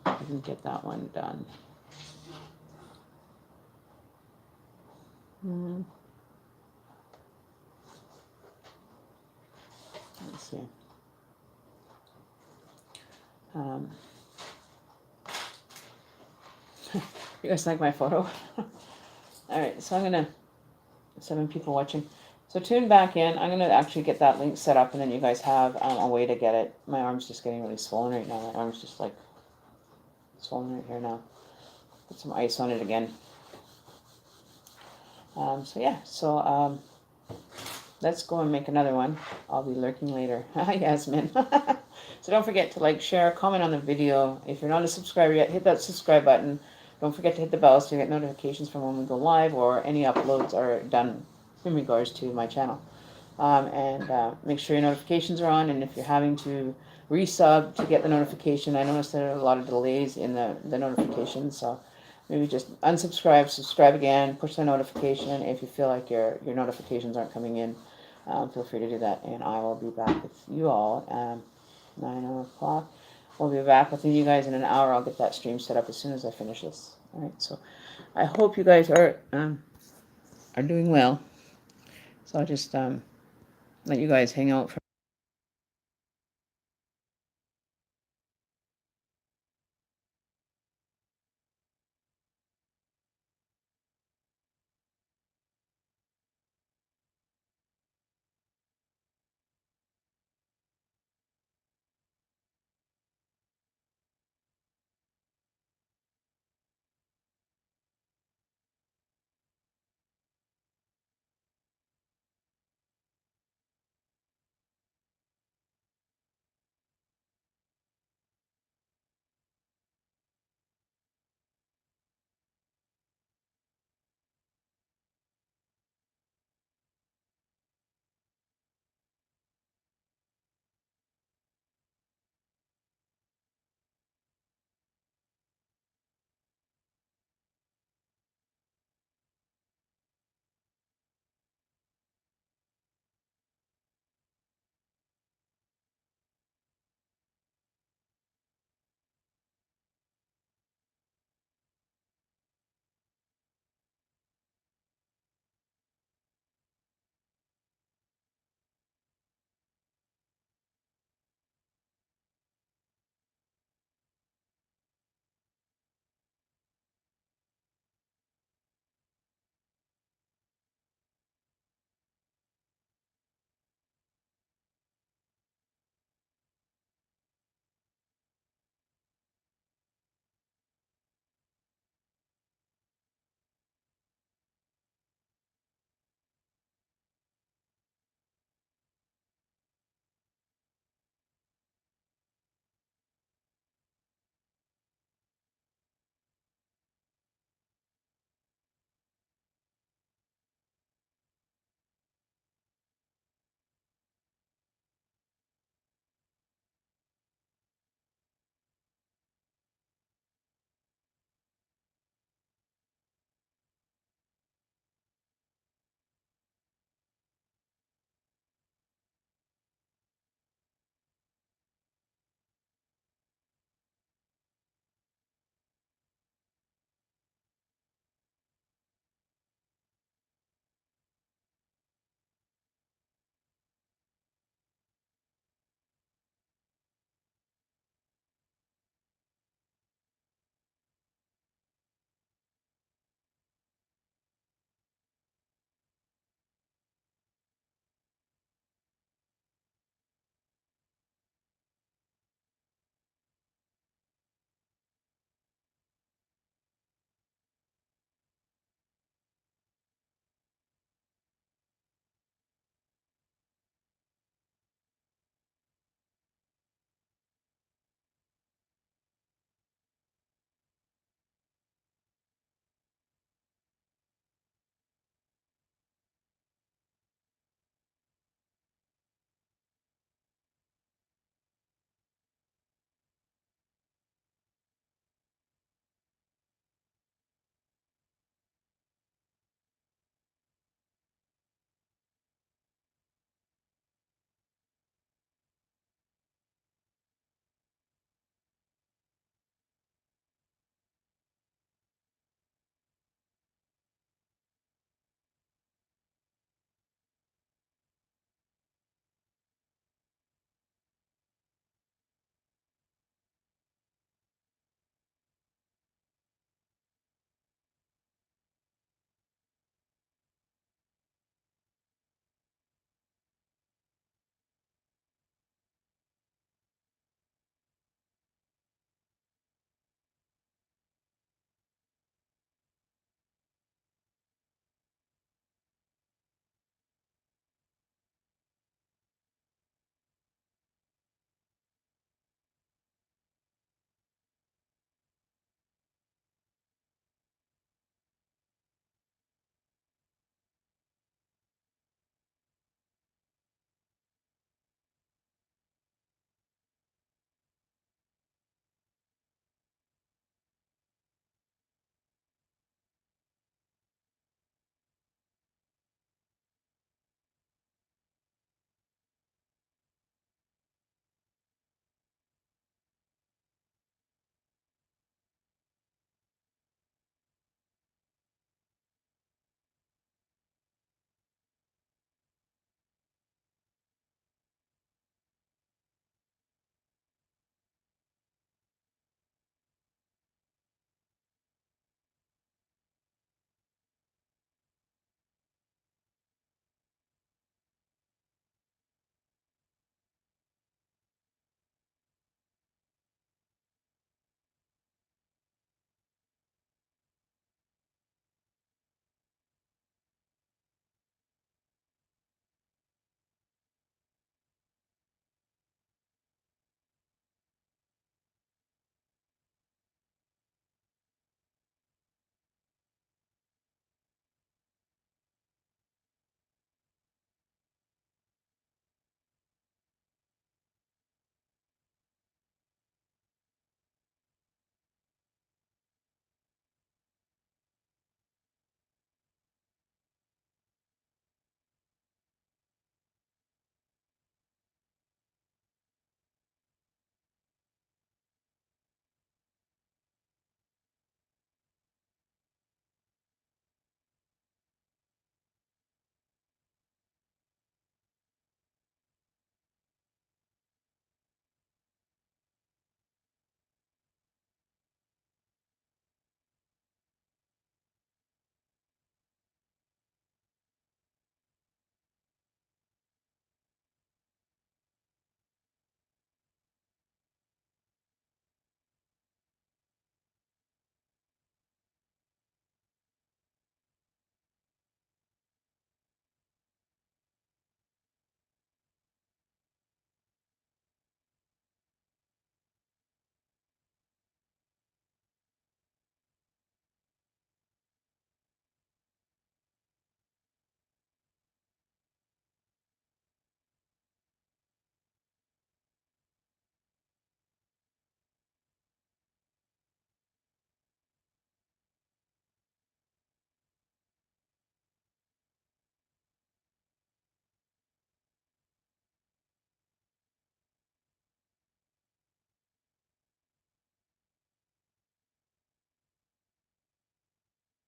I can get that one done. Let's see. You guys like my photo? All right, so I'm gonna 7 people watching. So tune back in. I'm gonna actually get that link set up, and then you guys have a way to get it. My arm's just getting really swollen right now. My arm's just like swollen right here now. Put some ice on it again. So yeah, so let's go and make another one. I'll be lurking later. Hi, Yasmin. So don't forget to like, share, comment on the video. If you're not a subscriber yet, hit that subscribe button. Don't forget to hit the bell so you get notifications from when we go live or any uploads are done in regards to my channel. And make sure your notifications are on. And if you're having to resub to get the notification, I noticed there are a lot of delays in the notifications. So maybe just unsubscribe, subscribe again, push the notification. If you feel like your notifications aren't coming in, feel free to do that. And I will be back with you all 9 o'clock. We'll be back with you guys in an hour. I'll get that stream set up as soon as I finish this. All right. So I hope you guys are doing well. So I'll just let you guys hang out for